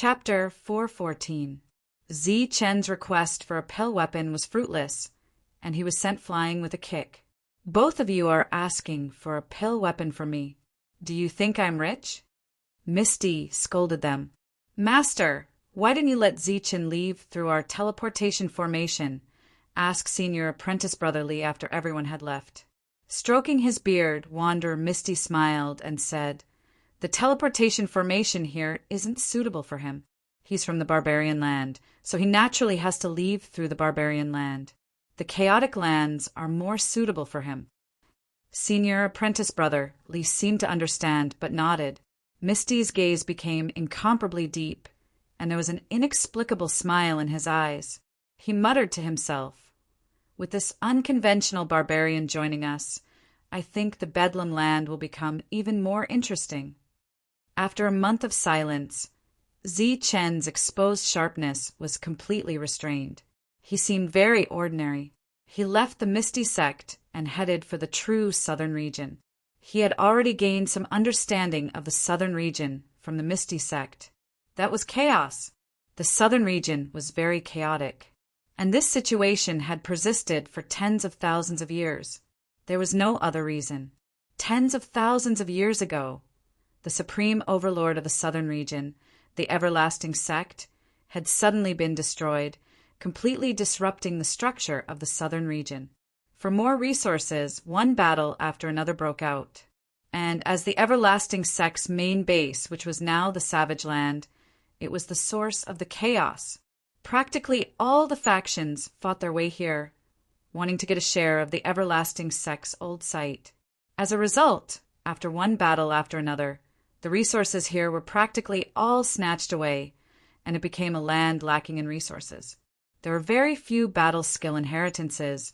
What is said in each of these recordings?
Chapter 414. Zi Chen's request for a pill weapon was fruitless, and he was sent flying with a kick. Both of you are asking for a pill weapon from me. Do you think I'm rich? Misty scolded them. Master, why didn't you let Zi Chen leave through our teleportation formation? Asked Senior Apprentice brotherly after everyone had left. Stroking his beard, Wanderer Misty smiled and said, The teleportation formation here isn't suitable for him. He's from the barbarian land, so he naturally has to leave through the barbarian land. The chaotic lands are more suitable for him. Senior Apprentice brotherly seemed to understand, but nodded. Misty's gaze became incomparably deep, and there was an inexplicable smile in his eyes. He muttered to himself, With this unconventional barbarian joining us, I think the Bedlam land will become even more interesting. After a month of silence, Zi Chen's exposed sharpness was completely restrained. He seemed very ordinary. He left the Misty sect and headed for the true southern region. He had already gained some understanding of the southern region from the Misty sect. That was chaos. The southern region was very chaotic. And this situation had persisted for tens of thousands of years. There was no other reason. Tens of thousands of years ago, the supreme overlord of the southern region, the everlasting sect, had suddenly been destroyed, completely disrupting the structure of the southern region. For more resources, one battle after another broke out. And as the everlasting sect's main base, which was now the Savage Land, it was the source of the chaos. Practically all the factions fought their way here, wanting to get a share of the everlasting sect's old site. As a result, after one battle after another, the resources here were practically all snatched away, and it became a land lacking in resources. There were very few battle skill inheritances,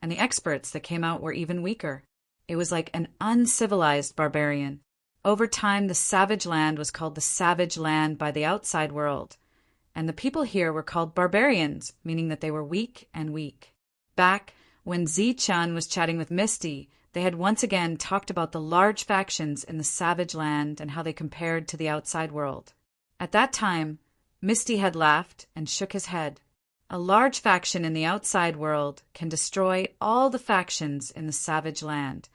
and the experts that came out were even weaker. It was like an uncivilized barbarian. Over time, the Savage Land was called the Savage Land by the outside world, and the people here were called barbarians, meaning that they were weak and weak. Back when Zi Chen was chatting with Misty, they had once again talked about the large factions in the Savage Land and how they compared to the outside world. At that time, Misty had laughed and shook his head. A large faction in the outside world can destroy all the factions in the Savage Land.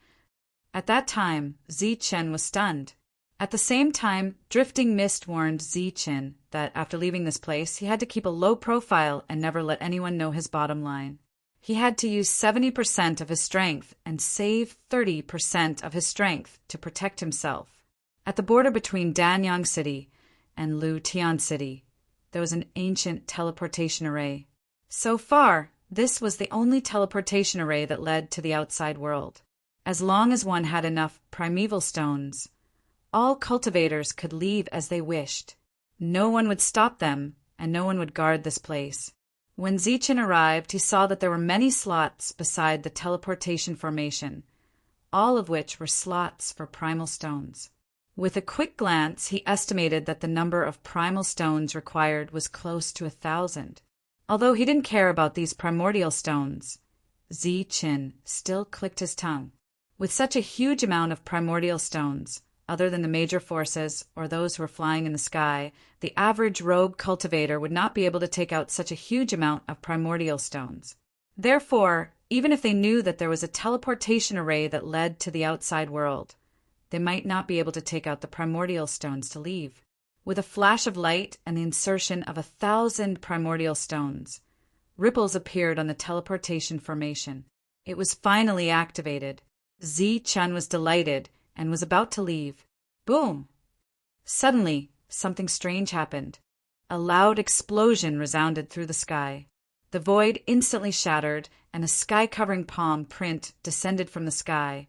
At that time, Zi Chen was stunned. At the same time, Drifting Mist warned Zi Chen that after leaving this place, he had to keep a low profile and never let anyone know his bottom line. He had to use 70% of his strength and save 30% of his strength to protect himself. At the border between Danyang City and Lu Tian City, there was an ancient teleportation array. So far, this was the only teleportation array that led to the outside world. As long as one had enough primeval stones, all cultivators could leave as they wished. No one would stop them, and no one would guard this place. When Zi Chen arrived, he saw that there were many slots beside the teleportation formation, all of which were slots for primal stones. With a quick glance, he estimated that the number of primal stones required was close to 1,000. Although he didn't care about these primordial stones, Zi Chen still clicked his tongue. With such a huge amount of primordial stones, other than the major forces or those who were flying in the sky, the average rogue cultivator would not be able to take out such a huge amount of primordial stones. Therefore, even if they knew that there was a teleportation array that led to the outside world, they might not be able to take out the primordial stones to leave. With a flash of light and the insertion of 1,000 primordial stones, ripples appeared on the teleportation formation. It was finally activated. Zi Chen was delighted and was about to leave. Boom! Suddenly, something strange happened. A loud explosion resounded through the sky. The void instantly shattered, and a sky-covering palm print descended from the sky,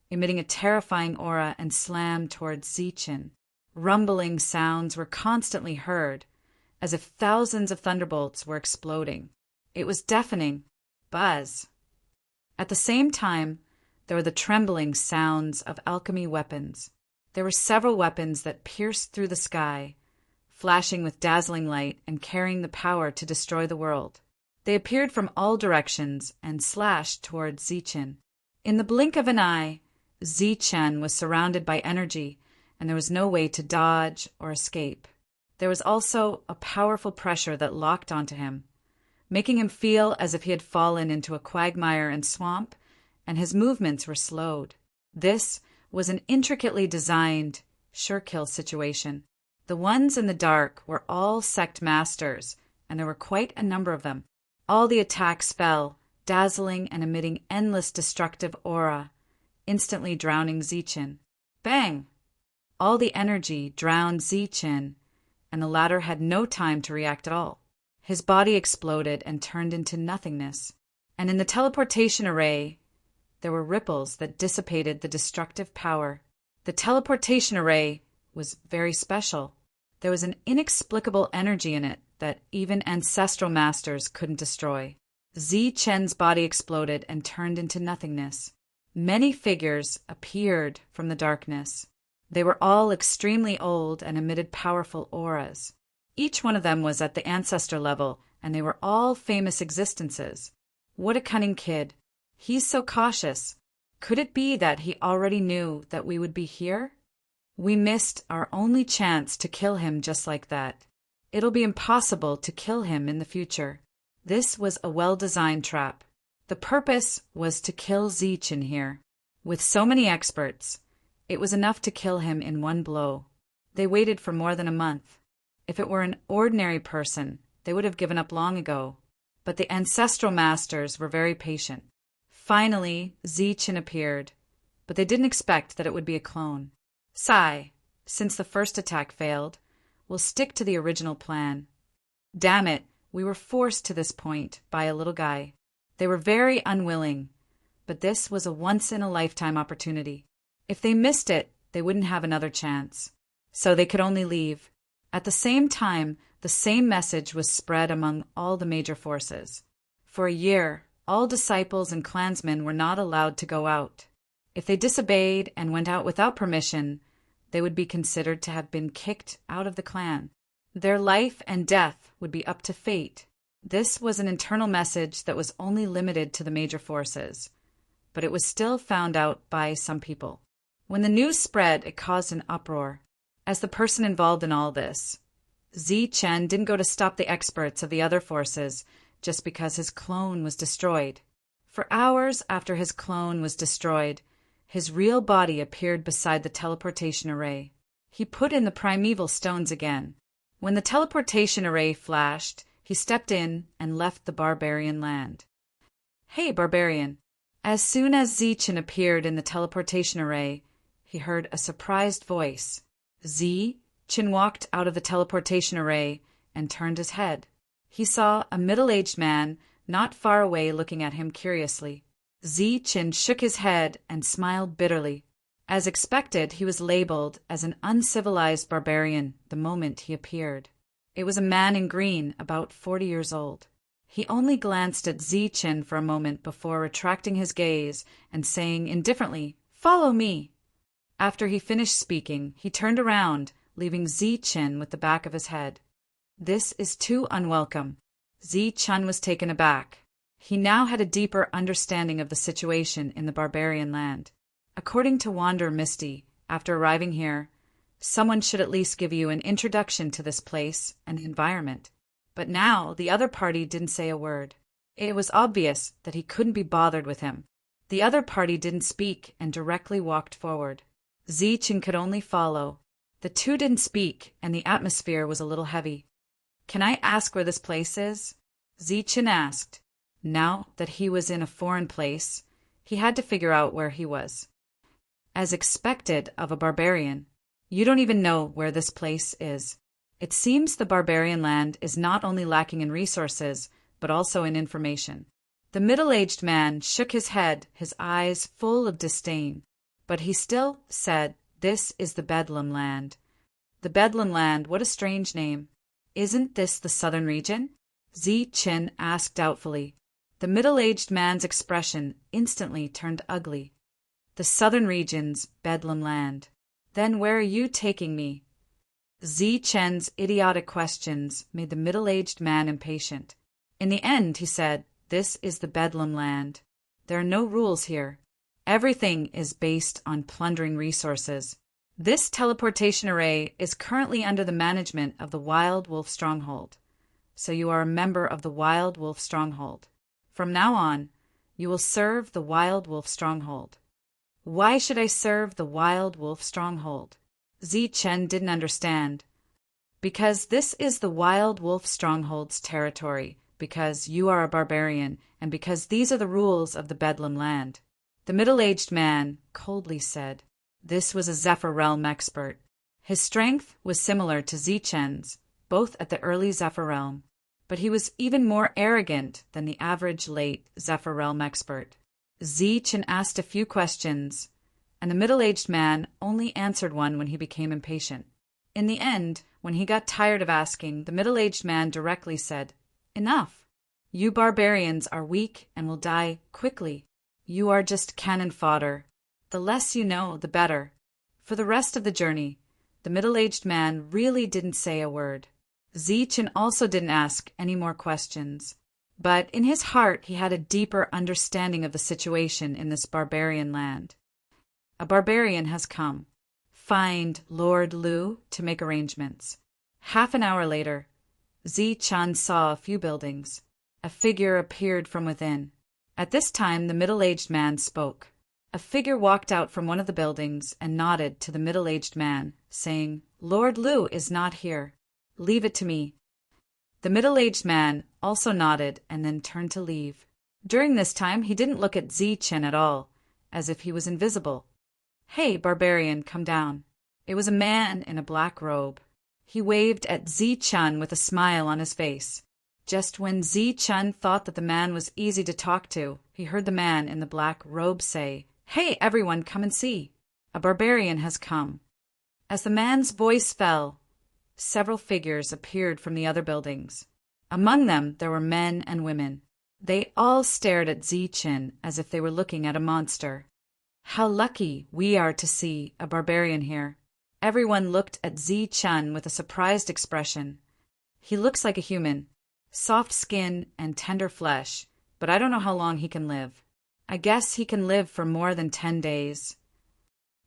emitting a terrifying aura and slammed towards Zi Chen. Rumbling sounds were constantly heard, as if thousands of thunderbolts were exploding. It was deafening. Buzz. At the same time, there were the trembling sounds of alchemy weapons. There were several weapons that pierced through the sky, flashing with dazzling light and carrying the power to destroy the world. They appeared from all directions and slashed toward Zi Chen. In the blink of an eye, Zi Chen was surrounded by energy, and there was no way to dodge or escape. There was also a powerful pressure that locked onto him, making him feel as if he had fallen into a quagmire and swamp, and his movements were slowed. This was an intricately designed sure-kill situation. The ones in the dark were all sect masters, and there were quite a number of them. All the attacks fell, dazzling and emitting endless destructive aura, instantly drowning Zichin. Bang! All the energy drowned Zichin, and the latter had no time to react at all. His body exploded and turned into nothingness, and in the teleportation array, there were ripples that dissipated the destructive power. The teleportation array was very special. There was an inexplicable energy in it that even ancestral masters couldn't destroy. Zichen's body exploded and turned into nothingness. Many figures appeared from the darkness. They were all extremely old and emitted powerful auras. Each one of them was at the ancestor level, and they were all famous existences. What a cunning kid. He's so cautious. Could it be that he already knew that we would be here? We missed our only chance to kill him just like that. It'll be impossible to kill him in the future. This was a well-designed trap. The purpose was to kill Zichin here. With so many experts, it was enough to kill him in one blow. They waited for more than a month. If it were an ordinary person, they would have given up long ago. But the ancestral masters were very patient. Finally, Zichin appeared, but they didn't expect that it would be a clone. Sigh, since the first attack failed, we'll stick to the original plan. Damn it, we were forced to this point by a little guy. They were very unwilling, but this was a once-in-a-lifetime opportunity. If they missed it, they wouldn't have another chance. So they could only leave. At the same time, the same message was spread among all the major forces. For a year, all disciples and clansmen were not allowed to go out. If they disobeyed and went out without permission, they would be considered to have been kicked out of the clan. Their life and death would be up to fate. This was an internal message that was only limited to the major forces, but it was still found out by some people. When the news spread, it caused an uproar. As the person involved in all this, Zichin didn't go to stop the experts of the other forces just because his clone was destroyed. For hours after his clone was destroyed, his real body appeared beside the teleportation array. He put in the primeval stones again. When the teleportation array flashed, he stepped in and left the barbarian land. Hey, barbarian. As soon as Zichin appeared in the teleportation array, he heard a surprised voice. Zichin walked out of the teleportation array and turned his head. He saw a middle-aged man not far away looking at him curiously. Zichin shook his head and smiled bitterly. As expected, he was labeled as an uncivilized barbarian the moment he appeared. It was a man in green, about 40 years old. He only glanced at Zichin for a moment before retracting his gaze and saying indifferently, "Follow me." After he finished speaking, he turned around, leaving Zichin with the back of his head. This is too unwelcome. Zichin was taken aback. He now had a deeper understanding of the situation in the barbarian land. According to Wander Misty, after arriving here, someone should at least give you an introduction to this place and the environment. But now the other party didn't say a word. It was obvious that he couldn't be bothered with him. The other party didn't speak and directly walked forward. Zichin could only follow. The two didn't speak, and the atmosphere was a little heavy. "Can I ask where this place is?" Zichin asked. Now that he was in a foreign place, he had to figure out where he was. As expected of a barbarian, "You don't even know where this place is." It seems the barbarian land is not only lacking in resources, but also in information. The middle-aged man shook his head, his eyes full of disdain. But he still said, "This is the Bedlam land." The Bedlam land, what a strange name. Isn't this the southern region? Zichin asked doubtfully. The middle-aged man's expression instantly turned ugly. The southern region's Bedlam land. Then where are you taking me? Zichin's idiotic questions made the middle-aged man impatient. In the end, he said, "This is the Bedlam land. There are no rules here. Everything is based on plundering resources. This teleportation array is currently under the management of the Wild Wolf Stronghold, so you are a member of the Wild Wolf Stronghold. From now on, you will serve the Wild Wolf Stronghold. Why should I serve the Wild Wolf Stronghold? Chen didn't understand. Because this is the Wild Wolf Stronghold's territory, because you are a barbarian, and because these are the rules of the Bedlam land. The middle-aged man coldly said. This was a Zephyr Realm expert. His strength was similar to Chen's, both at the early Zephyr Realm, but he was even more arrogant than the average late Zephyr Realm expert. Chen asked a few questions, and the middle-aged man only answered one when he became impatient. In the end, when he got tired of asking, the middle-aged man directly said, Enough! You barbarians are weak and will die quickly. You are just cannon fodder. The less you know, the better. For the rest of the journey, the middle-aged man really didn't say a word. Chen also didn't ask any more questions. But in his heart he had a deeper understanding of the situation in this barbarian land. A barbarian has come. Find Lord Lu to make arrangements. Half an hour later, Chen saw a few buildings. A figure appeared from within. At this time the middle-aged man spoke. A figure walked out from one of the buildings and nodded to the middle-aged man, saying, Lord Lu is not here. Leave it to me. The middle-aged man also nodded and then turned to leave. During this time he didn't look at Chen at all, as if he was invisible. Hey, barbarian, come down. It was a man in a black robe. He waved at Chen with a smile on his face. Just when Chen thought that the man was easy to talk to, he heard the man in the black robe say, Hey, everyone, come and see. A barbarian has come. As the man's voice fell, several figures appeared from the other buildings. Among them there were men and women. They all stared at Chen as if they were looking at a monster. How lucky we are to see a barbarian here. Everyone looked at Chen with a surprised expression. He looks like a human. Soft skin and tender flesh, but I don't know how long he can live. I guess he can live for more than 10 days.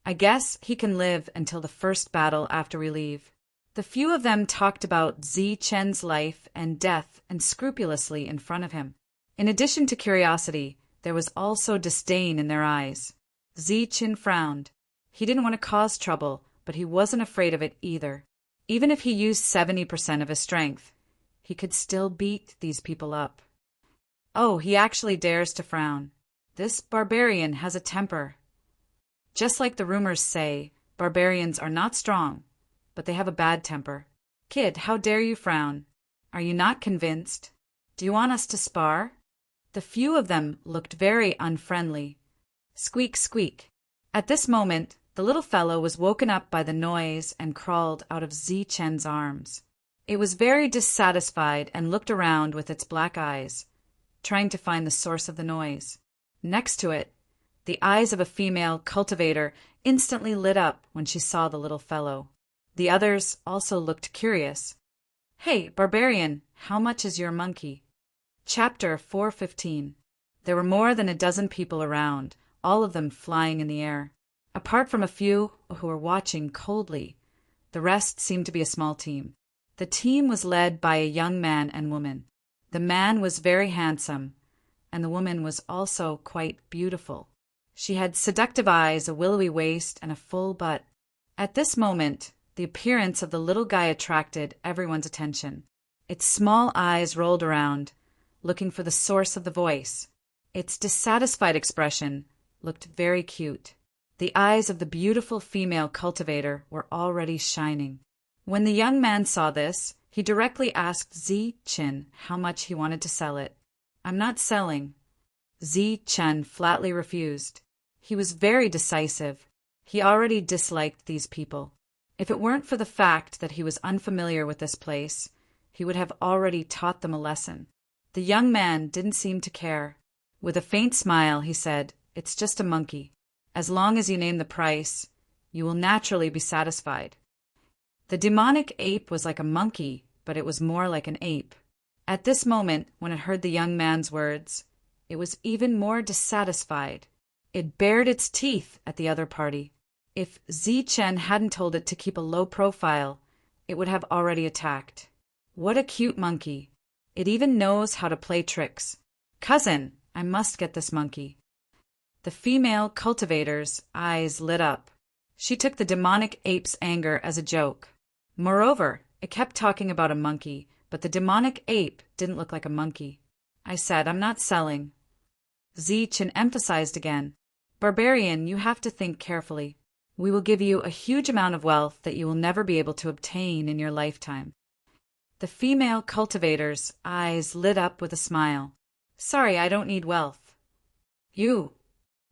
I guess he can live until the first battle after we leave. The few of them talked about Chen's life and death and scrupulously in front of him. In addition to curiosity, there was also disdain in their eyes. Chen frowned. He didn't want to cause trouble, but he wasn't afraid of it either. Even if he used 70% of his strength, he could still beat these people up. Oh, he actually dares to frown. This barbarian has a temper. Just like the rumors say, barbarians are not strong, but they have a bad temper. Kid, how dare you frown? Are you not convinced? Do you want us to spar? The few of them looked very unfriendly. Squeak, squeak. At this moment, the little fellow was woken up by the noise and crawled out of Chen's arms. It was very dissatisfied and looked around with its black eyes, trying to find the source of the noise. Next to it, the eyes of a female cultivator instantly lit up when she saw the little fellow. The others also looked curious. Hey, barbarian, how much is your monkey? Chapter 415. There were more than a dozen people around, all of them flying in the air. Apart from a few who were watching coldly, the rest seemed to be a small team. The team was led by a young man and woman. The man was very handsome, and the woman was also quite beautiful. She had seductive eyes, a willowy waist, and a full butt. At this moment, the appearance of the little guy attracted everyone's attention. Its small eyes rolled around, looking for the source of the voice. Its dissatisfied expression looked very cute. The eyes of the beautiful female cultivator were already shining. When the young man saw this, he directly asked Chen how much he wanted to sell it. I'm not selling. Chen flatly refused. He was very decisive. He already disliked these people. If it weren't for the fact that he was unfamiliar with this place, he would have already taught them a lesson. The young man didn't seem to care. With a faint smile, he said, It's just a monkey. As long as you name the price, you will naturally be satisfied. The demonic ape was like a monkey, but it was more like an ape. At this moment, when it heard the young man's words, it was even more dissatisfied. It bared its teeth at the other party. If Zi Chen hadn't told it to keep a low profile, it would have already attacked. What a cute monkey. It even knows how to play tricks. Cousin, I must get this monkey. The female cultivator's eyes lit up. She took the demonic ape's anger as a joke. Moreover, it kept talking about a monkey, but the demonic ape didn't look like a monkey. I said, I'm not selling. Zi Chen emphasized again. Barbarian, you have to think carefully. We will give you a huge amount of wealth that you will never be able to obtain in your lifetime. The female cultivator's eyes lit up with a smile. Sorry, I don't need wealth. You.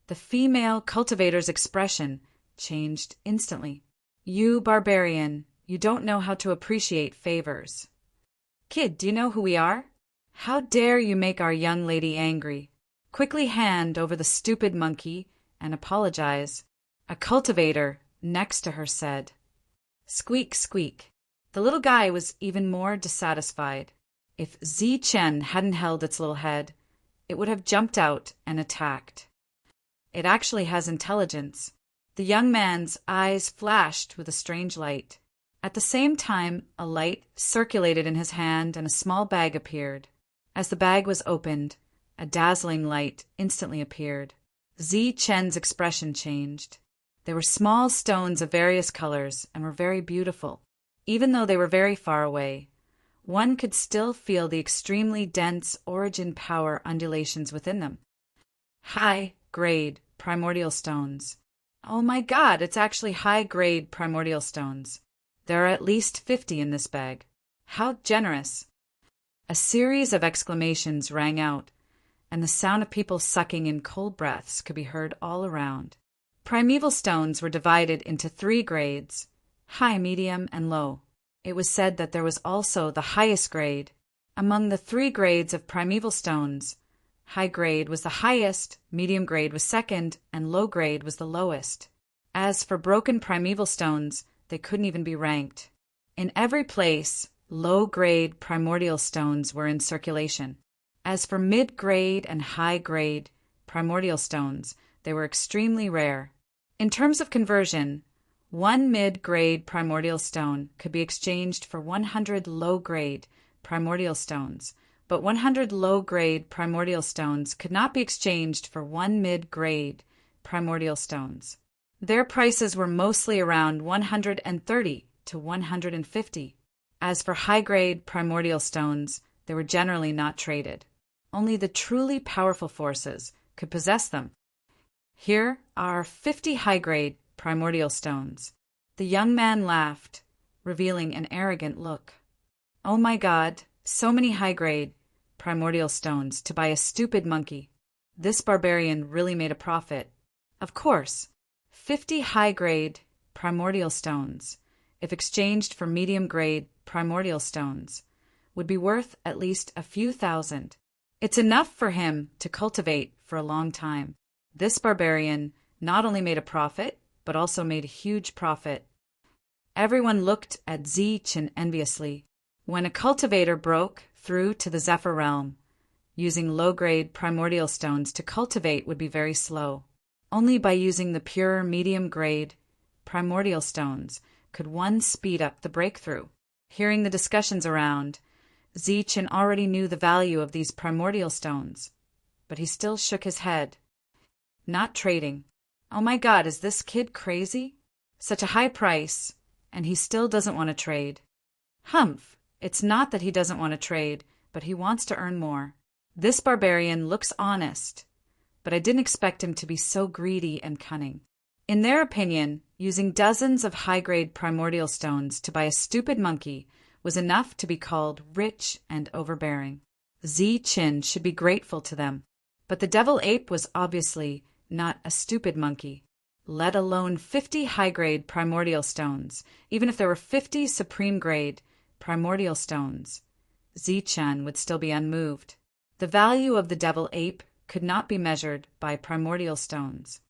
The female cultivator's expression changed instantly. You, barbarian, you don't know how to appreciate favors. Kid, do you know who we are? How dare you make our young lady angry? Quickly hand over the stupid monkey and apologize. A cultivator next to her said. Squeak, squeak. The little guy was even more dissatisfied. If Zi Chen hadn't held its little head, it would have jumped out and attacked. It actually has intelligence. The young man's eyes flashed with a strange light. At the same time, a light circulated in his hand and a small bag appeared. As the bag was opened, a dazzling light instantly appeared. Zi Chen's expression changed. They were small stones of various colors and were very beautiful. Even though they were very far away, one could still feel the extremely dense origin power undulations within them. High-grade primordial stones. Oh my God, it's actually high-grade primordial stones. There are at least 50 in this bag. How generous! A series of exclamations rang out, and the sound of people sucking in cold breaths could be heard all around. Primeval stones were divided into 3 grades, high, medium, and low. It was said that there was also the highest grade. Among the 3 grades of primeval stones, high grade was the highest, medium grade was second, and low grade was the lowest. As for broken primeval stones, they couldn't even be ranked. In every place, low-grade primordial stones were in circulation. As for mid-grade and high-grade primordial stones, they were extremely rare. In terms of conversion, 1 mid-grade primordial stone could be exchanged for 100 low-grade primordial stones, but 100 low-grade primordial stones could not be exchanged for 1 mid-grade primordial stones. Their prices were mostly around 130 to 150. As for high-grade primordial stones, they were generally not traded. Only the truly powerful forces could possess them. Here are 50 high-grade primordial stones. The young man laughed, revealing an arrogant look. Oh my God, so many high-grade primordial stones to buy a stupid monkey. This barbarian really made a profit. Of course, 50 high-grade primordial stones, if exchanged for medium-grade primordial stones, would be worth at least a few thousand. It's enough for him to cultivate for a long time. This barbarian not only made a profit, but also made a huge profit. Everyone looked at Zi Chen enviously. When a cultivator broke through to the Zephyr realm, using low-grade primordial stones to cultivate would be very slow. Only by using the pure medium-grade primordial stones could one speed up the breakthrough. Hearing the discussions around, Zi Chen already knew the value of these primordial stones, but he still shook his head. Not trading. Oh my God, is this kid crazy? Such a high price, and he still doesn't want to trade. Humph, it's not that he doesn't want to trade, but he wants to earn more. This barbarian looks honest, but I didn't expect him to be so greedy and cunning. In their opinion, using dozens of high-grade primordial stones to buy a stupid monkey was enough to be called rich and overbearing. Zi Chen should be grateful to them, but the devil ape was obviously not a stupid monkey, let alone 50 high-grade primordial stones. Even if there were 50 supreme-grade primordial stones, Zi Chen would still be unmoved. The value of the devil ape could not be measured by primordial stones.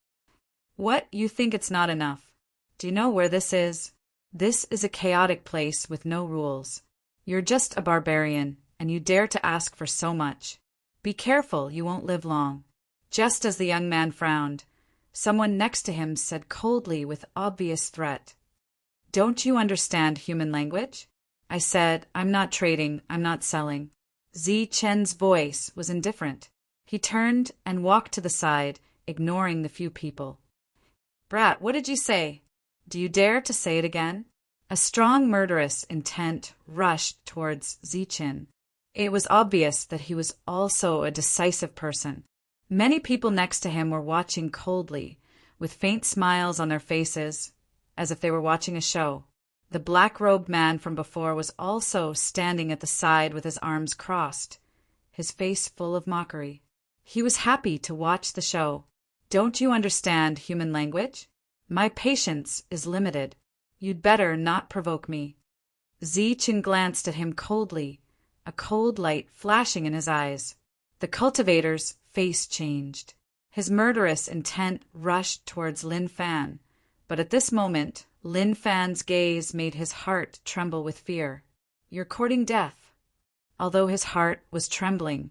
What, you think it's not enough? Do you know where this is? This is a chaotic place with no rules. You're just a barbarian, and you dare to ask for so much. Be careful, you won't live long. Just as the young man frowned, Someone next to him said coldly with obvious threat, "Don't you understand human language?" I said, "I'm not trading, I'm not selling." Zi Chen's voice was indifferent. He turned and walked to the side, ignoring the few people. "Brat, what did you say? Do you dare to say it again?" A strong murderous intent rushed towards Zichen. It was obvious that he was also a decisive person. Many people next to him were watching coldly, with faint smiles on their faces, as if they were watching a show. The black-robed man from before was also standing at the side with his arms crossed, his face full of mockery. He was happy to watch the show. "Don't you understand human language? My patience is limited. You'd better not provoke me." Zichen glanced at him coldly, a cold light flashing in his eyes. The cultivator's face changed. His murderous intent rushed towards Lin Fan, but at this moment, Lin Fan's gaze made his heart tremble with fear. "You're courting death." Although his heart was trembling,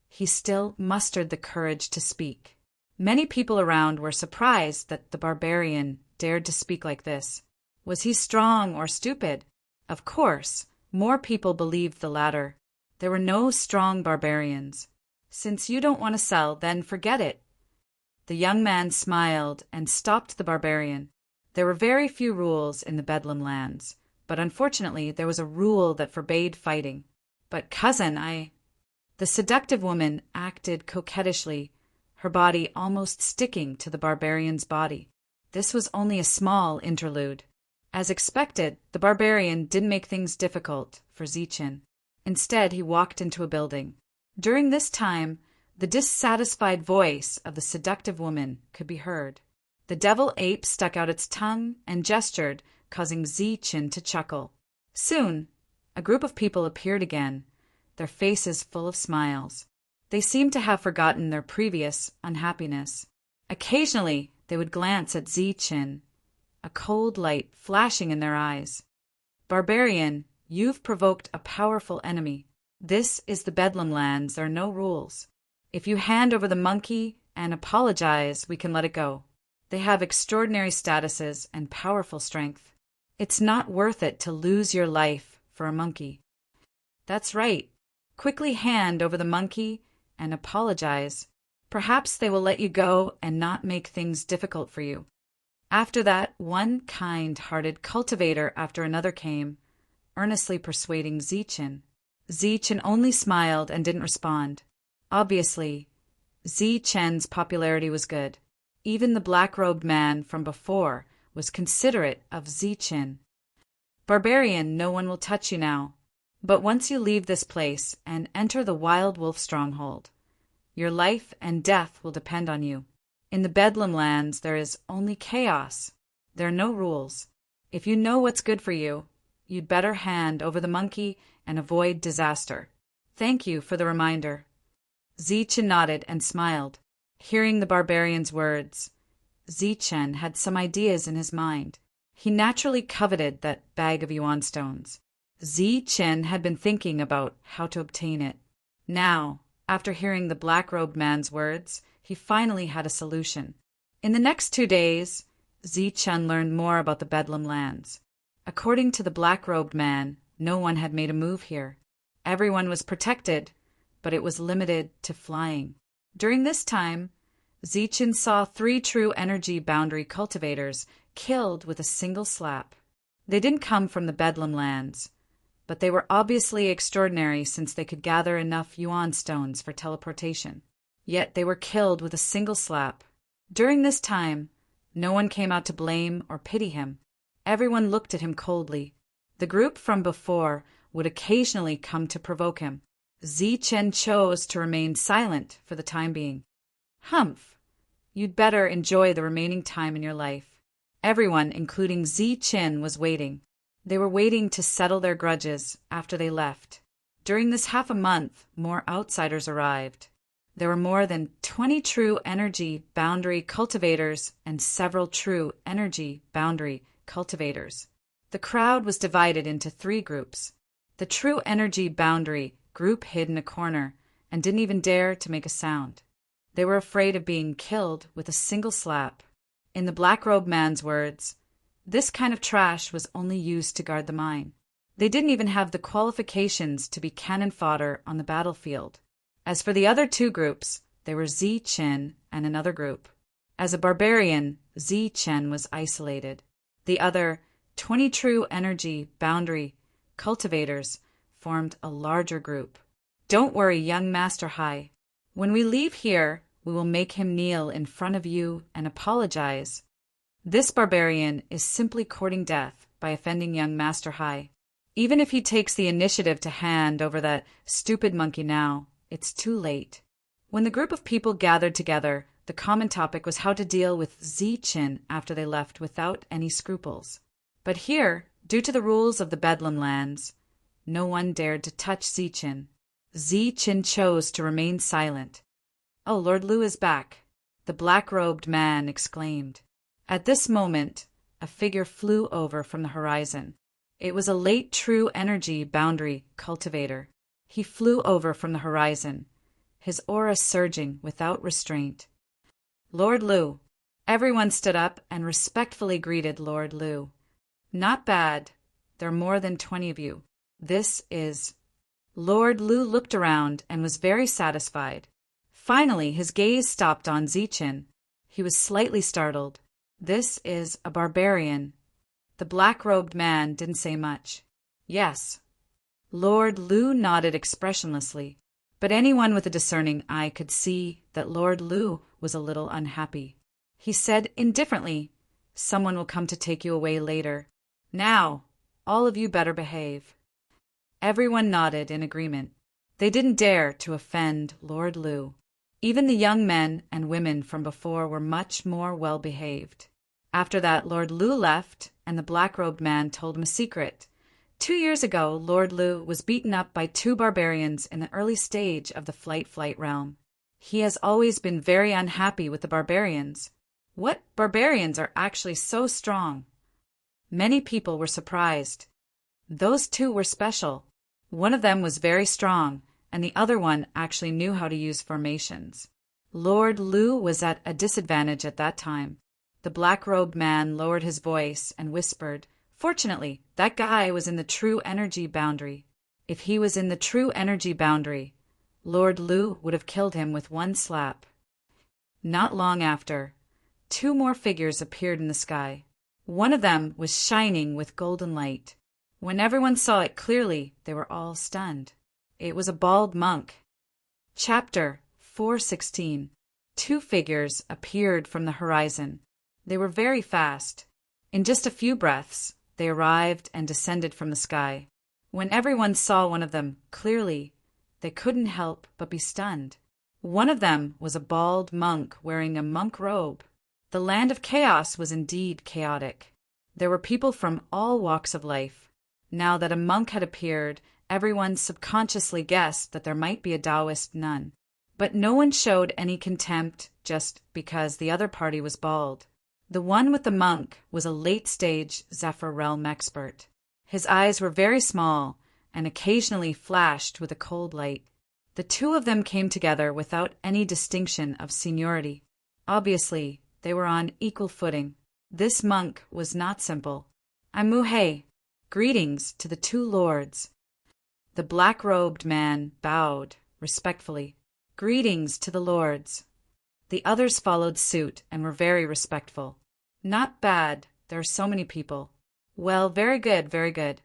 he still mustered the courage to speak. Many people around were surprised that the barbarian dared to speak like this. Was he strong or stupid? Of course, more people believed the latter. There were no strong barbarians. "Since you don't want to sell, then forget it." The young man smiled and stopped the barbarian. There were very few rules in the Bedlam lands, but unfortunately there was a rule that forbade fighting. "But cousin, The seductive woman acted coquettishly, her body almost sticking to the barbarian's body. This was only a small interlude. As expected, the barbarian didn't make things difficult for Zichen. Instead, he walked into a building. During this time, the dissatisfied voice of the seductive woman could be heard. The devil ape stuck out its tongue and gestured, causing Zichen to chuckle. Soon, a group of people appeared again, their faces full of smiles. They seemed to have forgotten their previous unhappiness. Occasionally, they would glance at Zichen, a cold light flashing in their eyes. "Barbarian, you've provoked a powerful enemy. This is the Bedlam lands, there are no rules. If you hand over the monkey and apologize, we can let it go. They have extraordinary statuses and powerful strength. It's not worth it to lose your life for a monkey." "That's right. Quickly hand over the monkey and apologize. Perhaps they will let you go and not make things difficult for you." After that, one kind-hearted cultivator after another came, earnestly persuading Zichen. Zichen only smiled and didn't respond. Obviously, Zichen's popularity was good. Even the black-robed man from before was considerate of Zichen. "Barbarian, no one will touch you now. But once you leave this place and enter the Wild Wolf stronghold, your life and death will depend on you. In the Bedlam lands, there is only chaos. There are no rules. If you know what's good for you, you'd better hand over the monkey and avoid disaster. Thank you for the reminder." Zichen nodded and smiled. Hearing the barbarian's words, Zichen had some ideas in his mind. He naturally coveted that bag of yuan stones. Zichen had been thinking about how to obtain it. Now, after hearing the black-robed man's words, he finally had a solution. In the next 2 days, Zichen learned more about the Bedlam lands. According to the black-robed man, no one had made a move here. Everyone was protected, but it was limited to flying. During this time, Zichen saw 3 true energy boundary cultivators killed with a single slap. They didn't come from the Bedlam lands, but they were obviously extraordinary since they could gather enough yuan stones for teleportation. Yet they were killed with a single slap. During this time, no one came out to blame or pity him. Everyone looked at him coldly. The group from before would occasionally come to provoke him. Zichen chose to remain silent for the time being. Humph! You'd better enjoy the remaining time in your life. Everyone, including Zichen, was waiting. They were waiting to settle their grudges after they left. During this half a month, more outsiders arrived. There were more than 20 true energy boundary cultivators and several true energy boundary cultivators. The crowd was divided into 3 groups. The true energy boundary group hid in a corner and didn't even dare to make a sound. They were afraid of being killed with a single slap. In the black-robed man's words, this kind of trash was only used to guard the mine. They didn't even have the qualifications to be cannon fodder on the battlefield. As for the other two groups, they were Zi Chen and another group. As a barbarian, Zi Chen was isolated. The other, 20 true energy boundary cultivators, formed a larger group. Don't worry, young Master Hai. When we leave here, we will make him kneel in front of you and apologize. This barbarian is simply courting death by offending young Master Hai. Even if he takes the initiative to hand over that stupid monkey now, it's too late. When the group of people gathered together, the common topic was how to deal with Zi Chen after they left without any scruples. But here, due to the rules of the Bedlam lands, no one dared to touch Zi Chen. Zi Chen chose to remain silent. "Oh, Lord Lu is back," the black-robed man exclaimed. At this moment, a figure flew over from the horizon. It was a late true energy boundary cultivator. He flew over from the horizon, his aura surging without restraint. "Lord Lu." Everyone stood up and respectfully greeted Lord Lu. "Not bad. There are more than 20 of you. This is—" Lord Lu looked around and was very satisfied. Finally, his gaze stopped on Zi Chen. He was slightly startled. "This is a barbarian." The black-robed man didn't say much. "Yes." Lord Lu nodded expressionlessly, but anyone with a discerning eye could see that Lord Lu was a little unhappy. He said indifferently, "Someone will come to take you away later. Now, all of you better behave." Everyone nodded in agreement. They didn't dare to offend Lord Lu. Even the young men and women from before were much more well-behaved. After that, Lord Lu left, and the black-robed man told him a secret. 2 years ago, Lord Lu was beaten up by 2 barbarians in the early stage of the flight realm. He has always been very unhappy with the barbarians. What barbarians are actually so strong? Many people were surprised. Those 2 were special. One of them was very strong, and the other one actually knew how to use formations. Lord Lu was at a disadvantage at that time. The black-robed man lowered his voice and whispered, "Fortunately, that guy was in the true energy boundary. If he was in the true energy boundary, Lord Lu would have killed him with one slap." Not long after, 2 more figures appeared in the sky. One of them was shining with golden light. When everyone saw it clearly, they were all stunned. It was a bald monk. Chapter 416. 2 figures appeared from the horizon. They were very fast. In just a few breaths, they arrived and descended from the sky. When everyone saw one of them clearly, they couldn't help but be stunned. One of them was a bald monk wearing a monk robe. The land of chaos was indeed chaotic. There were people from all walks of life. Now that a monk had appeared, everyone subconsciously guessed that there might be a Taoist nun. But no one showed any contempt just because the other party was bald. The one with the monk was a late-stage Zephyr Realm expert. His eyes were very small and occasionally flashed with a cold light. The 2 of them came together without any distinction of seniority. Obviously, they were on equal footing. This monk was not simple. "I'm Mu Hei. Greetings to the 2 lords." The black-robed man bowed respectfully. "Greetings to the lords." The others followed suit and were very respectful. "Not bad. There are so many people." "Well, very good, very good."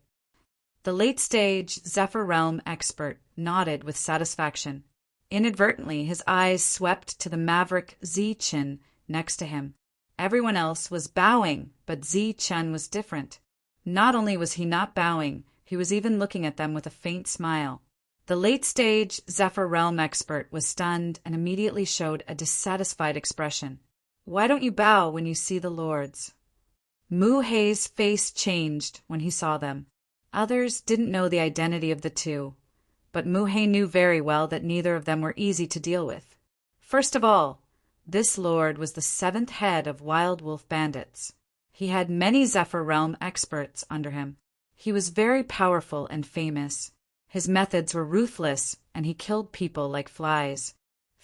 The late-stage Zephyr Realm expert nodded with satisfaction. Inadvertently, his eyes swept to the maverick Zi Chen next to him. Everyone else was bowing, but Zi Chen was different. Not only was he not bowing, he was even looking at them with a faint smile. The late-stage Zephyr Realm expert was stunned and immediately showed a dissatisfied expression. "Why don't you bow when you see the lords?" Mu Hei's face changed when he saw them. Others didn't know the identity of the 2, but Mu Hei knew very well that neither of them were easy to deal with. First of all, this lord was the 7th head of Wild Wolf Bandits. He had many Zephyr Realm experts under him. He was very powerful and famous. His methods were ruthless, and he killed people like flies.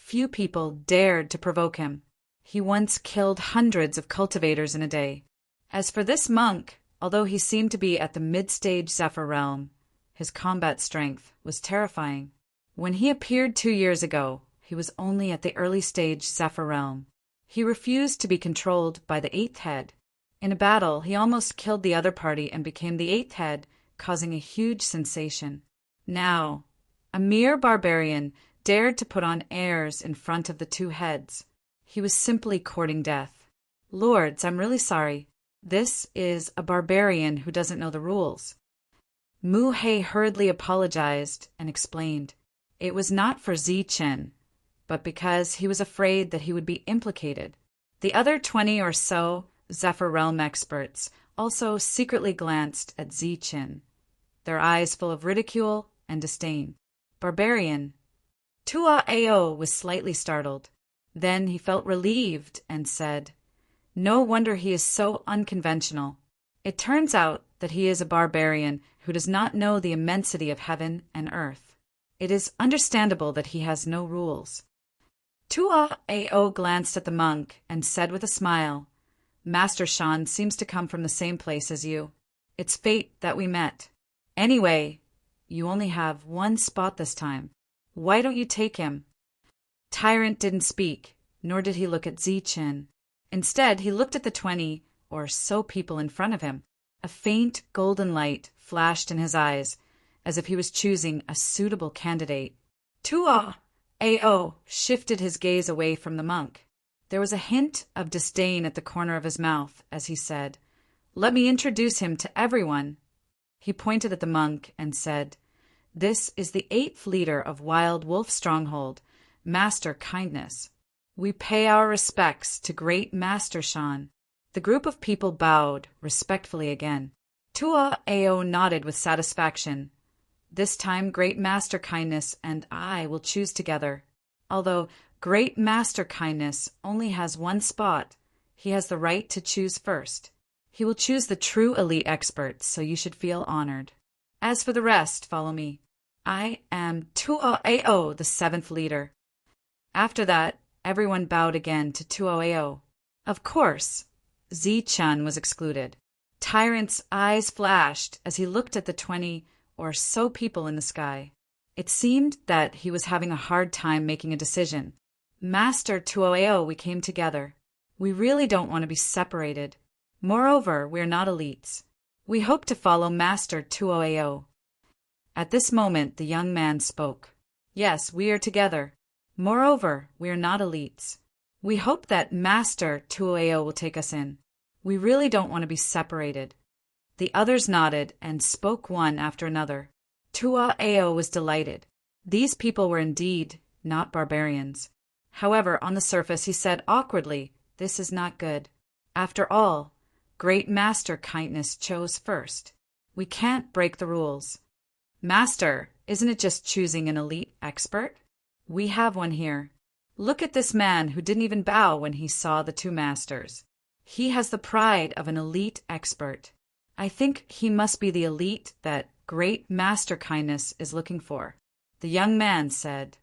Few people dared to provoke him. He once killed hundreds of cultivators in a day. As for this monk, although he seemed to be at the mid-stage Zephyr realm, his combat strength was terrifying. When he appeared 2 years ago, he was only at the early stage Zephyr realm. He refused to be controlled by the eighth head. In a battle, he almost killed the other party and became the eighth head, causing a huge sensation. Now, a mere barbarian dared to put on airs in front of the two heads. He was simply courting death. Lords, I'm really sorry. This is a barbarian who doesn't know the rules. Mu He hurriedly apologized and explained. It was not for Zichen, but because he was afraid that he would be implicated. The other 20 or so Zephyr Realm experts also secretly glanced at Zichen, their eyes full of ridicule and disdain. Barbarian. Tua Ao was slightly startled. Then he felt relieved and said, "No wonder he is so unconventional. It turns out that he is a barbarian who does not know the immensity of heaven and earth. It is understandable that he has no rules." Tua Ao glanced at the monk and said with a smile, "Master Shan seems to come from the same place as you. It's fate that we met. Anyway, you only have one spot this time. Why don't you take him?" Tyrant didn't speak, nor did he look at Zichen. Instead, he looked at the 20 or so people in front of him. A faint golden light flashed in his eyes, as if he was choosing a suitable candidate. Tua Ao shifted his gaze away from the monk. There was a hint of disdain at the corner of his mouth as he said, "Let me introduce him to everyone." He pointed at the monk and said, "This is the 8th leader of Wild Wolf Stronghold, Master Kindness. We pay our respects to Great Master Shan." The group of people bowed respectfully again. Tua Ao nodded with satisfaction. "This time Great Master Kindness and I will choose together. Although Great Master Kindness only has one spot, he has the right to choose first. He will choose the true elite experts, so you should feel honored. As for the rest, follow me. I am Tua Ao, the 7th leader." After that, everyone bowed again to Tua Ao. Of course, Zichen was excluded. Tyrant's eyes flashed as he looked at the 20 or so people in the sky. It seemed that he was having a hard time making a decision. "Master Tua Ao, we came together. We really don't want to be separated. Moreover, we are not elites. We hope to follow Master Tua Ao." At this moment, the young man spoke. "Yes, we are together. Moreover, we are not elites. We hope that Master Tua Ao will take us in. We really don't want to be separated." The others nodded and spoke one after another. Tua Ao was delighted. These people were indeed not barbarians. However, on the surface he said awkwardly, "This is not good. After all, Great Master Kindness chose first. We can't break the rules." "Master, isn't it just choosing an elite expert? We have one here. Look at this man who didn't even bow when he saw the two masters. He has the pride of an elite expert. I think he must be the elite that Great Master Kindness is looking for." The young man said,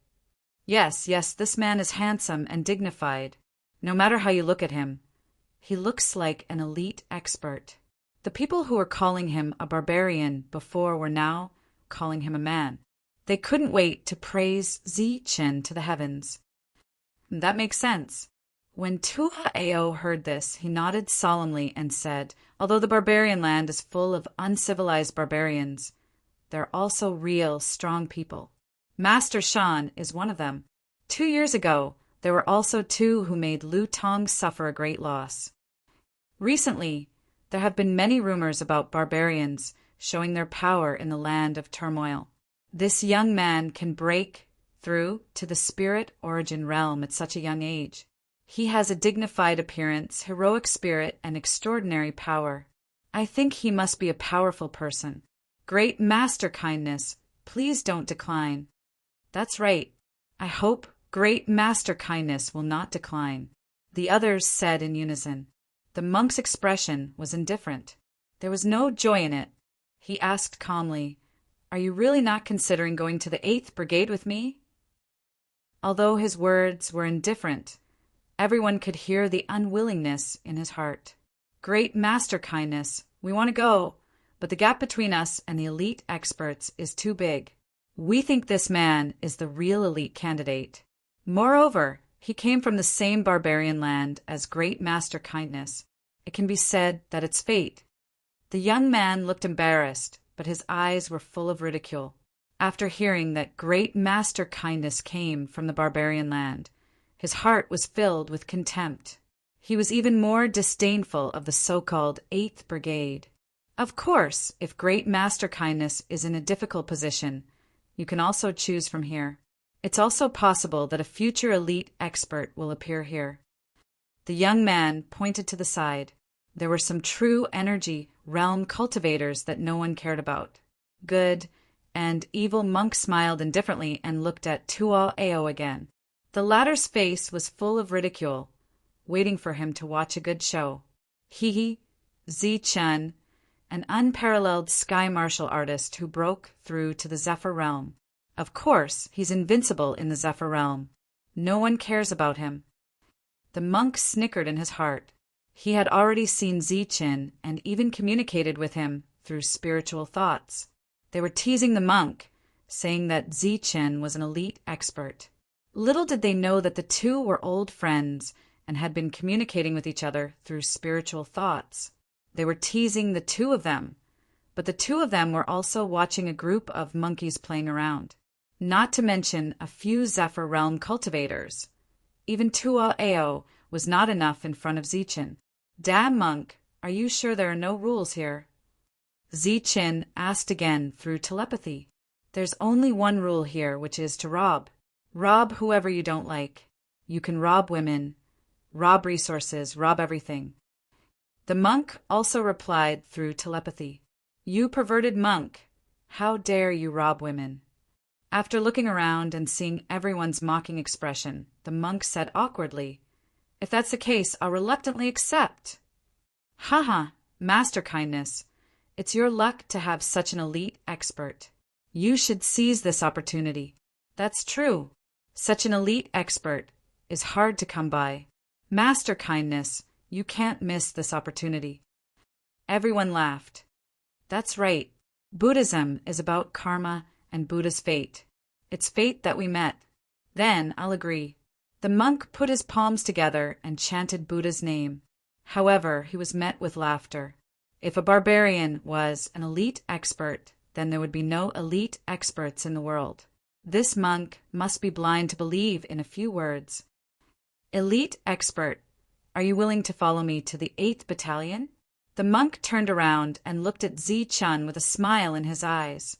Yes, this man is handsome and dignified. No matter how you look at him, he looks like an elite expert." The people who were calling him a barbarian before were now calling him a man. They couldn't wait to praise Zichen to the heavens. That makes sense. When Tua Ao heard this, he nodded solemnly and said, "Although the barbarian land is full of uncivilized barbarians, there are also real, strong people. Master Shan is one of them. 2 years ago, there were also 2 who made Lu Tong suffer a great loss. Recently, there have been many rumors about barbarians showing their power in the land of turmoil. This young man can break through to the spirit origin realm at such a young age. He has a dignified appearance, heroic spirit, and extraordinary power. I think he must be a powerful person. Great Master Kindness, please don't decline." "That's right. I hope Great Master Kindness will not decline," the others said in unison. The monk's expression was indifferent. There was no joy in it. He asked calmly, "Are you really not considering going to the 8th Brigade with me?" Although his words were indifferent, everyone could hear the unwillingness in his heart. Great Master Kindness, we want to go, but the gap between us and the elite experts is too big. We think this man is the real elite candidate. Moreover, he came from the same barbarian land as Great Master Kindness. It can be said that it's fate. The young man looked embarrassed, but his eyes were full of ridicule. After hearing that Great Master Kindness came from the barbarian land, his heart was filled with contempt. He was even more disdainful of the so-called 8th Brigade. Of course, if Great Master Kindness is in a difficult position, you can also choose from here. It's also possible that a future elite expert will appear here. The young man pointed to the side. There were some true energy realm cultivators that no one cared about. Good and evil monk smiled indifferently and looked at Tuo Ao again. The latter's face was full of ridicule, waiting for him to watch a good show. He, Zi Chen, an unparalleled sky martial artist who broke through to the Zephyr realm. Of course, he's invincible in the Zephyr realm. No one cares about him. The monk snickered in his heart. He had already seen Zichen and even communicated with him through spiritual thoughts. They were teasing the monk, saying that Zichen was an elite expert. Little did they know that the two were old friends and had been communicating with each other through spiritual thoughts. They were teasing the two of them, but the two of them were also watching a group of monkeys playing around. Not to mention a few Zephyr realm cultivators. Even Tuo Ao was not enough in front of Zichen. Damn monk, are you sure there are no rules here? Zichen asked again through telepathy. There's only one rule here, which is to rob. Rob whoever you don't like. You can rob women, rob resources, rob everything. The monk also replied through telepathy. You perverted monk, how dare you rob women? After looking around and seeing everyone's mocking expression, the monk said awkwardly, If that's the case, I'll reluctantly accept. Haha, Master Kindness, it's your luck to have such an elite expert. You should seize this opportunity. That's true. Such an elite expert is hard to come by. Master Kindness, you can't miss this opportunity. Everyone laughed. That's right. Buddhism is about karma and Buddha's fate. It's fate that we met. Then I'll agree. The monk put his palms together and chanted Buddha's name. However, he was met with laughter. If a barbarian was an elite expert, then there would be no elite experts in the world. This monk must be blind to believe in a few words. Elite expert, are you willing to follow me to the 8th Battalion? The monk turned around and looked at Zi Chun with a smile in his eyes.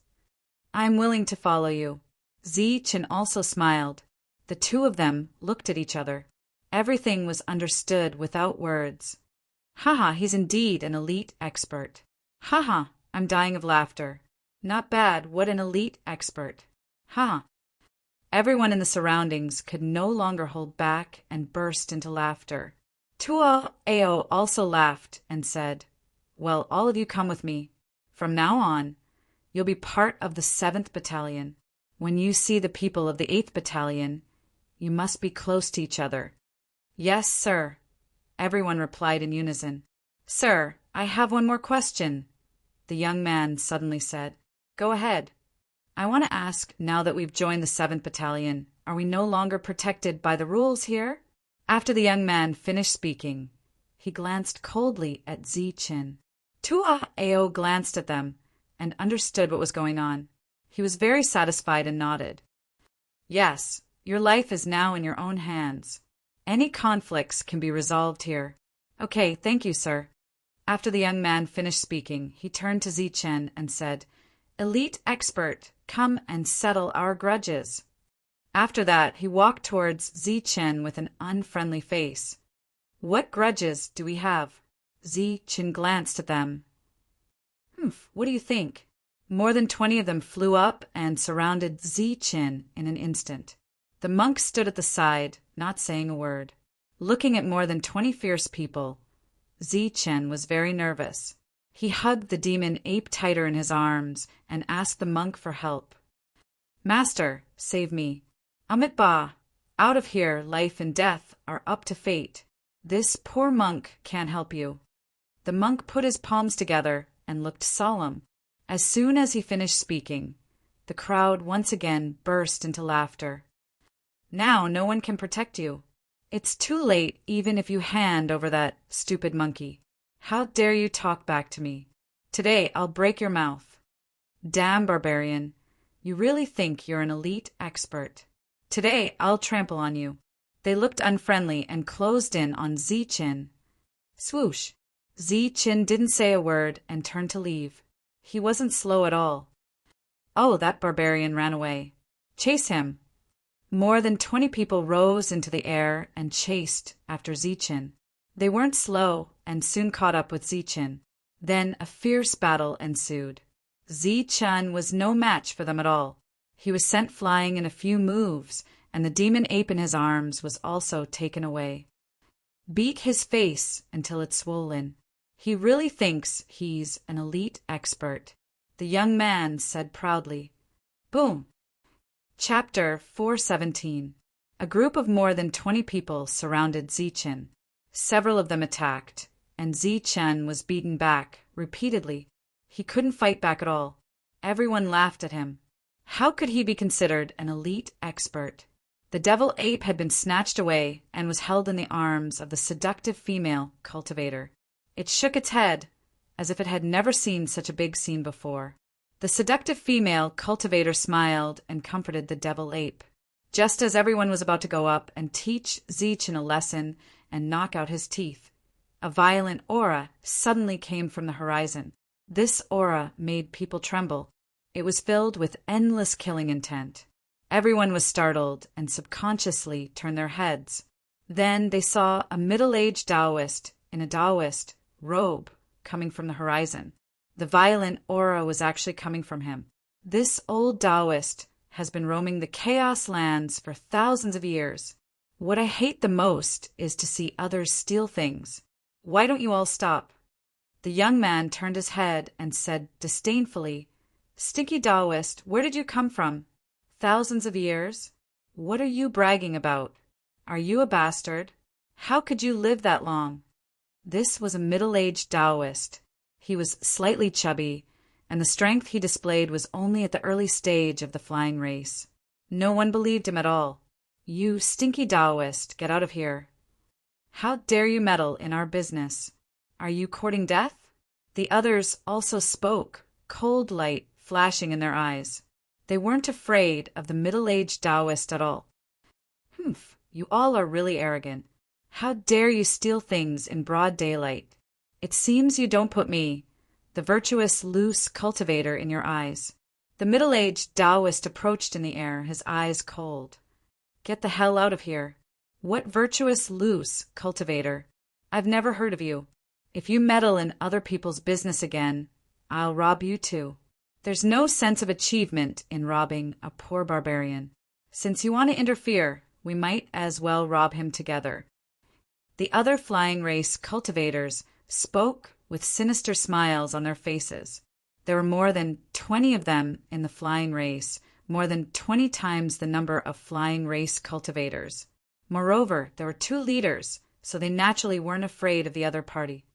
I'm willing to follow you. Zi Chun also smiled. The two of them looked at each other. Everything was understood without words. Haha, he's indeed an elite expert. Haha, I'm dying of laughter. Not bad, what an elite expert. Haha. Everyone in the surroundings could no longer hold back and burst into laughter. Tuo Ao also laughed and said, Well, all of you come with me. From now on, you'll be part of the 7th Battalion. When you see the people of the 8th Battalion, you must be close to each other. Yes, sir. Everyone replied in unison. Sir, I have one more question, the young man suddenly said. Go ahead. I want to ask, now that we've joined the 7th Battalion, are we no longer protected by the rules here? After the young man finished speaking, he glanced coldly at Zi Chin. Tuo Ao glanced at them and understood what was going on. He was very satisfied and nodded. Yes, your life is now in your own hands. Any conflicts can be resolved here. Okay, thank you, sir. After the young man finished speaking, he turned to Zi Chen and said, Elite expert, come and settle our grudges. After that, he walked towards Zi Chen with an unfriendly face. What grudges do we have? Zi Chen glanced at them. What do you think? More than 20 of them flew up and surrounded Zi Chen in an instant. The monk stood at the side, not saying a word. Looking at more than 20 fierce people, Zi Chen was very nervous. He hugged the demon ape tighter in his arms and asked the monk for help. Master, save me. Amit Ba, Out of here, life and death are up to fate. This poor monk can't help you." The monk put his palms together and looked solemn. As soon as he finished speaking, the crowd once again burst into laughter. "Now no one can protect you. It's too late even if you hand over that stupid monkey. How dare you talk back to me? Today I'll break your mouth." "Damn barbarian, you really think you're an elite expert. Today I'll trample on you." They looked unfriendly and closed in on Zichin. Swoosh! Zichin didn't say a word and turned to leave. He wasn't slow at all. "Oh, that barbarian ran away. Chase him." More than 20 people rose into the air and chased after Zichin. They weren't slow and soon caught up with Zichin. Then a fierce battle ensued. Zichin was no match for them at all. He was sent flying in a few moves, and the demon ape in his arms was also taken away. Beat his face until it's swollen. He really thinks he's an elite expert, the young man said proudly. Boom! Chapter 417. A group of more than 20 people surrounded Zichin. Several of them attacked, and Zichin was beaten back repeatedly. He couldn't fight back at all. Everyone laughed at him. How could he be considered an elite expert? The devil ape had been snatched away and was held in the arms of the seductive female cultivator. It shook its head, as if it had never seen such a big scene before. The seductive female cultivator smiled and comforted the devil ape. Just as everyone was about to go up and teach Zichin a lesson and knock out his teeth, a violent aura suddenly came from the horizon. This aura made people tremble. It was filled with endless killing intent. Everyone was startled and subconsciously turned their heads. Then they saw a middle-aged Taoist in a Taoist robe coming from the horizon. The violent aura was actually coming from him. This old Taoist has been roaming the chaos lands for thousands of years. What I hate the most is to see others steal things. Why don't you all stop? The young man turned his head and said disdainfully, "Stinky Taoist, where did you come from? Thousands of years? What are you bragging about? Are you a bastard? How could you live that long?" This was a middle-aged Taoist. He was slightly chubby, and the strength he displayed was only at the early stage of the flying race. No one believed him at all. "You stinky Taoist, get out of here. How dare you meddle in our business? Are you courting death?" The others also spoke, cold light flashing in their eyes. They weren't afraid of the middle-aged Taoist at all. "Humph, you all are really arrogant. How dare you steal things in broad daylight? It seems you don't put me, the virtuous loose cultivator, in your eyes." The middle-aged Taoist approached in the air, his eyes cold. "Get the hell out of here. What virtuous loose cultivator? I've never heard of you. If you meddle in other people's business again, I'll rob you too. There's no sense of achievement in robbing a poor barbarian. Since you want to interfere, we might as well rob him together." The other flying race cultivators spoke with sinister smiles on their faces. There were more than 20 of them in the flying race, more than 20 times the number of flying race cultivators. Moreover, there were 2 leaders, so they naturally weren't afraid of the other party.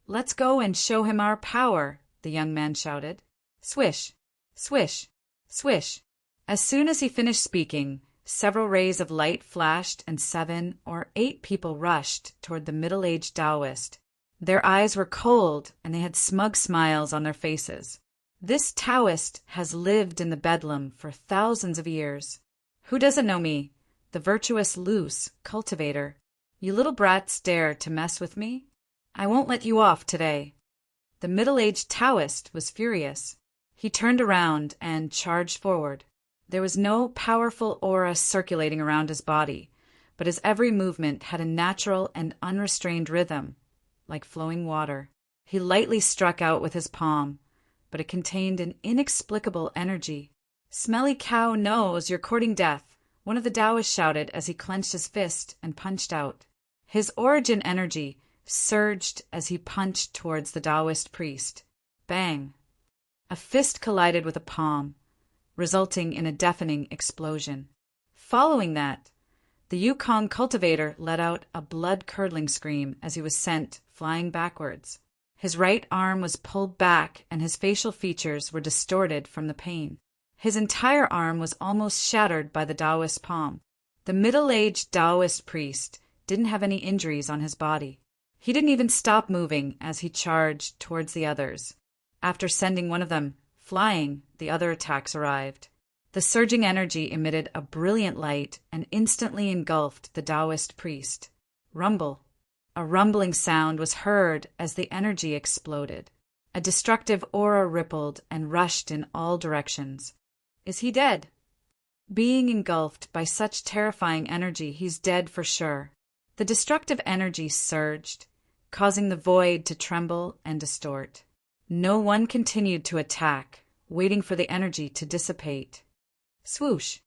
"Let's go and show him our power," the young man shouted. Swish, swish, swish. As soon as he finished speaking, several rays of light flashed and 7 or 8 people rushed toward the middle-aged Taoist. Their eyes were cold and they had smug smiles on their faces. This Taoist has lived in the bedlam for thousands of years. "Who doesn't know me? The virtuous loose cultivator. You little brats dare to mess with me? I won't let you off today." The middle-aged Taoist was furious. He turned around and charged forward. There was no powerful aura circulating around his body, but his every movement had a natural and unrestrained rhythm, like flowing water. He lightly struck out with his palm, but it contained an inexplicable energy. "Smelly cow knows you're courting death," one of the Taoists shouted as he clenched his fist and punched out. His origin energy surged as he punched towards the Taoist priest. Bang! A fist collided with a palm, resulting in a deafening explosion. Following that, The Yukon cultivator let out a blood-curdling scream as he was sent flying backwards. His right arm was pulled back and his facial features were distorted from the pain. His entire arm was almost shattered by the Taoist palm. The middle-aged Taoist priest didn't have any injuries on his body. He didn't even stop moving as he charged towards the others. After sending one of them flying, the other attacks arrived. The surging energy emitted a brilliant light and instantly engulfed the Taoist priest. Rumble. A rumbling sound was heard as the energy exploded. A destructive aura rippled and rushed in all directions. Is he dead? Being engulfed by such terrifying energy, he's dead for sure. The destructive energy surged, causing the void to tremble and distort. No one continued to attack, waiting for the energy to dissipate. Swoosh!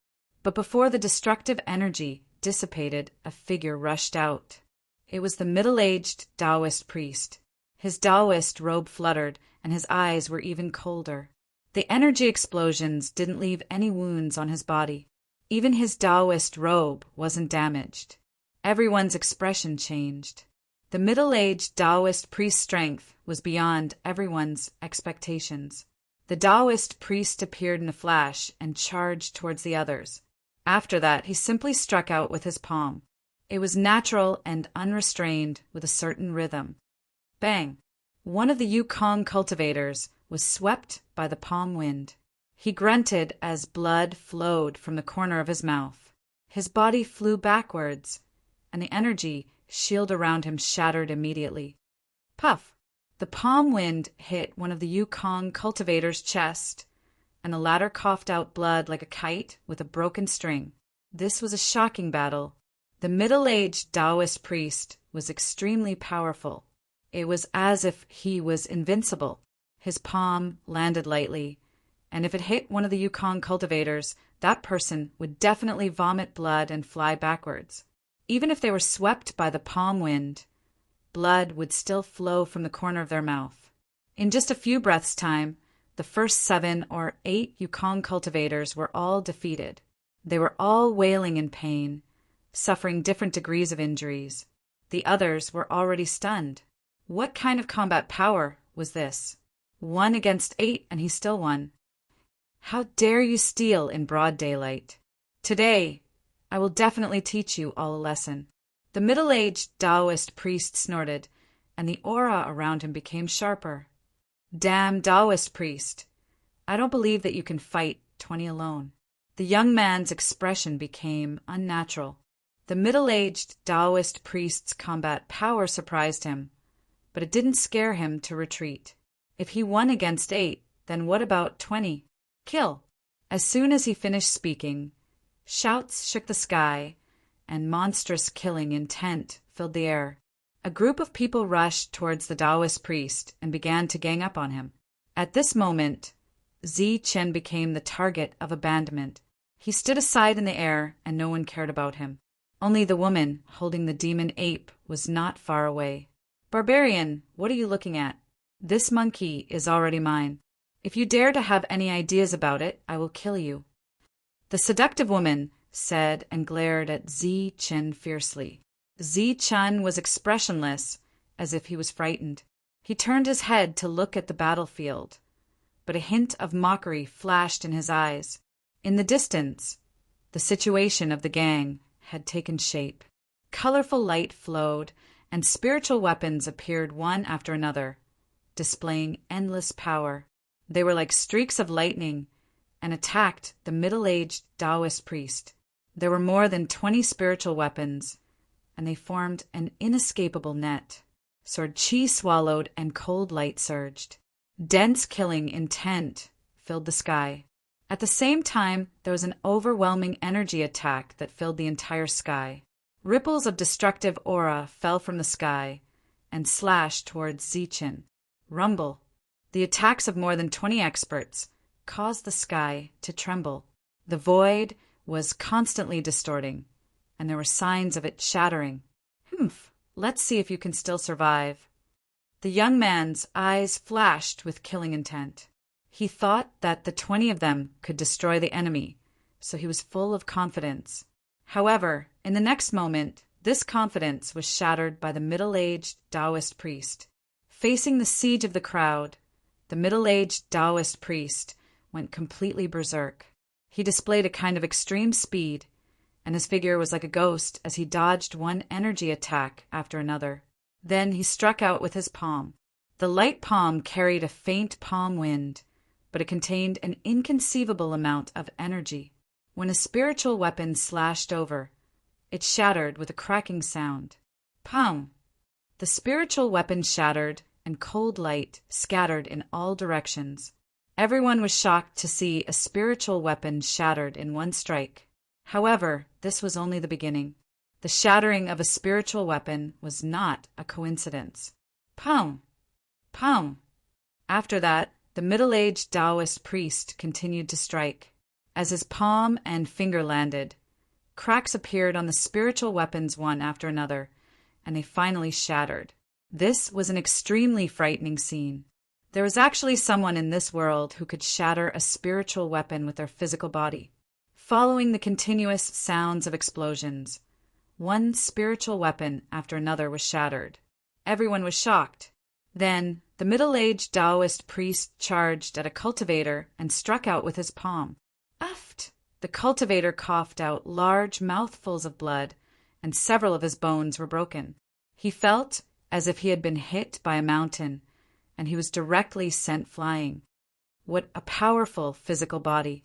But before the destructive energy dissipated, a figure rushed out. It was the middle-aged Taoist priest. His Taoist robe fluttered, and his eyes were even colder. The energy explosions didn't leave any wounds on his body. Even his Taoist robe wasn't damaged. Everyone's expression changed. The middle-aged Taoist priest's strength was beyond everyone's expectations. The Taoist priest appeared in a flash and charged towards the others. After that, he simply struck out with his palm. It was natural and unrestrained with a certain rhythm. Bang! One of the Yukon cultivators was swept by the palm wind. He grunted as blood flowed from the corner of his mouth. His body flew backwards, and the energy shield around him shattered immediately. Puff! The palm wind hit one of the Yukon cultivator's chest, and the latter coughed out blood like a kite with a broken string. This was a shocking battle. The middle-aged Taoist priest was extremely powerful. It was as if he was invincible. His palm landed lightly, and if it hit one of the Yukon cultivators, that person would definitely vomit blood and fly backwards. Even if they were swept by the palm wind, blood would still flow from the corner of their mouth. In just a few breaths' time, the first 7 or 8 Yukon cultivators were all defeated. They were all wailing in pain, suffering different degrees of injuries. The others were already stunned. What kind of combat power was this? 1 against 8, and he still won. How dare you steal in broad daylight? Today, I will definitely teach you all a lesson. The middle-aged Taoist priest snorted, and the aura around him became sharper. Damn Taoist priest! I don't believe that you can fight 20 alone. The young man's expression became unnatural. The middle-aged Taoist priest's combat power surprised him, but it didn't scare him to retreat. If he won against 8, then what about 20? Kill! As soon as he finished speaking, shouts shook the sky, and monstrous killing intent filled the air. A group of people rushed towards the Taoist priest and began to gang up on him. At this moment, Zi Chen became the target of abandonment. He stood aside in the air, and no one cared about him. Only the woman holding the demon ape was not far away. Barbarian, what are you looking at? This monkey is already mine. If you dare to have any ideas about it, I will kill you. The seductive woman said and glared at Zi Chen fiercely. Zi Chen was expressionless, as if he was frightened. He turned his head to look at the battlefield, but a hint of mockery flashed in his eyes. In the distance, the situation of the gang had taken shape. Colorful light flowed, and spiritual weapons appeared one after another, displaying endless power. They were like streaks of lightning and attacked the middle-aged Taoist priest. There were more than 20 spiritual weapons, and they formed an inescapable net. Sword chi swallowed and cold light surged. Dense killing intent filled the sky. At the same time, there was an overwhelming energy attack that filled the entire sky. Ripples of destructive aura fell from the sky and slashed towards Zichen. Rumble. The attacks of more than 20 experts caused the sky to tremble. The void was constantly distorting, and there were signs of it shattering. Humph, let's see if you can still survive. The young man's eyes flashed with killing intent. He thought that the 20 of them could destroy the enemy, so he was full of confidence. However, in the next moment, this confidence was shattered by the middle-aged Taoist priest. Facing the siege of the crowd, the middle-aged Taoist priest went completely berserk. He displayed a kind of extreme speed, and his figure was like a ghost as he dodged one energy attack after another. Then he struck out with his palm. The light palm carried a faint palm wind, but it contained an inconceivable amount of energy. When a spiritual weapon slashed over, it shattered with a cracking sound. Pow! The spiritual weapon shattered, and cold light scattered in all directions. Everyone was shocked to see a spiritual weapon shattered in one strike. However, this was only the beginning. The shattering of a spiritual weapon was not a coincidence. Pow! Pow! After that, the middle-aged Taoist priest continued to strike. As his palm and finger landed, cracks appeared on the spiritual weapons one after another, and they finally shattered. This was an extremely frightening scene. There was actually someone in this world who could shatter a spiritual weapon with their physical body. Following the continuous sounds of explosions, one spiritual weapon after another was shattered. Everyone was shocked. Then, the middle-aged Taoist priest charged at a cultivator and struck out with his palm. Uft! The cultivator coughed out large mouthfuls of blood, and several of his bones were broken. He felt as if he had been hit by a mountain, and he was directly sent flying. What a powerful physical body!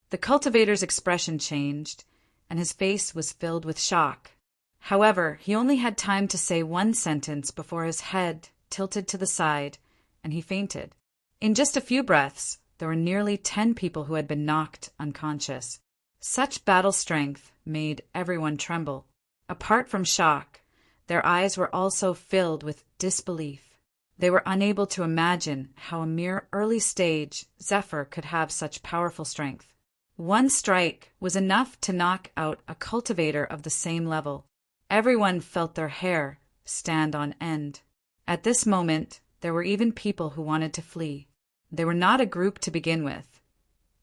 The cultivator's expression changed, and his face was filled with shock. However, he only had time to say one sentence before his head tilted to the side, and he fainted. In just a few breaths, there were nearly 10 people who had been knocked unconscious. Such battle strength made everyone tremble. Apart from shock, their eyes were also filled with disbelief. They were unable to imagine how a mere early stage Zephyr could have such powerful strength. One strike was enough to knock out a cultivator of the same level. Everyone felt their hair stand on end. At this moment, there were even people who wanted to flee. They were not a group to begin with,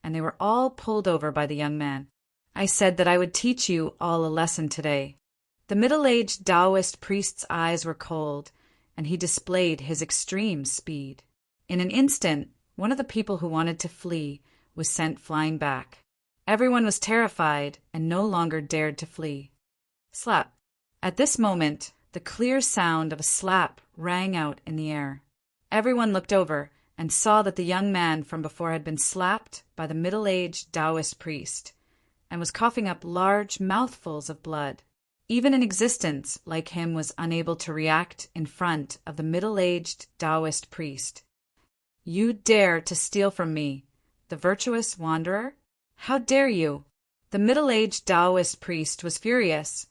and they were all pulled over by the young man. I said that I would teach you all a lesson today. The middle-aged Taoist priest's eyes were cold, and he displayed his extreme speed. In an instant, one of the people who wanted to flee was sent flying back. Everyone was terrified and no longer dared to flee. Slap. At this moment, the clear sound of a slap rang out in the air. Everyone looked over and saw that the young man from before had been slapped by the middle-aged Taoist priest and was coughing up large mouthfuls of blood. Even an existence like him was unable to react in front of the middle-aged Taoist priest. You dare to steal from me, the virtuous wanderer? How dare you? The middle-aged Taoist priest was furious,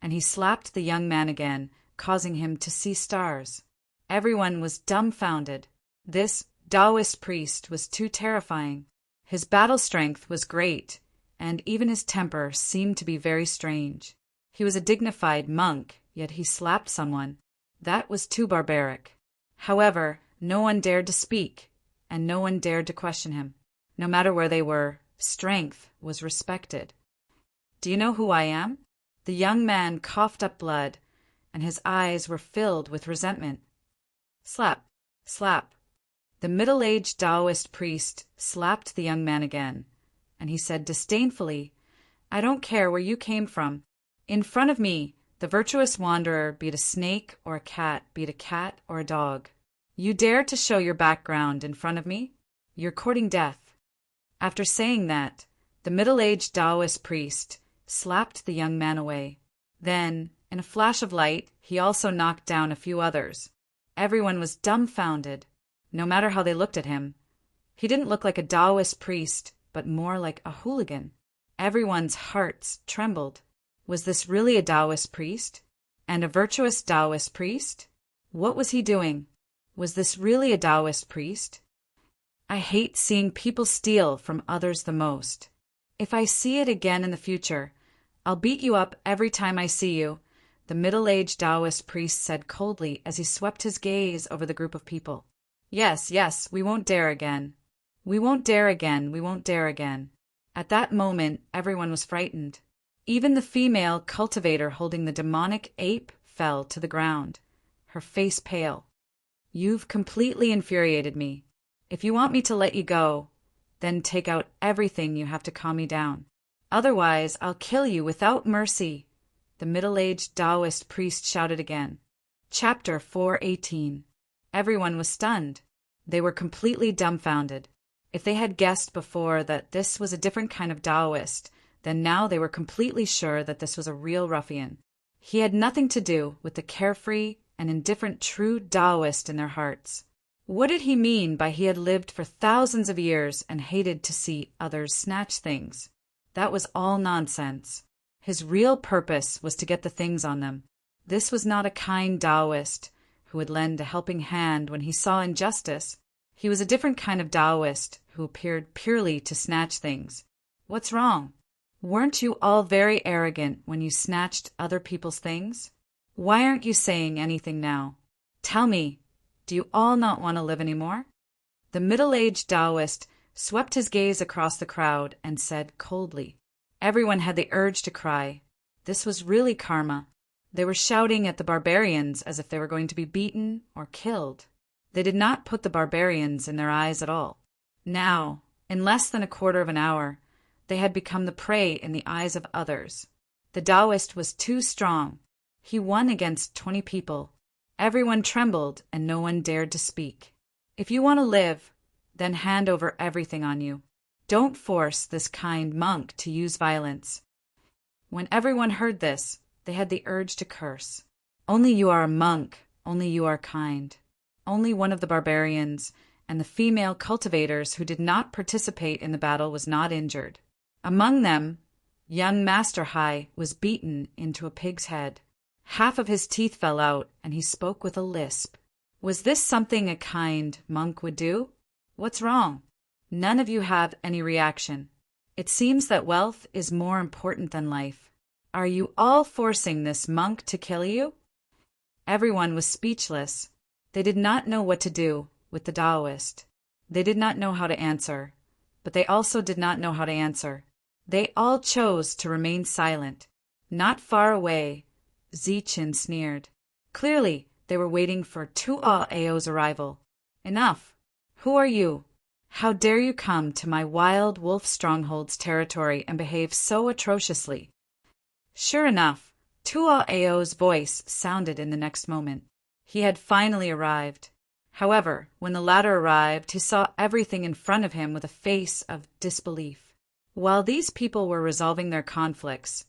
and he slapped the young man again, causing him to see stars. Everyone was dumbfounded. This Taoist priest was too terrifying. His battle strength was great, and even his temper seemed to be very strange. He was a dignified monk, yet he slapped someone. That was too barbaric. However, no one dared to speak, and no one dared to question him. No matter where they were, strength was respected. Do you know who I am? The young man coughed up blood, and his eyes were filled with resentment. Slap, slap. The middle-aged Taoist priest slapped the young man again, and he said disdainfully, I don't care where you came from. In front of me, the virtuous wanderer, be it a snake or a cat, be it a cat or a dog. You dare to show your background in front of me? You're courting death. After saying that, the middle-aged Taoist priest slapped the young man away. Then, in a flash of light, he also knocked down a few others. Everyone was dumbfounded, no matter how they looked at him. He didn't look like a Taoist priest, but more like a hooligan. Everyone's hearts trembled. Was this really a Taoist priest? And a virtuous Taoist priest? What was he doing? Was this really a Taoist priest? I hate seeing people steal from others the most. If I see it again in the future, I'll beat you up every time I see you, the middle-aged Taoist priest said coldly as he swept his gaze over the group of people. Yes, yes, we won't dare again. We won't dare again, we won't dare again. At that moment, everyone was frightened. Even the female cultivator holding the demonic ape fell to the ground, her face pale. You've completely infuriated me. If you want me to let you go, then take out everything you have to calm me down. Otherwise, I'll kill you without mercy, the middle-aged Taoist priest shouted again. Chapter 418. Everyone was stunned. They were completely dumbfounded. If they had guessed before that this was a different kind of Taoist, then now they were completely sure that this was a real ruffian. He had nothing to do with the carefree and indifferent true Taoist in their hearts. What did he mean by he had lived for thousands of years and hated to see others snatch things? That was all nonsense. His real purpose was to get the things on them. This was not a kind Taoist who would lend a helping hand when he saw injustice. He was a different kind of Taoist who appeared purely to snatch things. What's wrong? Weren't you all very arrogant when you snatched other people's things? Why aren't you saying anything now? Tell me, do you all not want to live anymore? The middle-aged Taoist swept his gaze across the crowd and said coldly. Everyone had the urge to cry. This was really karma. They were shouting at the barbarians as if they were going to be beaten or killed. They did not put the barbarians in their eyes at all. Now, in less than a quarter of an hour, they had become the prey in the eyes of others. The Taoist was too strong. He won against 20 people. Everyone trembled and no one dared to speak. If you want to live, then hand over everything on you. Don't force this kind monk to use violence. When everyone heard this, they had the urge to curse. Only you are a monk, only you are kind. Only one of the barbarians and the female cultivators who did not participate in the battle was not injured. Among them, young Master Hai was beaten into a pig's head. Half of his teeth fell out, and he spoke with a lisp. Was this something a kind monk would do? What's wrong? None of you have any reaction. It seems that wealth is more important than life. Are you all forcing this monk to kill you? Everyone was speechless. They did not know what to do with the Taoist. They did not know how to answer, but they also did not know how to answer. They all chose to remain silent. Not far away, Zichin sneered. Clearly, they were waiting for Tuao's arrival. Enough! Who are you? How dare you come to my wild wolf stronghold's territory and behave so atrociously? Sure enough, Tuao's voice sounded in the next moment. He had finally arrived. However, when the latter arrived, he saw everything in front of him with a face of disbelief. While these people were resolving their conflicts,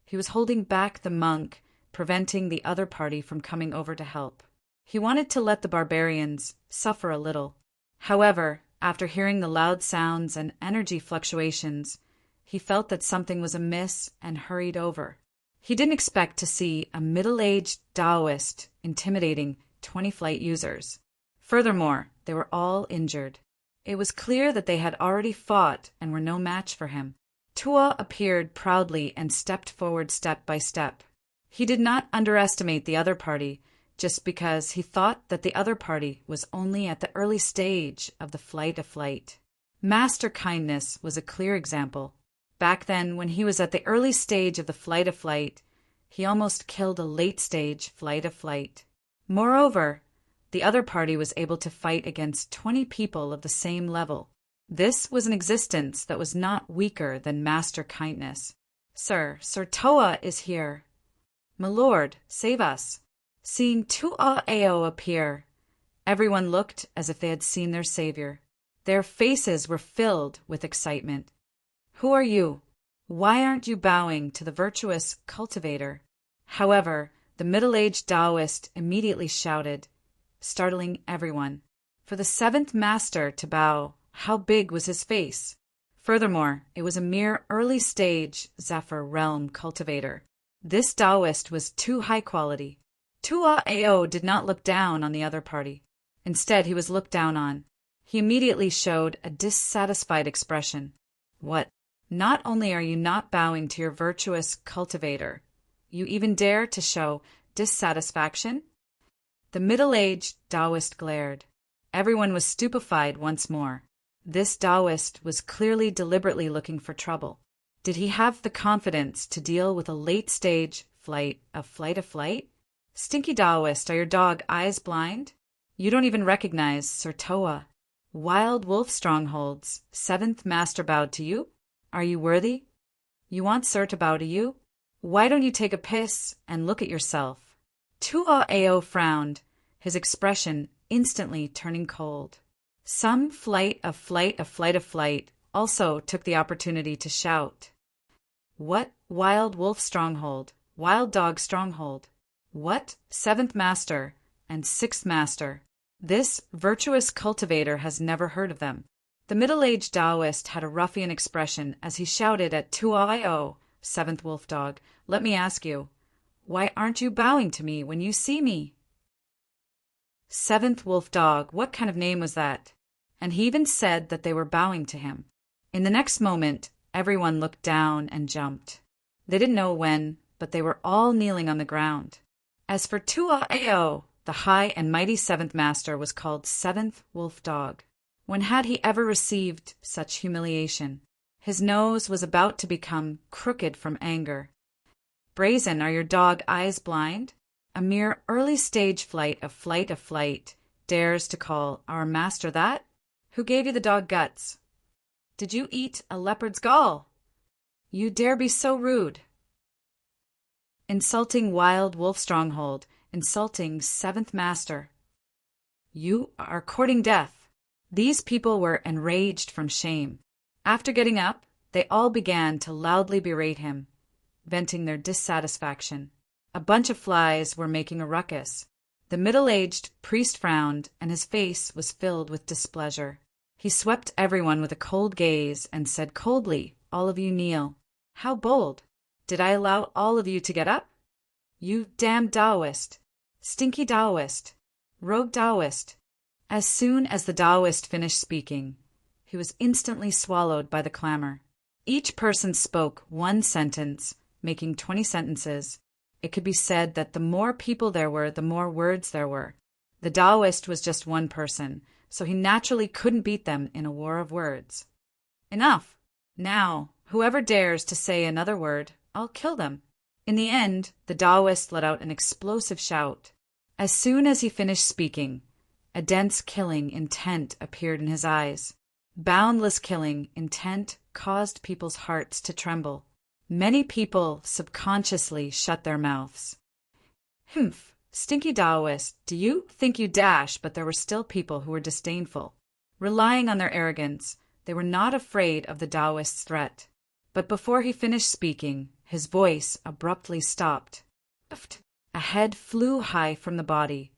he was holding back the monk, preventing the other party from coming over to help. He wanted to let the barbarians suffer a little. However, after hearing the loud sounds and energy fluctuations, he felt that something was amiss and hurried over. He didn't expect to see a middle-aged Taoist intimidating 20 flight users. Furthermore, they were all injured. It was clear that they had already fought and were no match for him. Tua appeared proudly and stepped forward step by step. He did not underestimate the other party just because he thought that the other party was only at the early stage of the flight of flight. Master Kindness was a clear example. Back then, when he was at the early stage of the flight of flight, he almost killed a late-stage flight of flight. Moreover, the other party was able to fight against 20 people of the same level. This was an existence that was not weaker than Master Kindness. Sir Toa is here. My lord, save us. Seeing Tuao'ao appear, everyone looked as if they had seen their savior. Their faces were filled with excitement. Who are you? Why aren't you bowing to the virtuous cultivator? However, the middle-aged Taoist immediately shouted, startling everyone. For the seventh master to bow, how big was his face? Furthermore, it was a mere early-stage Zephyr realm cultivator. This Taoist was too high quality. Tuao'ao did not look down on the other party. Instead, he was looked down on. He immediately showed a dissatisfied expression. What? Not only are you not bowing to your virtuous cultivator, you even dare to show dissatisfaction? The middle-aged Taoist glared. Everyone was stupefied once more. This Taoist was clearly deliberately looking for trouble. Did he have the confidence to deal with a late-stage flight of flight? Stinky Taoist, are your dog eyes blind? You don't even recognize Sir Toa. Wild wolf strongholds, seventh master bowed to you? Are you worthy? You want Sir to bow to you? Why don't you take a piss and look at yourself? Tuaeo frowned, his expression instantly turning cold. Some flight also took the opportunity to shout. What wild wolf stronghold, wild dog stronghold? What seventh master and sixth master? This virtuous cultivator has never heard of them. The middle-aged Taoist had a ruffian expression as he shouted at Tuaeo, seventh wolf dog, let me ask you, why aren't you bowing to me when you see me? Seventh wolf dog, what kind of name was that? And he even said that they were bowing to him. In the next moment, everyone looked down and jumped. They didn't know when, but they were all kneeling on the ground. As for Tuaeo, the high and mighty seventh master was called seventh wolf dog. When had he ever received such humiliation? His nose was about to become crooked from anger. Brazen, are your dog eyes blind? A mere early-stage flight dares to call our master that? Who gave you the dog guts? Did you eat a leopard's gall? You dare be so rude. Insulting wild wolf stronghold, insulting seventh master. You are courting death. These people were enraged from shame. After getting up, they all began to loudly berate him, venting their dissatisfaction. A bunch of flies were making a ruckus. The middle-aged priest frowned, and his face was filled with displeasure. He swept everyone with a cold gaze and said coldly, all of you kneel. How bold! Did I allow all of you to get up? You damned Taoist! Stinky Taoist! Rogue Taoist! As soon as the Taoist finished speaking, he was instantly swallowed by the clamor. Each person spoke one sentence, making 20 sentences. It could be said that the more people there were, the more words there were. The Taoist was just one person, so he naturally couldn't beat them in a war of words. Enough! Now, whoever dares to say another word, I'll kill them. In the end, the Taoist let out an explosive shout. As soon as he finished speaking, a dense killing intent appeared in his eyes. Boundless killing intent caused people's hearts to tremble. Many people subconsciously shut their mouths. Humph, Stinky Taoist, do you think you dash? But there were still people who were disdainful. Relying on their arrogance, they were not afraid of the Taoist's threat. But before he finished speaking, his voice abruptly stopped. A head flew high from the body,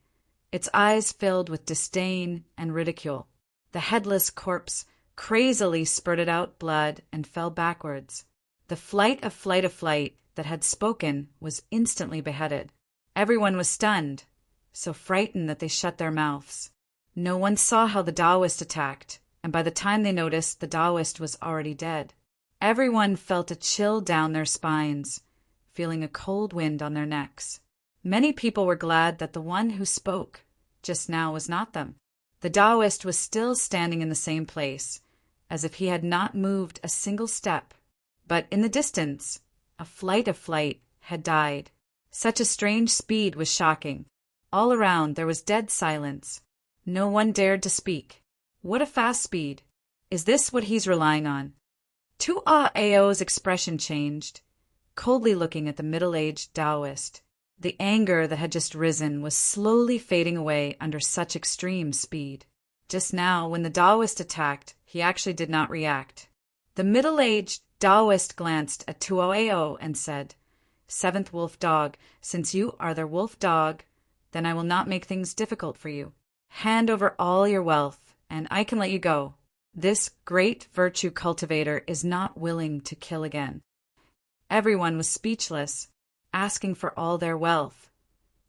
its eyes filled with disdain and ridicule. The headless corpse crazily spurted out blood and fell backwards. The flight that had spoken was instantly beheaded. Everyone was stunned, so frightened that they shut their mouths. No one saw how the Taoist attacked, and by the time they noticed, the Taoist was already dead. Everyone felt a chill down their spines, feeling a cold wind on their necks. Many people were glad that the one who spoke just now was not them. The Taoist was still standing in the same place, as if he had not moved a single step. But in the distance, a flight had died. Such a strange speed was shocking. All around there was dead silence. No one dared to speak. What a fast speed! Is this what he's relying on? Tuaeo's expression changed, coldly looking at the middle-aged Taoist. The anger that had just risen was slowly fading away under such extreme speed. Just now, when the Taoist attacked, he actually did not react. The middle-aged Taoist glanced at Tuaeo and said, Seventh wolf dog, since you are their wolf dog, then I will not make things difficult for you. Hand over all your wealth, and I can let you go. This great virtue cultivator is not willing to kill again. Everyone was speechless, asking for all their wealth.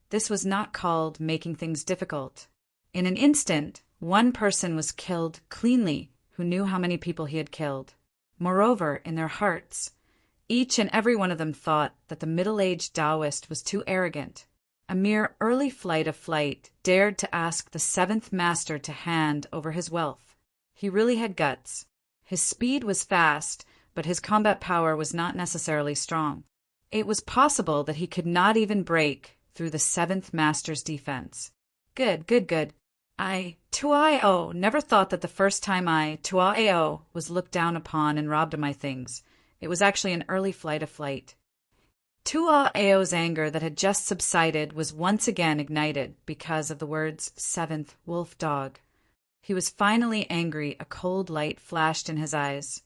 This was not called making things difficult. In an instant, one person was killed cleanly who knew how many people he had killed. Moreover, in their hearts, each and every one of them thought that the middle-aged Taoist was too arrogant. A mere early flight dared to ask the seventh master to hand over his wealth. He really had guts. His speed was fast, but his combat power was not necessarily strong. It was possible that he could not even break through the seventh master's defense. Good, good, good. Tuao, never thought that the first time Tuao, was looked down upon and robbed of my things. It was actually an early flight of flight. Tuao's anger that had just subsided was once again ignited because of the words seventh wolf dog. He was finally angry. A cold light flashed in his eyes.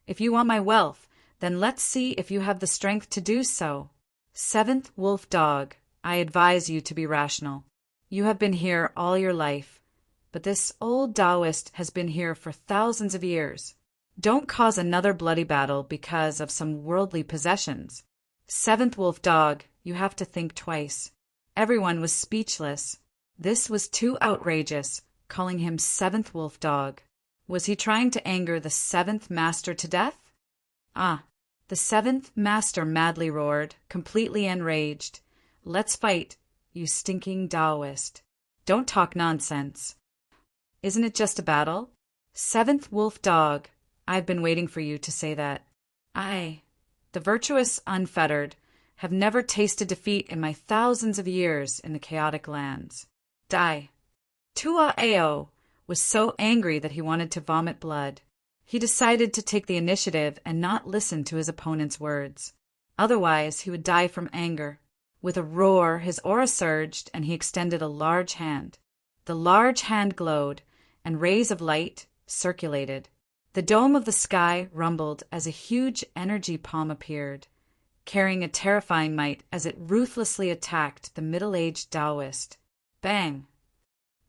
If you want my wealth, then let's see if you have the strength to do so. Seventh wolf dog, I advise you to be rational. You have been here all your life, but this old Taoist has been here for thousands of years. Don't cause another bloody battle because of some worldly possessions. Seventh wolf dog, you have to think twice. Everyone was speechless. This was too outrageous, calling him seventh wolf dog. Was he trying to anger the seventh master to death? The seventh master madly roared, completely enraged. Let's fight, you stinking Taoist. Don't talk nonsense. Isn't it just a battle? Seventh wolf dog, I've been waiting for you to say that. The virtuous unfettered, have never tasted defeat in my thousands of years in the chaotic lands. Tuaeo was so angry that he wanted to vomit blood. He decided to take the initiative and not listen to his opponent's words. Otherwise, he would die from anger. With a roar, his aura surged, and he extended a large hand. The large hand glowed, and rays of light circulated. The dome of the sky rumbled as a huge energy palm appeared, carrying a terrifying might as it ruthlessly attacked the middle-aged Taoist. Bang!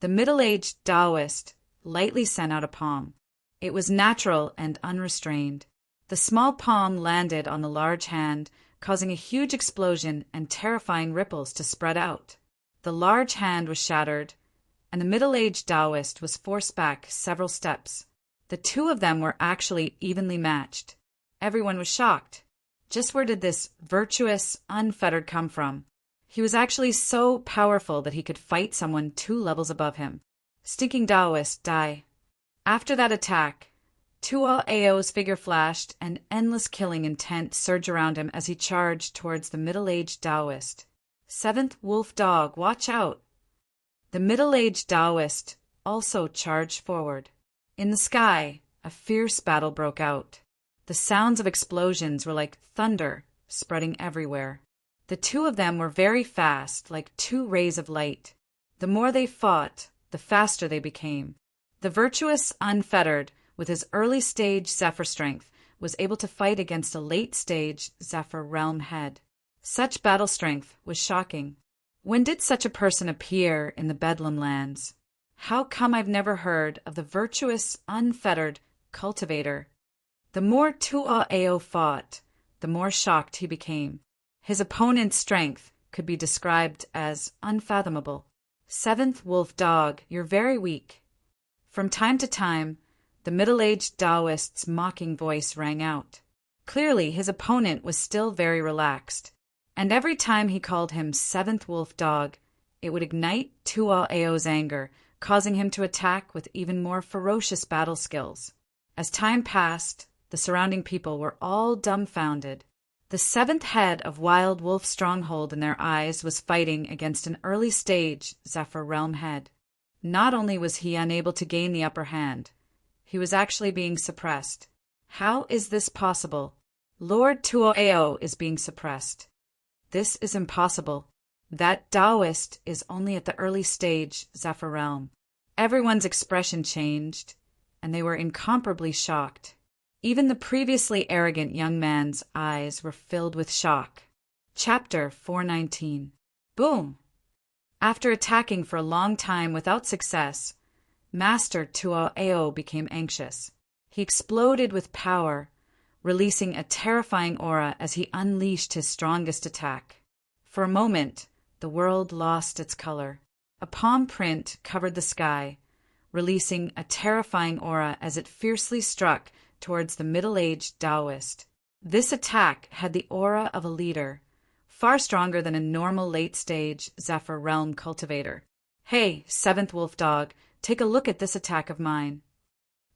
The middle-aged Taoist lightly sent out a palm. It was natural and unrestrained. The small palm landed on the large hand, causing a huge explosion and terrifying ripples to spread out. The large hand was shattered, and the middle-aged Taoist was forced back several steps. The two of them were actually evenly matched. Everyone was shocked. Just where did this virtuous, unfettered come from? He was actually so powerful that he could fight someone 2 levels above him. Stinking Taoist, die. After that attack, Tuao's figure flashed, and endless killing intent surged around him as he charged towards the middle-aged Taoist. Seventh wolf dog, watch out! The middle-aged Taoist also charged forward. In the sky, a fierce battle broke out. The sounds of explosions were like thunder, spreading everywhere. The two of them were very fast, like 2 rays of light. The more they fought, the faster they became. The virtuous unfettered, with his early-stage Zephyr strength, was able to fight against a late-stage Zephyr realm head. Such battle strength was shocking. When did such a person appear in the Bedlam lands? How come I've never heard of the virtuous, unfettered cultivator? The more Tuaeo fought, the more shocked he became. His opponent's strength could be described as unfathomable. Seventh wolf dog, you're very weak. From time to time, the middle-aged Taoist's mocking voice rang out. Clearly, his opponent was still very relaxed, and every time he called him seventh wolf dog, it would ignite Tuaeo's anger, causing him to attack with even more ferocious battle skills. As time passed, the surrounding people were all dumbfounded. The seventh head of Wild Wolf Stronghold in their eyes was fighting against an early-stage Zephyr realm head. Not only was he unable to gain the upper hand, he was actually being suppressed. How is this possible? Lord Tuaeo is being suppressed. This is impossible. That Taoist is only at the early stage Zephyr realm. Everyone's expression changed, and they were incomparably shocked. Even the previously arrogant young man's eyes were filled with shock. Chapter 419. Boom! After attacking for a long time without success, Master Tuaeo became anxious. He exploded with power, releasing a terrifying aura as he unleashed his strongest attack. For a moment, the world lost its color. A palm print covered the sky, releasing a terrifying aura as it fiercely struck towards the middle-aged Taoist. This attack had the aura of a leader, far stronger than a normal late-stage Zephyr realm cultivator. Hey, seventh wolf dog, take a look at this attack of mine.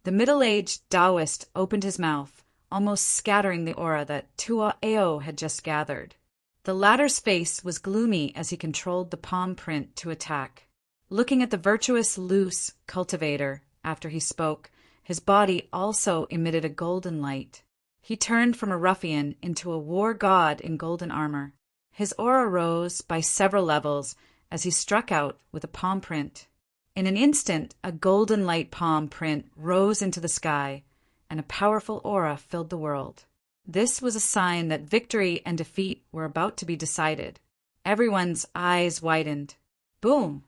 The middle-aged Taoist opened his mouth, almost scattering the aura that Tuaeo had just gathered. The latter's face was gloomy as he controlled the palm print to attack. Looking at the virtuous, loose cultivator after he spoke, his body also emitted a golden light. He turned from a ruffian into a war god in golden armor. His aura rose by several levels as he struck out with a palm print. In an instant, a golden light palm print rose into the sky, and a powerful aura filled the world. This was a sign that victory and defeat were about to be decided. Everyone's eyes widened. Boom!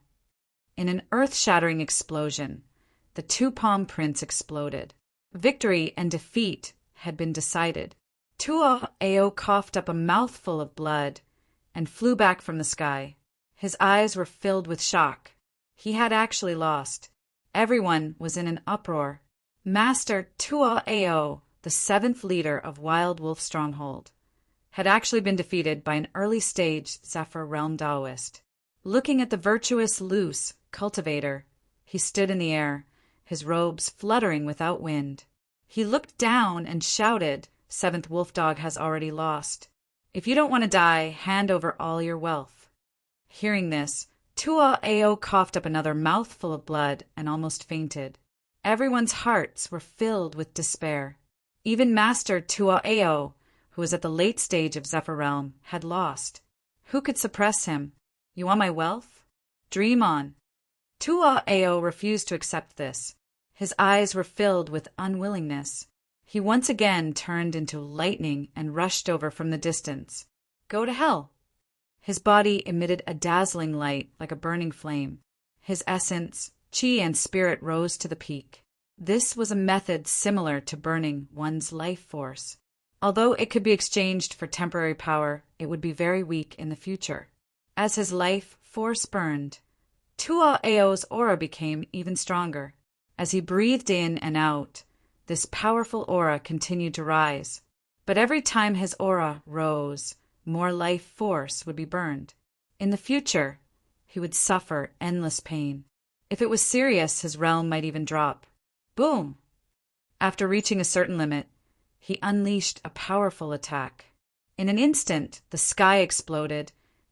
In an earth-shattering explosion, the two palm prints exploded. Victory and defeat had been decided. Tuaeo coughed up a mouthful of blood and flew back from the sky. His eyes were filled with shock. He had actually lost. Everyone was in an uproar. Master Tuaeo, the seventh leader of Wild Wolf Stronghold, had actually been defeated by an early-stage Zephyr Realm Taoist. Looking at the virtuous, loose cultivator, he stood in the air, his robes fluttering without wind. He looked down and shouted, "Seventh Wolf Dog has already lost. If you don't want to die, hand over all your wealth." Hearing this, Tuaeo coughed up another mouthful of blood and almost fainted. Everyone's hearts were filled with despair. Even Master Tuaeo, who was at the late stage of Zephyr Realm, had lost. Who could suppress him? You want my wealth? Dream on. Tuaeo refused to accept this. His eyes were filled with unwillingness. He once again turned into lightning and rushed over from the distance. Go to hell. His body emitted a dazzling light like a burning flame. His essence, chi and spirit rose to the peak. This was a method similar to burning one's life force. Although it could be exchanged for temporary power, it would be very weak in the future. As his life force burned, Tuaeo's aura became even stronger. As he breathed in and out, this powerful aura continued to rise. But every time his aura rose, more life force would be burned. In the future, he would suffer endless pain. If it was serious, his realm might even drop. Boom! After reaching a certain limit, he unleashed a powerful attack. In an instant, the sky exploded,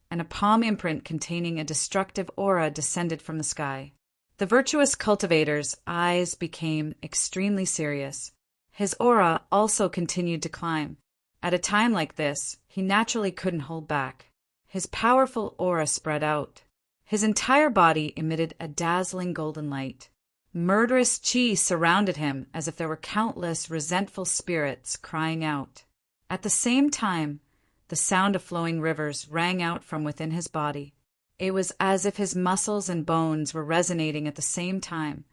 and a palm imprint containing a destructive aura descended from the sky. The virtuous cultivator's eyes became extremely serious. His aura also continued to climb. At a time like this, he naturally couldn't hold back. His powerful aura spread out. His entire body emitted a dazzling golden light. Murderous chi surrounded him as if there were countless resentful spirits crying out. At the same time, the sound of flowing rivers rang out from within his body. It was as if his muscles and bones were resonating at the same time,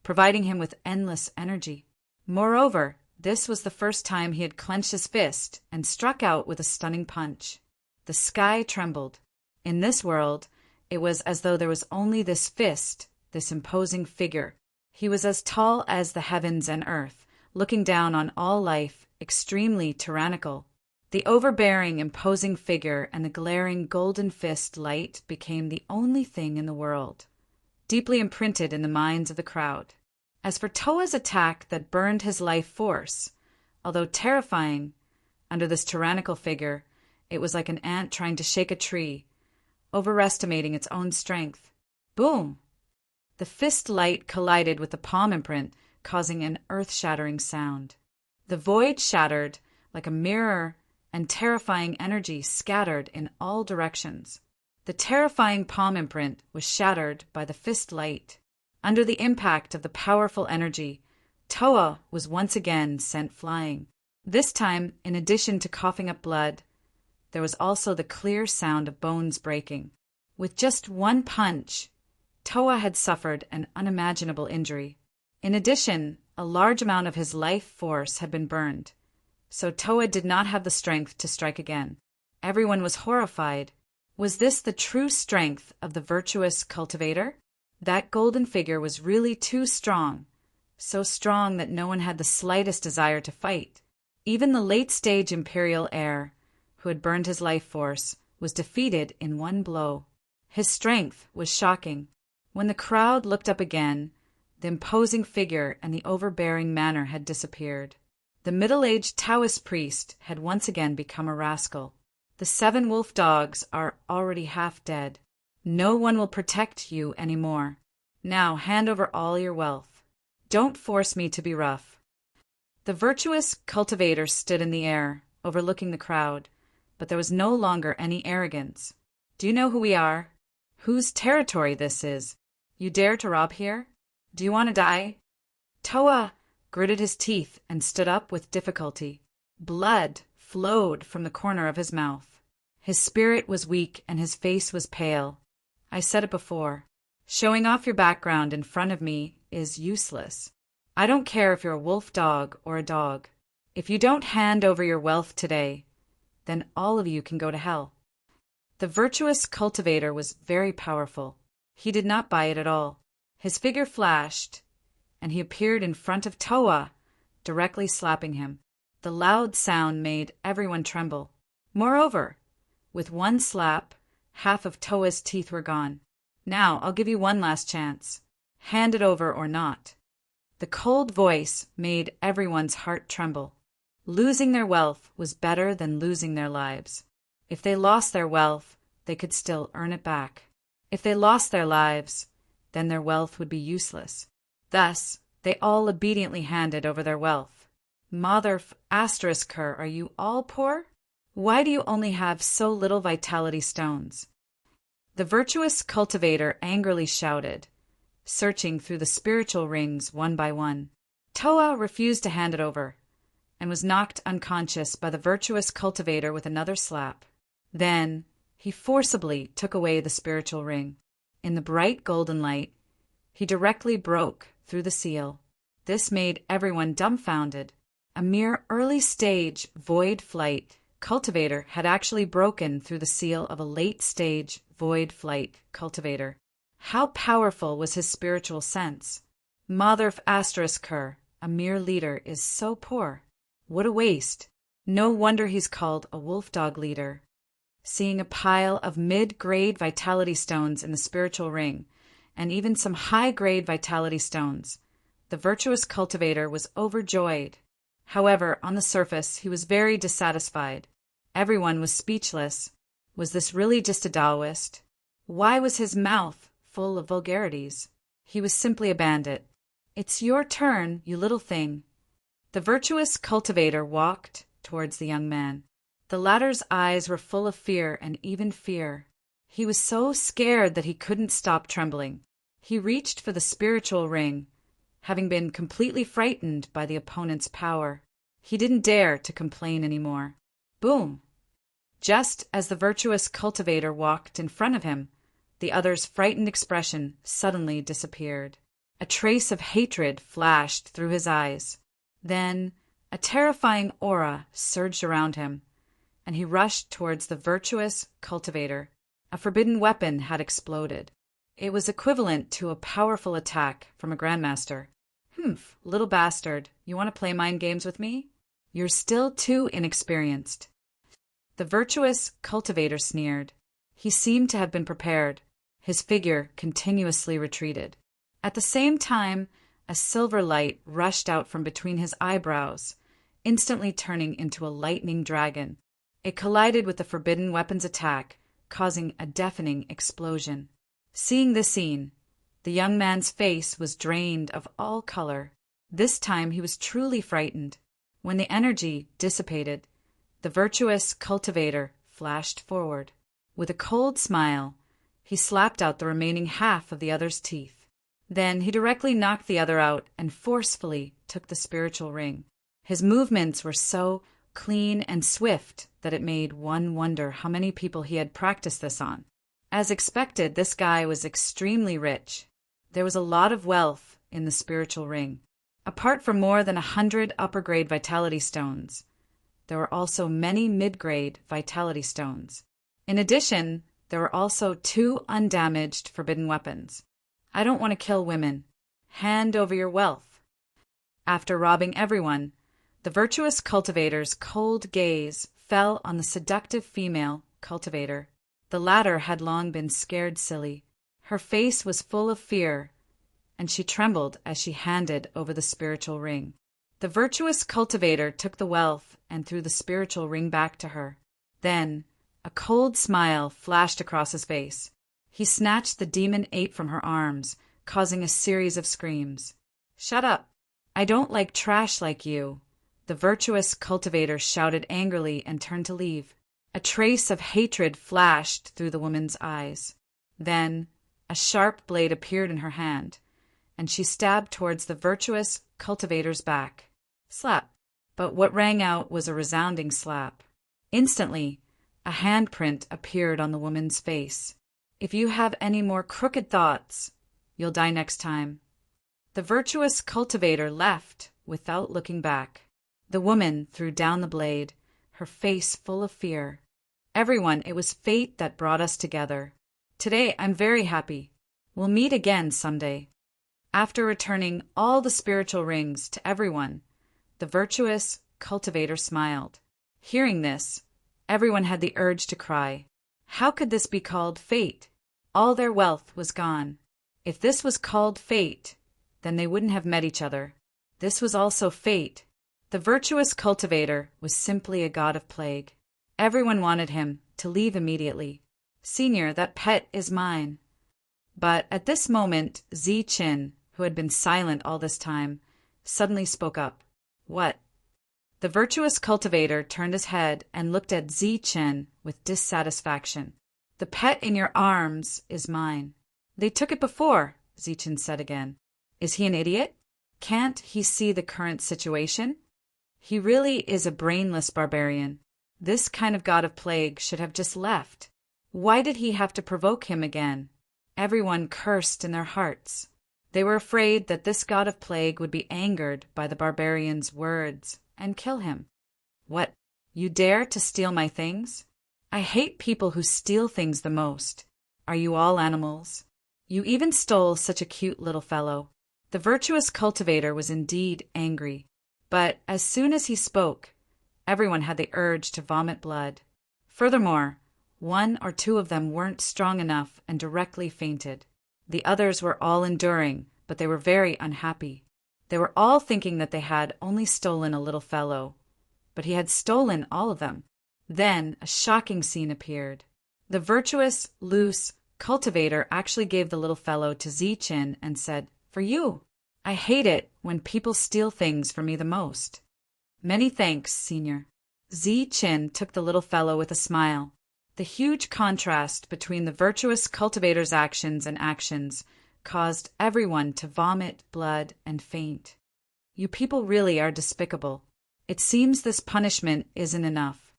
providing him with endless energy. Moreover, this was the first time he had clenched his fist and struck out with a stunning punch. The sky trembled. In this world, it was as though there was only this fist, this imposing figure. He was as tall as the heavens and earth, looking down on all life, extremely tyrannical. The overbearing, imposing figure and the glaring golden fist light became the only thing in the world, deeply imprinted in the minds of the crowd. As for Toa's attack that burned his life force, although terrifying, under this tyrannical figure, it was like an ant trying to shake a tree, overestimating its own strength. Boom! The fist light collided with the palm imprint, causing an earth-shattering sound. The void shattered like a mirror, and terrifying energy scattered in all directions. The terrifying palm imprint was shattered by the fist light. Under the impact of the powerful energy, Toa was once again sent flying. This time, in addition to coughing up blood, there was also the clear sound of bones breaking. With just one punch, Toa had suffered an unimaginable injury. In addition, a large amount of his life force had been burned, so Toa did not have the strength to strike again. Everyone was horrified. Was this the true strength of the virtuous cultivator? That golden figure was really too strong, so strong that no one had the slightest desire to fight. Even the late-stage imperial heir, who had burned his life force, was defeated in one blow. His strength was shocking. When the crowd looked up again, the imposing figure and the overbearing manner had disappeared. The middle-aged Taoist priest had once again become a rascal. The 7 wolf dogs are already half dead. No one will protect you anymore. Now hand over all your wealth. Don't force me to be rough. The virtuous cultivator stood in the air, overlooking the crowd, but there was no longer any arrogance. Do you know who we are? Whose territory this is? You dare to rob here? Do you want to die? Toa gritted his teeth and stood up with difficulty. Blood flowed from the corner of his mouth. His spirit was weak and his face was pale. I said it before. Showing off your background in front of me is useless. I don't care if you're a wolf dog or a dog. If you don't hand over your wealth today, then all of you can go to hell. The virtuous cultivator was very powerful. He did not buy it at all. His figure flashed, and he appeared in front of Toa, directly slapping him. The loud sound made everyone tremble. Moreover, with one slap, half of Toa's teeth were gone. Now I'll give you one last chance. Hand it over or not. The cold voice made everyone's heart tremble. Losing their wealth was better than losing their lives. If they lost their wealth, they could still earn it back. If they lost their lives, then their wealth would be useless. Thus, they all obediently handed over their wealth. Mother ***, are you all poor? Why do you only have so little vitality stones? The virtuous cultivator angrily shouted, searching through the spiritual rings one by one. Toa refused to hand it over, and was knocked unconscious by the virtuous cultivator with another slap. Then he forcibly took away the spiritual ring. In the bright golden light, he directly broke through the seal. This made everyone dumbfounded. A mere early-stage void flight cultivator had actually broken through the seal of a late-stage void flight cultivator. How powerful was his spiritual sense? Mother ***, a mere leader, is so poor. What a waste. No wonder he's called a wolf dog leader. Seeing a pile of mid-grade vitality stones in the spiritual ring, and even some high-grade vitality stones, the virtuous cultivator was overjoyed. However, on the surface, he was very dissatisfied. Everyone was speechless. Was this really just a Taoist? Why was his mouth full of vulgarities? He was simply a bandit. It's your turn, you little thing. The virtuous cultivator walked towards the young man. The latter's eyes were full of fear and even fear. He was so scared that he couldn't stop trembling. He reached for the spiritual ring, having been completely frightened by the opponent's power. He didn't dare to complain anymore. Boom! Just as the virtuous cultivator walked in front of him, the other's frightened expression suddenly disappeared. A trace of hatred flashed through his eyes. Then a terrifying aura surged around him, and he rushed towards the virtuous cultivator. A forbidden weapon had exploded. It was equivalent to a powerful attack from a grandmaster. Humph, little bastard, you want to play mind games with me? You're still too inexperienced. The virtuous cultivator sneered. He seemed to have been prepared. His figure continuously retreated. At the same time, a silver light rushed out from between his eyebrows, instantly turning into a lightning dragon. It collided with the forbidden weapon's attack, causing a deafening explosion. Seeing this scene, the young man's face was drained of all color. This time he was truly frightened. When the energy dissipated, the virtuous cultivator flashed forward. With a cold smile, he slapped out the remaining half of the other's teeth. Then he directly knocked the other out and forcefully took the spiritual ring. His movements were so clean and swift that it made one wonder how many people he had practiced this on. As expected, this guy was extremely rich. There was a lot of wealth in the spiritual ring. Apart from more than 100 upper-grade vitality stones, there were also many mid-grade vitality stones. In addition, there were also 2 undamaged forbidden weapons. I don't want to kill women. Hand over your wealth. After robbing everyone, the virtuous cultivator's cold gaze fell on the seductive female cultivator. The latter had long been scared silly. Her face was full of fear, and she trembled as she handed over the spiritual ring. The virtuous cultivator took the wealth and threw the spiritual ring back to her. Then, a cold smile flashed across his face. He snatched the demon ape from her arms, causing a series of screams. "Shut up! I don't like trash like you," the virtuous cultivator shouted angrily and turned to leave. A trace of hatred flashed through the woman's eyes. Then, a sharp blade appeared in her hand, and she stabbed towards the virtuous cultivator's back. Slap! But what rang out was a resounding slap. Instantly, a handprint appeared on the woman's face. "If you have any more crooked thoughts, you'll die next time." The virtuous cultivator left without looking back. The woman threw down the blade, her face full of fear. "Everyone, it was fate that brought us together. Today I'm very happy. We'll meet again someday." After returning all the spiritual rings to everyone, the virtuous cultivator smiled. Hearing this, everyone had the urge to cry. How could this be called fate? All their wealth was gone. If this was called fate, then they wouldn't have met each other. This was also fate. The virtuous cultivator was simply a god of plague. Everyone wanted him to leave immediately. "Senior, that pet is mine." But at this moment, Zi-Chin, who had been silent all this time, suddenly spoke up. "What?" The virtuous cultivator turned his head and looked at Zi-Chen with dissatisfaction. "The pet in your arms is mine." "They took it before," Zi-Chen said again. "Is he an idiot? Can't he see the current situation? He really is a brainless barbarian. This kind of god of plague should have just left. Why did he have to provoke him again?" Everyone cursed in their hearts. They were afraid that this god of plague would be angered by the barbarian's words and kill him. "What? You dare to steal my things? I hate people who steal things the most. Are you all animals? You even stole such a cute little fellow." The virtuous cultivator was indeed angry, but as soon as he spoke, everyone had the urge to vomit blood. Furthermore, one or two of them weren't strong enough and directly fainted. The others were all enduring, but they were very unhappy. They were all thinking that they had only stolen a little fellow, but he had stolen all of them. Then a shocking scene appeared. The virtuous, loose cultivator actually gave the little fellow to Zi-Chin and said, "For you. I hate it when people steal things from me the most." "Many thanks, Senior." Zi-Chin took the little fellow with a smile. The huge contrast between the virtuous cultivator's actions and actions caused everyone to vomit blood and faint. "You people really are despicable. It seems this punishment isn't enough."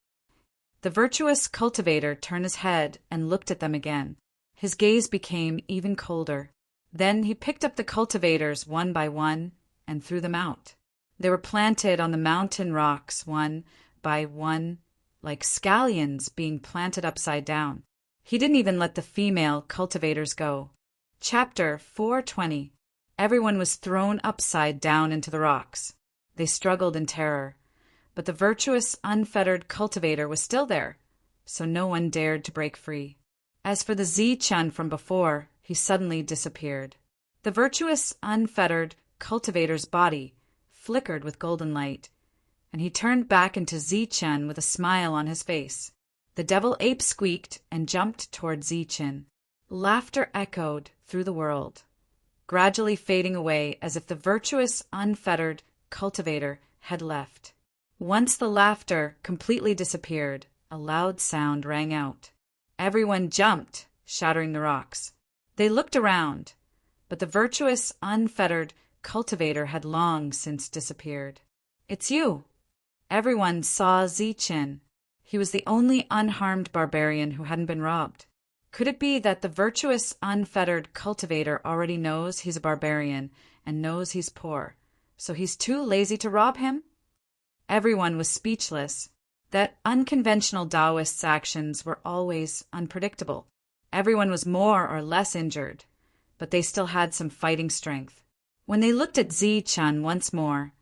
The virtuous cultivator turned his head and looked at them again. His gaze became even colder. Then he picked up the cultivators one by one and threw them out. They were planted on the mountain rocks one by one, like scallions being planted upside down. He didn't even let the female cultivators go. Chapter 420. Everyone was thrown upside down into the rocks. They struggled in terror, but the virtuous, unfettered cultivator was still there, so no one dared to break free. As for the Zi-Chan from before, he suddenly disappeared. The virtuous, unfettered cultivator's body flickered with golden light, and he turned back into Zi-Chan with a smile on his face. The devil ape squeaked and jumped toward Zi-Chan. Laughter echoed through the world, gradually fading away as if the virtuous, unfettered cultivator had left. Once the laughter completely disappeared, a loud sound rang out. Everyone jumped, shattering the rocks. They looked around, but the virtuous, unfettered cultivator had long since disappeared. "It's you." Everyone saw Zi-Chin. He was the only unharmed barbarian who hadn't been robbed. Could it be that the virtuous, unfettered cultivator already knows he's a barbarian and knows he's poor, so he's too lazy to rob him? Everyone was speechless. That unconventional Taoist's actions were always unpredictable. Everyone was more or less injured, but they still had some fighting strength. When they looked at Zi-Chan once more,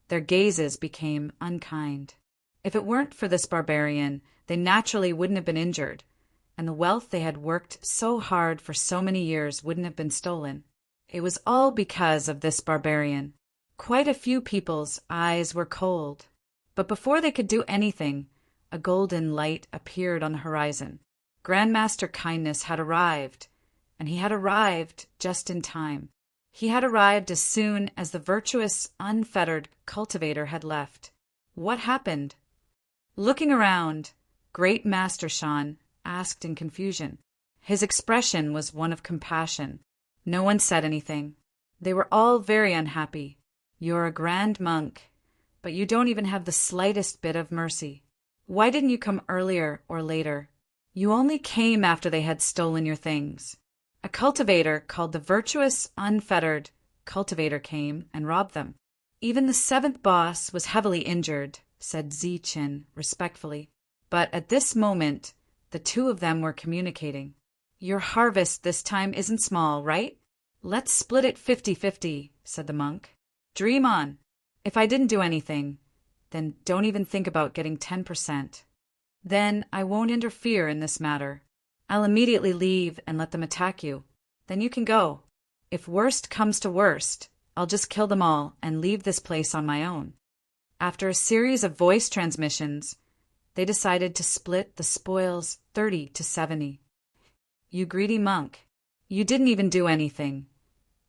their gazes became unkind. If it weren't for this barbarian, they naturally wouldn't have been injured, and the wealth they had worked so hard for so many years wouldn't have been stolen. It was all because of this barbarian. Quite a few people's eyes were cold. But before they could do anything, a golden light appeared on the horizon. Grandmaster Kindness had arrived, and he had arrived just in time. He had arrived as soon as the virtuous, unfettered cultivator had left. What happened? Looking around, Great Master Shan asked in confusion. His expression was one of compassion. No one said anything. They were all very unhappy. You're a grand monk, but you don't even have the slightest bit of mercy. Why didn't you come earlier or later? You only came after they had stolen your things. A cultivator called the virtuous, unfettered cultivator came and robbed them. Even the seventh boss was heavily injured, said Zichen respectfully. But at this moment, the two of them were communicating. Your harvest this time isn't small, right? Let's split it 50-50, said the monk. Dream on. If I didn't do anything, then don't even think about getting 10%. Then I won't interfere in this matter. I'll immediately leave and let them attack you. Then you can go. If worst comes to worst, I'll just kill them all and leave this place on my own. After a series of voice transmissions, they decided to split the spoils 30-70. You greedy monk, you didn't even do anything,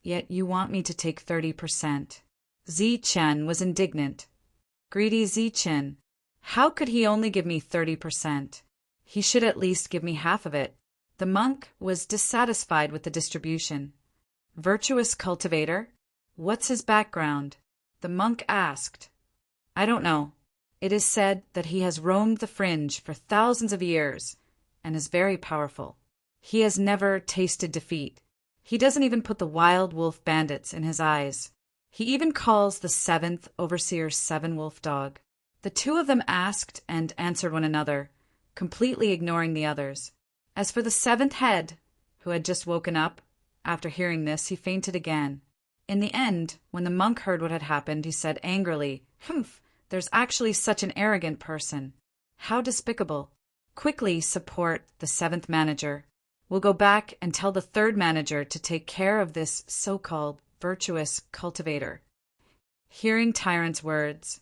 yet you want me to take 30%. Zichen was indignant. Greedy Zichen, how could he only give me 30%? He should at least give me half of it. The monk was dissatisfied with the distribution. Virtuous cultivator? What's his background? The monk asked. I don't know. It is said that he has roamed the fringe for thousands of years and is very powerful. He has never tasted defeat. He doesn't even put the wild wolf bandits in his eyes. He even calls the seventh overseer seven wolf dog. The two of them asked and answered one another, completely ignoring the others. As for the seventh head, who had just woken up, after hearing this, he fainted again. In the end, when the monk heard what had happened, he said angrily, Humph, there's actually such an arrogant person. How despicable. Quickly support the seventh manager. We'll go back and tell the third manager to take care of this so-called virtuous cultivator. Hearing Tyrant's words,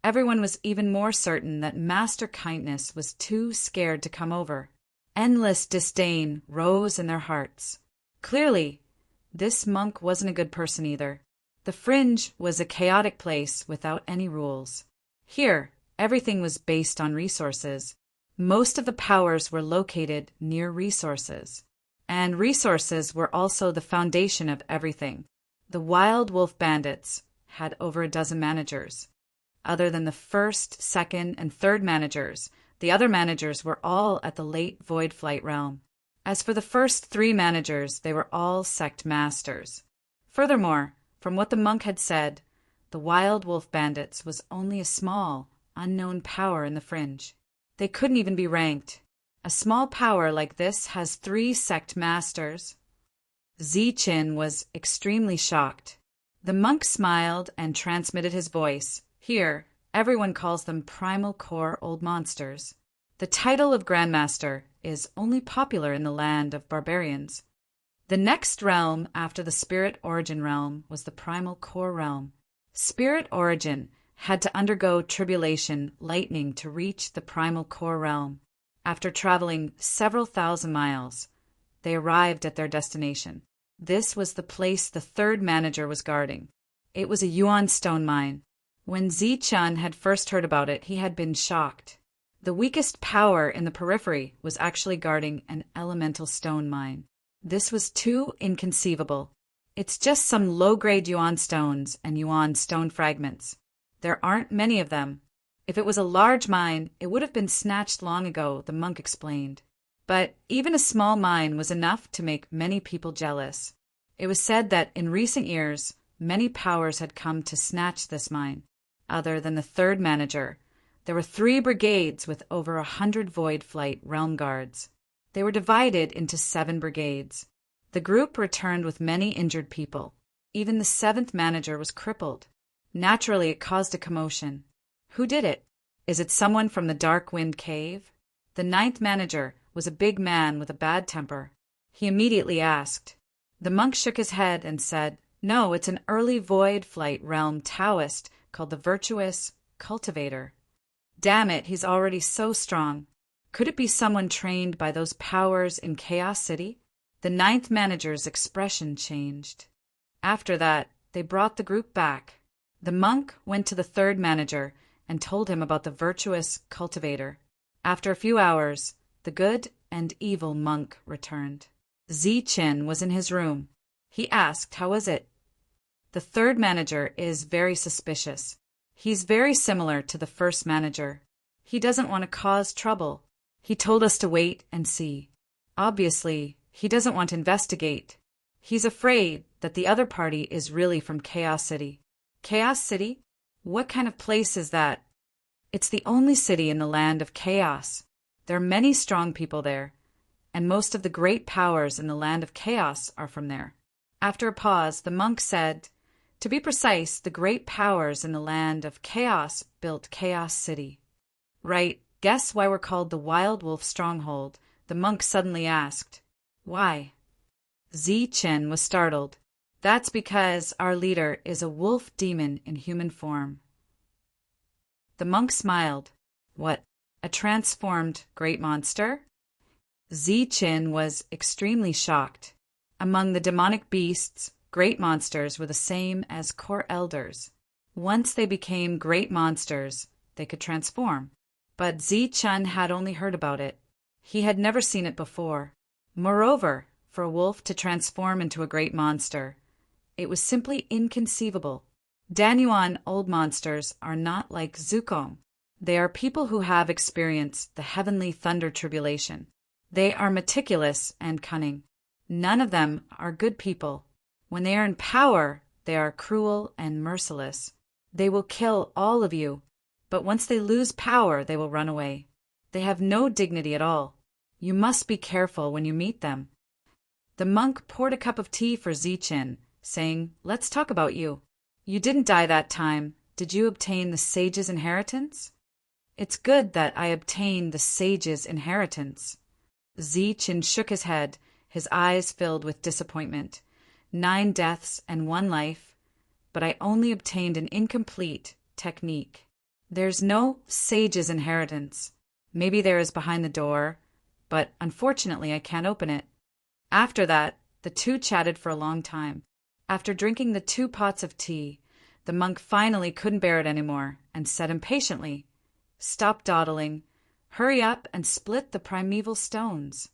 everyone was even more certain that Master Kindness was too scared to come over. Endless disdain rose in their hearts. Clearly, this monk wasn't a good person either. The fringe was a chaotic place without any rules. Here, everything was based on resources. Most of the powers were located near resources. And resources were also the foundation of everything. The wild wolf bandits had over a dozen managers. Other than the first, second, and third managers, the other managers were all at the late Void Flight realm. As for the first three managers, they were all sect masters. Furthermore, from what the monk had said, the wild wolf bandits was only a small, unknown power in the fringe. They couldn't even be ranked. A small power like this has 3 sect masters. Zichen was extremely shocked. The monk smiled and transmitted his voice. Here, everyone calls them primal core old monsters. The title of Grandmaster is only popular in the land of barbarians. The next realm after the Spirit Origin realm was the Primal Core realm. Spirit Origin had to undergo tribulation lightning to reach the Primal Core realm. After traveling several thousand miles, they arrived at their destination. This was the place the third manager was guarding. It was a Yuan stone mine. When Zichen had first heard about it, he had been shocked. The weakest power in the periphery was actually guarding an elemental stone mine. This was too inconceivable. It's just some low-grade Yuan stones and Yuan stone fragments. There aren't many of them. If it was a large mine, it would have been snatched long ago, the monk explained. But even a small mine was enough to make many people jealous. It was said that in recent years, many powers had come to snatch this mine. Other than the third manager, there were 3 brigades with over 100 Void Flight realm guards. They were divided into 7 brigades. The group returned with many injured people. Even the 7th manager was crippled. Naturally, it caused a commotion. Who did it? Is it someone from the Dark Wind Cave? The 9th manager was a big man with a bad temper. He immediately asked. The monk shook his head and said, No, it's an early void flight realm Taoist called the Virtuous Cultivator. Damn it, he's already so strong. Could it be someone trained by those powers in Chaos City? The ninth manager's expression changed. After that, they brought the group back. The monk went to the third manager and told him about the Virtuous Cultivator. After a few hours, the good and evil monk returned. Zi-Chin was in his room. He asked, "How was it?" The third manager is very suspicious. He's very similar to the first manager. He doesn't want to cause trouble. He told us to wait and see. Obviously, he doesn't want to investigate. He's afraid that the other party is really from Chaos City. Chaos City? What kind of place is that? It's the only city in the land of chaos. There are many strong people there, and most of the great powers in the land of chaos are from there. After a pause, the monk said, "To be precise, the great powers in the land of chaos built Chaos City." "Right. Guess why we're called the Wild Wolf Stronghold?" The monk suddenly asked. "Why?" Zi-Chen was startled. "That's because our leader is a wolf demon in human form." The monk smiled. "What, a transformed great monster?" Zi-Chen was extremely shocked. Among the demonic beasts, great monsters were the same as core elders. Once they became great monsters, they could transform. But Zi-Chen had only heard about it. He had never seen it before. Moreover, for a wolf to transform into a great monster, it was simply inconceivable. Danyuan old monsters are not like Zukong. They are people who have experienced the heavenly thunder tribulation. They are meticulous and cunning. None of them are good people. When they are in power, they are cruel and merciless. They will kill all of you, but once they lose power, they will run away. They have no dignity at all. You must be careful when you meet them. The monk poured a cup of tea for Zi-Chen, saying, "Let's talk about you. You didn't die that time. Did you obtain the sage's inheritance?" "It's good that I obtained the sage's inheritance." Zi-Chen shook his head, his eyes filled with disappointment. 9 deaths and 1 life, but I only obtained an incomplete technique. There's no sage's inheritance. Maybe there is behind the door, but unfortunately I can't open it. After that, the two chatted for a long time. After drinking the 2 pots of tea, the monk finally couldn't bear it anymore and said impatiently, "Stop dawdling. Hurry up and split the primeval stones."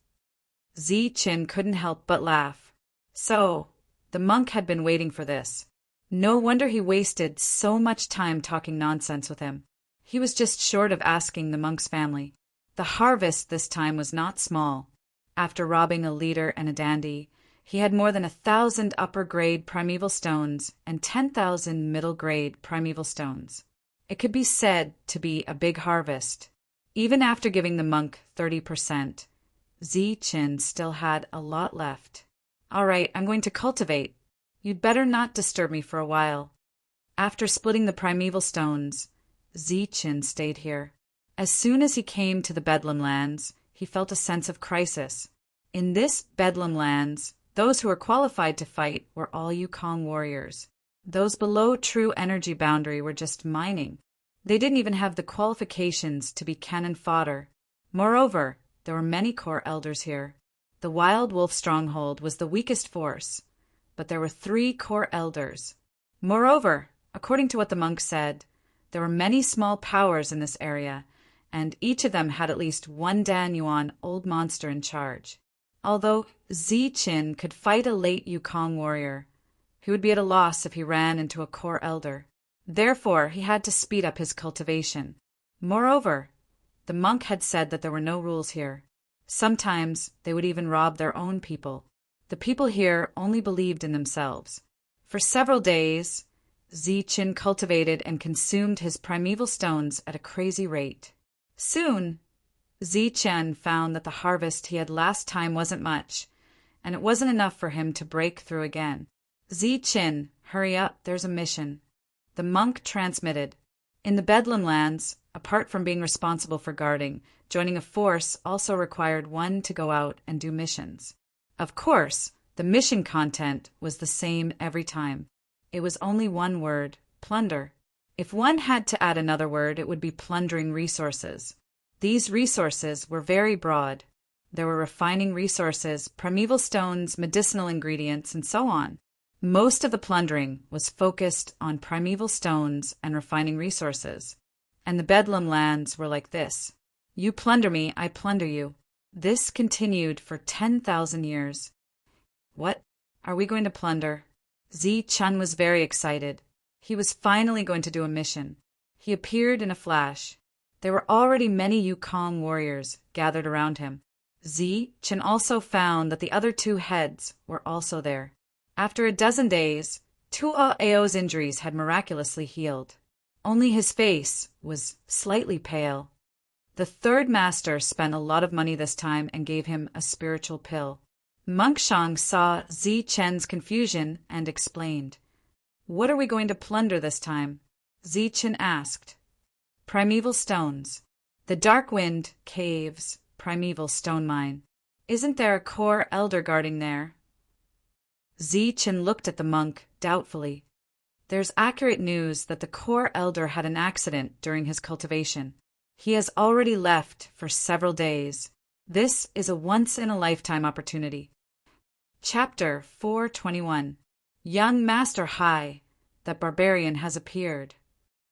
Zi-Chen couldn't help but laugh. So, the monk had been waiting for this. No wonder he wasted so much time talking nonsense with him. He was just short of asking the monk's family. The harvest this time was not small. After robbing a leader and a dandy, he had more than 1,000 upper-grade primeval stones and 10,000 middle-grade primeval stones. It could be said to be a big harvest. Even after giving the monk 30%, Zi-Chen still had a lot left. "All right, I'm going to cultivate. You'd better not disturb me for a while." After splitting the primeval stones, Zi-Chen stayed here. As soon as he came to the Bedlam lands, he felt a sense of crisis. In this Bedlam lands, those who were qualified to fight were all Yukong warriors. Those below true energy boundary were just mining. They didn't even have the qualifications to be cannon fodder. Moreover, there were many core elders here. The Wild Wolf Stronghold was the weakest force, but there were 3 core elders. Moreover, according to what the monk said, there were many small powers in this area, and each of them had at least 1 Danyuan old monster in charge. Although Zi-Chen could fight a late Yukong warrior, he would be at a loss if he ran into a core elder. Therefore, he had to speed up his cultivation. Moreover, the monk had said that there were no rules here. Sometimes they would even rob their own people. The people here only believed in themselves. For several days, Zi-Chen cultivated and consumed his primeval stones at a crazy rate. Soon, Zi-Chen found that the harvest he had last time wasn't much, and it wasn't enough for him to break through again. "Zi-Chen, hurry up, there's a mission." The monk transmitted. In the Bedlam lands, apart from being responsible for guarding, joining a force also required one to go out and do missions. Of course, The mission content was the same every time. It was only one word: plunder. If one had to add another word, it would be plundering resources. These resources were very broad. There were refining resources, primeval stones, medicinal ingredients, and so on. Most of the plundering was focused on primeval stones and refining resources. And the Bedlam lands were like this: you plunder me, I plunder you. This continued for 10,000 years. What are we going to plunder? Zi-Chun was very excited. He was finally going to do a mission. He appeared in a flash. There were already many Yukong warriors gathered around him. Zi-Chun also found that the other two heads were also there. After a dozen days, Tuao's injuries had miraculously healed. Only his face was slightly pale. The third master spent a lot of money this time and gave him a spiritual pill. Monk Shang saw Zi-Chen's confusion and explained. What are we going to plunder this time? Zi-Chen asked. Primeval stones. The Dark Wind Caves primeval stone mine. Isn't there a core elder guarding there? Zi-Chen looked at the monk doubtfully. There's accurate news that the core elder had an accident during his cultivation. He has already left for several days. This is a once-in-a-lifetime opportunity. Chapter 421. Young Master Hai, the barbarian has appeared.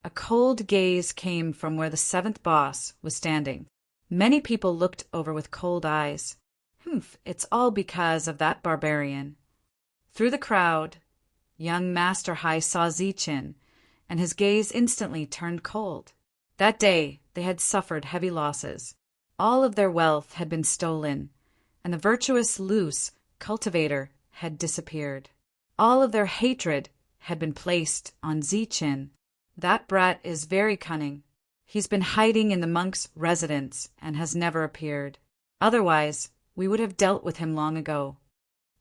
A cold gaze came from where the seventh boss was standing. Many people looked over with cold eyes. It's all because of that barbarian. Through the crowd, young Master Hai saw Zi-Chen, and his gaze instantly turned cold. That day, they had suffered heavy losses. All of their wealth had been stolen, and the virtuous Luce cultivator had disappeared. All of their hatred had been placed on Zi-Chen. That brat is very cunning. He's been hiding in the monk's residence and has never appeared. Otherwise, we would have dealt with him long ago.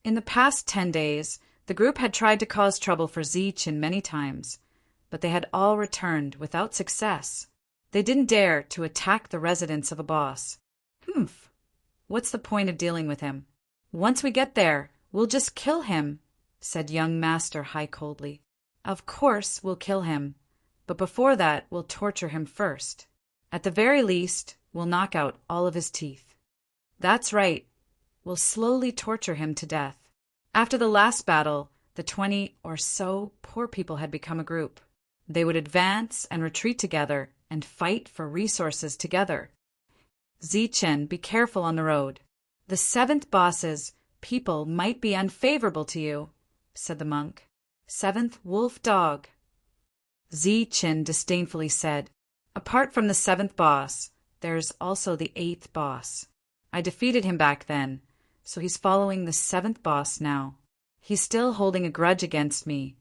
In the past 10 days, the group had tried to cause trouble for Zi-Chen many times, but they had all returned without success. They didn't dare to attack the residence of a boss. What's the point of dealing with him? Once we get there, we'll just kill him, said young Master Hai coldly. Of course we'll kill him, but before that we'll torture him first. At the very least, we'll knock out all of his teeth. That's right, we'll slowly torture him to death. After the last battle, the 20 or so poor people had become a group. They would advance and retreat together and fight for resources together. Zi-Chen, be careful on the road. The seventh boss's people might be unfavorable to you, said the monk. Seventh wolf dog. Zi-Chen disdainfully said, apart from the seventh boss, there's also the eighth boss. I defeated him back then, so he's following the seventh boss now. He's still holding a grudge against me,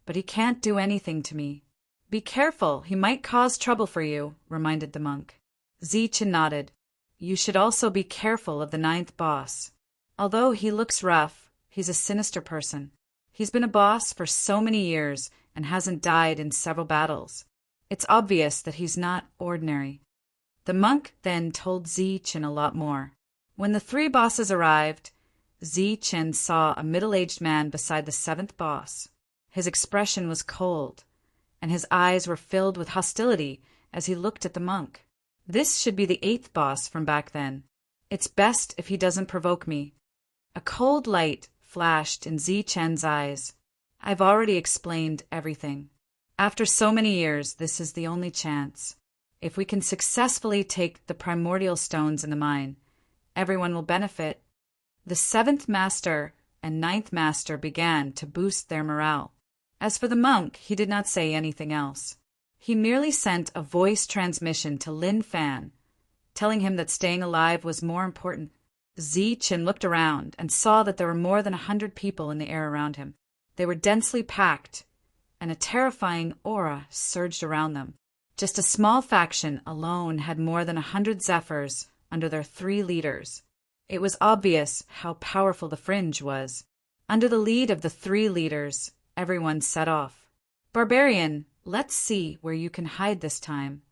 but he can't do anything to me. Be careful, he might cause trouble for you, reminded the monk. Zi-Chen nodded. You should also be careful of the ninth boss. Although he looks rough, he's a sinister person. He's been a boss for so many years and hasn't died in several battles. It's obvious that he's not ordinary. The monk then told Zi-Chen a lot more. When the 3 bosses arrived, Zi-Chen saw a middle-aged man beside the 7th boss. His expression was cold, and his eyes were filled with hostility as he looked at the monk. This should be the 8th boss from back then. It's best if he doesn't provoke me. A cold light flashed in Zi-Chen's eyes. I've already explained everything. After so many years, this is the only chance. If we can successfully take the primordial stones in the mine, everyone will benefit. The 7th master and 9th master began to boost their morale. As for the monk, he did not say anything else. He merely sent a voice transmission to Lin Fan, telling him that staying alive was more important. Zi-Chen looked around and saw that there were more than 100 people in the air around him. They were densely packed, and a terrifying aura surged around them. Just a small faction alone had more than 100 Zephyrs under their 3 leaders. It was obvious how powerful the Fringe was. Under the lead of the 3 leaders, everyone set off. Barbarian, let's see where you can hide this time.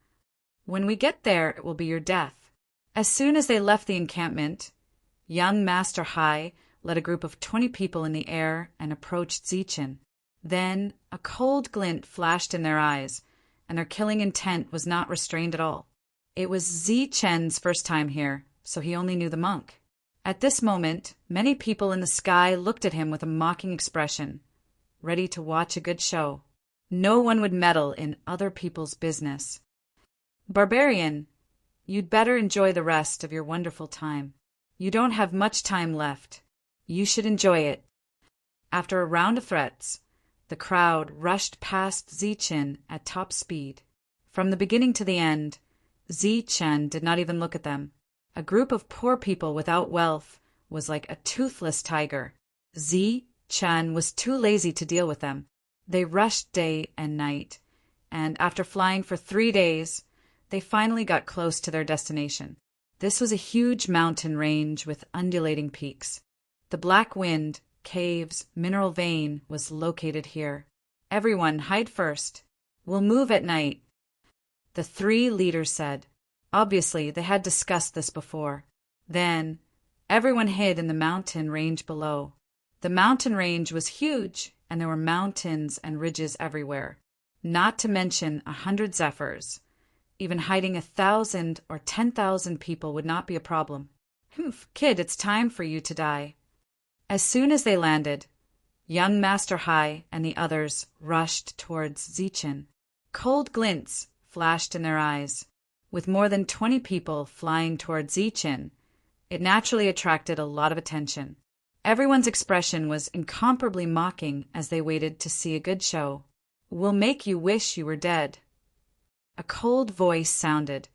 When we get there, it will be your death. As soon as they left the encampment, young Master Hai led a group of 20 people in the air and approached Zichen. Then a cold glint flashed in their eyes, and their killing intent was not restrained at all. It was Zichen's first time here, so he only knew the monk. At this moment, many people in the sky looked at him with a mocking expression, ready to watch a good show. No one would meddle in other people's business. Barbarian, you'd better enjoy the rest of your wonderful time. You don't have much time left. You should enjoy it. After a round of threats, the crowd rushed past Zichen at top speed. From the beginning to the end, Zichen did not even look at them. A group of poor people without wealth was like a toothless tiger. Zichen was too lazy to deal with them. They rushed day and night, and after flying for 3 days, they finally got close to their destination. This was a huge mountain range with undulating peaks. The Black Wind, Caves, Mineral Vein was located here. Everyone hide first. We'll move at night, the 3 leaders said. Obviously, they had discussed this before. Then, everyone hid in the mountain range below. The mountain range was huge, and there were mountains and ridges everywhere, not to mention 100 zephyrs. Even hiding 1,000 or 10,000 people would not be a problem. Humph, kid, it's time for you to die. As soon as they landed, young Master Hai and the others rushed towards Zichen. Cold glints flashed in their eyes. With more than 20 people flying towards Zichen, it naturally attracted a lot of attention. Everyone's expression was incomparably mocking as they waited to see a good show. We'll make you wish you were dead. A cold voice sounded,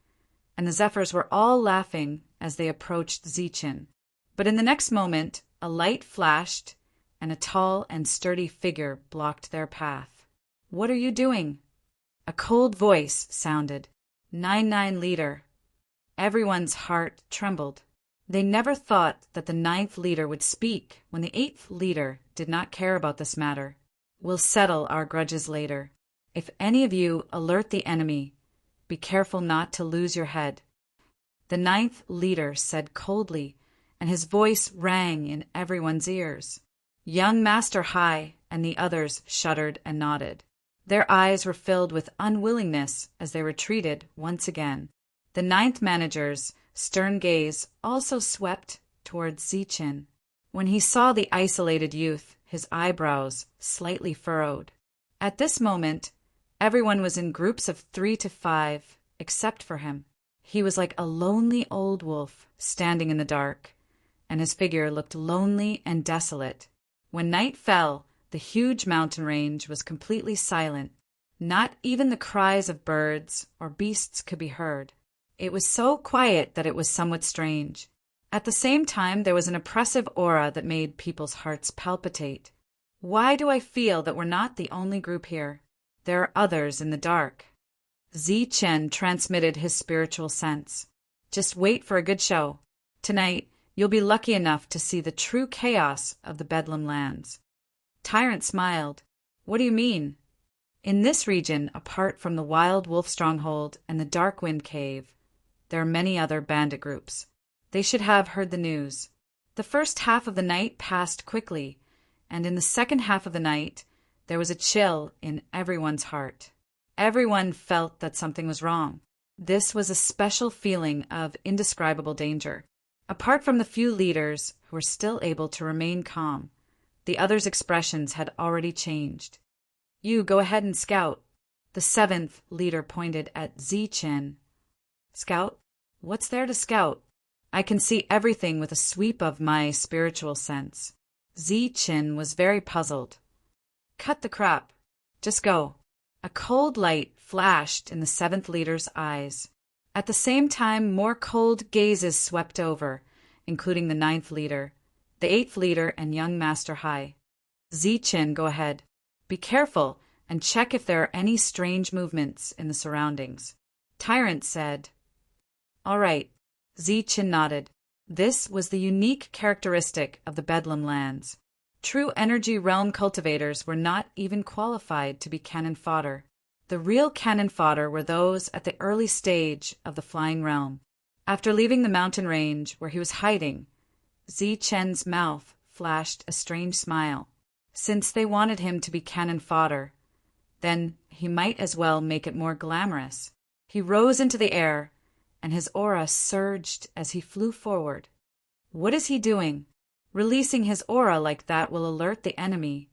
and the zephyrs were all laughing as they approached Zichen. But in the next moment, a light flashed, and a tall and sturdy figure blocked their path. What are you doing? A cold voice sounded. 9 leader. Everyone's heart trembled. They never thought that the 9th leader would speak when the 8th leader did not care about this matter. We'll settle our grudges later. If any of you alert the enemy, be careful not to lose your head. The 9th leader said coldly, and his voice rang in everyone's ears. Young Master Hai and the others shuddered and nodded. Their eyes were filled with unwillingness as they retreated once again. The 9th manager's stern gaze also swept towards Zichen. When he saw the isolated youth, his eyebrows slightly furrowed. At this moment, everyone was in groups of 3 to 5, except for him. He was like a lonely old wolf standing in the dark, and his figure looked lonely and desolate. When night fell, the huge mountain range was completely silent. Not even the cries of birds or beasts could be heard. It was so quiet that it was somewhat strange. At the same time, there was an oppressive aura that made people's hearts palpitate. Why do I feel that we're not the only group here? There are others in the dark. Zichen transmitted his spiritual sense. Just wait for a good show. Tonight, you'll be lucky enough to see the true chaos of the Bedlam lands. Tyrant smiled. What do you mean? In this region, apart from the Wild Wolf Stronghold and the Dark Wind Cave, there are many other bandit groups. They should have heard the news. The first half of the night passed quickly, and in the second half of the night, there was a chill in everyone's heart. Everyone felt that something was wrong. This was a special feeling of indescribable danger. Apart from the few leaders who were still able to remain calm, the others' expressions had already changed. You go ahead and scout. The 7th leader pointed at Zichen. Scout? What's there to scout? I can see everything with a sweep of my spiritual sense. Zichen was very puzzled. Cut the crap. Just go. A cold light flashed in the 7th leader's eyes. At the same time, more cold gazes swept over, including the 9th leader, the 8th leader, and young Master Hai. Zichen, go ahead. Be careful and check if there are any strange movements in the surroundings. Tyrant said. All right. Zichen nodded. This was the unique characteristic of the Bedlam lands. True energy realm cultivators were not even qualified to be cannon fodder. The real cannon fodder were those at the early stage of the flying realm. After leaving the mountain range where he was hiding, Zichen's mouth flashed a strange smile. Since they wanted him to be cannon fodder, then he might as well make it more glamorous. He rose into the air, and his aura surged as he flew forward. What is he doing? Releasing his aura like that will alert the enemy.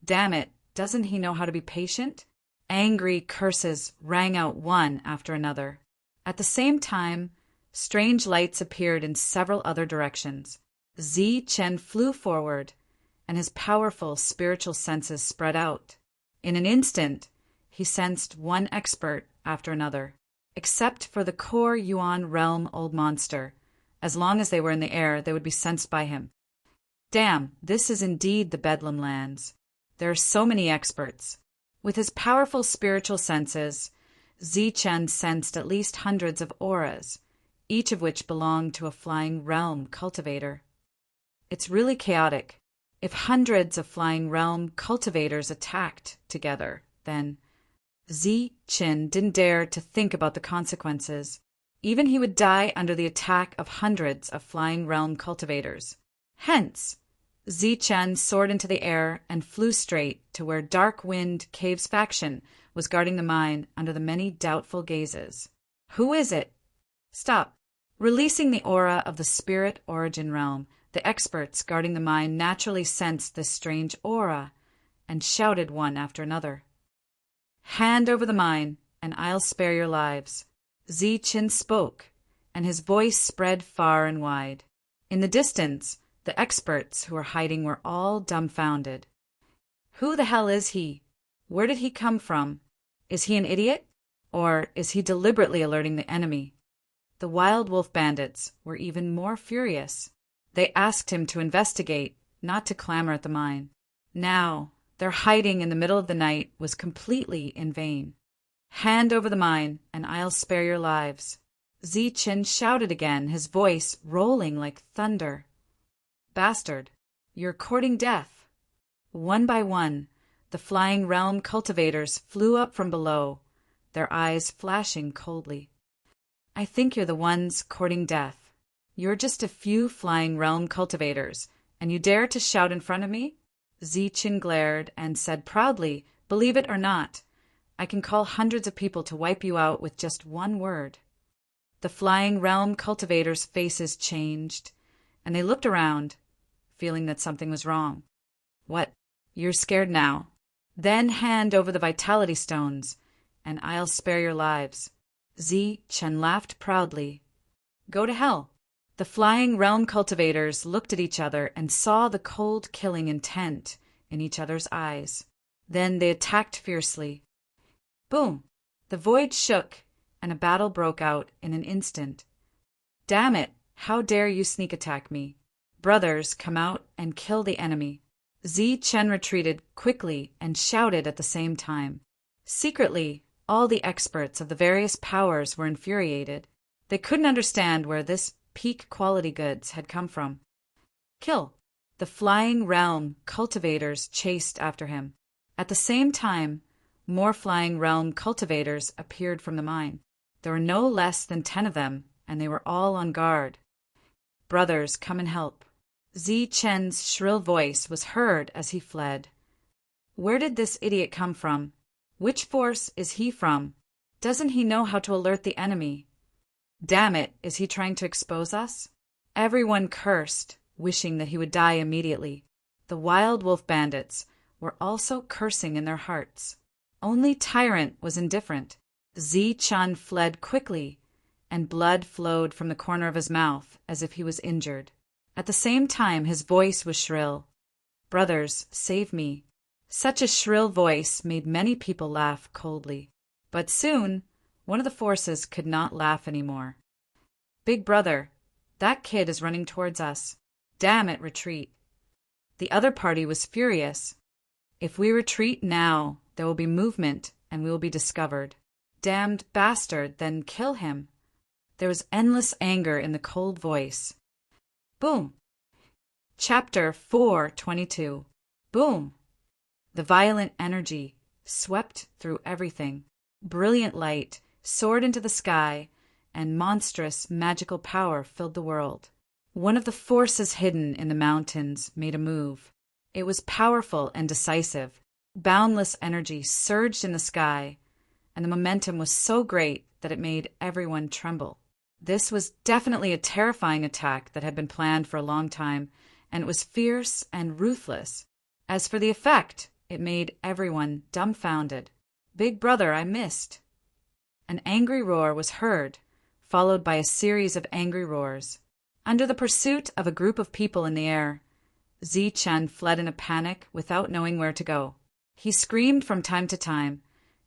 Damn it, doesn't he know how to be patient? Angry curses rang out one after another. At the same time, strange lights appeared in several other directions. Zi Chen flew forward, and his powerful spiritual senses spread out. In an instant, he sensed one expert after another. Except for the core Yuan realm old monster. As long as they were in the air, they would be sensed by him. Damn, this is indeed the Bedlam lands. There are so many experts. With his powerful spiritual senses, Zi Chen sensed at least hundreds of auras, each of which belonged to a flying realm cultivator. It's really chaotic. If hundreds of flying realm cultivators attacked together, then Zi Chen didn't dare to think about the consequences. Even he would die under the attack of hundreds of flying realm cultivators. Hence, Zi Chen soared into the air and flew straight to where Dark Wind Cave's faction was guarding the mine under the many doubtful gazes. Who is it? Stop. Releasing the aura of the spirit origin realm, the experts guarding the mine naturally sensed this strange aura and shouted one after another. Hand over the mine, and I'll spare your lives. Zi Chen spoke, and his voice spread far and wide. In the distance, the experts who were hiding were all dumbfounded. Who the hell is he? Where did he come from? Is he an idiot? Or is he deliberately alerting the enemy? The wild wolf bandits were even more furious. They asked him to investigate, not to clamor at the mine. Now, their hiding in the middle of the night was completely in vain. Hand over the mine, and I'll spare your lives. Zi Chen shouted again, his voice rolling like thunder. Bastard, you're courting death. One by one, the flying realm cultivators flew up from below, their eyes flashing coldly. I think you're the ones courting death. You're just a few flying realm cultivators, and you dare to shout in front of me? Zi Chen glared and said proudly, believe it or not, I can call hundreds of people to wipe you out with just one word. The flying realm cultivators' faces changed, and they looked around, feeling that something was wrong. What? You're scared now? Then hand over the vitality stones, and I'll spare your lives. Zi Chen laughed proudly. Go to hell. The flying realm cultivators looked at each other and saw the cold killing intent in each other's eyes. Then they attacked fiercely. Boom! The void shook, and a battle broke out in an instant. Damn it! How dare you sneak attack me? Brothers, come out and kill the enemy. Zi Chen retreated quickly and shouted at the same time. Secretly, all the experts of the various powers were infuriated. They couldn't understand where this peak quality goods had come from. Kill! The flying realm cultivators chased after him. At the same time, more flying realm cultivators appeared from the mine. There were no less than 10 of them, and they were all on guard. Brothers, come and help. Zi Chen's shrill voice was heard as he fled. Where did this idiot come from? Which force is he from? Doesn't he know how to alert the enemy? Damn it, is he trying to expose us? Everyone cursed, wishing that he would die immediately. The wild wolf bandits were also cursing in their hearts. Only Tyrant was indifferent. Zi Chen fled quickly, and blood flowed from the corner of his mouth as if he was injured. At the same time, his voice was shrill. Brothers, save me. Such a shrill voice made many people laugh coldly. But soon, one of the forces could not laugh anymore. Big brother, that kid is running towards us. Damn it, retreat. The other party was furious. If we retreat now, there will be movement and we will be discovered. Damned bastard, then kill him. There was endless anger in the cold voice. Boom. Chapter 422. Boom. The violent energy swept through everything. Brilliant light soared into the sky, and monstrous magical power filled the world. One of the forces hidden in the mountains made a move. It was powerful and decisive. Boundless energy surged in the sky, and the momentum was so great that it made everyone tremble. This was definitely a terrifying attack that had been planned for a long time, and it was fierce and ruthless. As for the effect, it made everyone dumbfounded. "Big brother, I missed." An angry roar was heard, followed by a series of angry roars. Under the pursuit of a group of people in the air, Chen fled in a panic without knowing where to go. He screamed from time to time,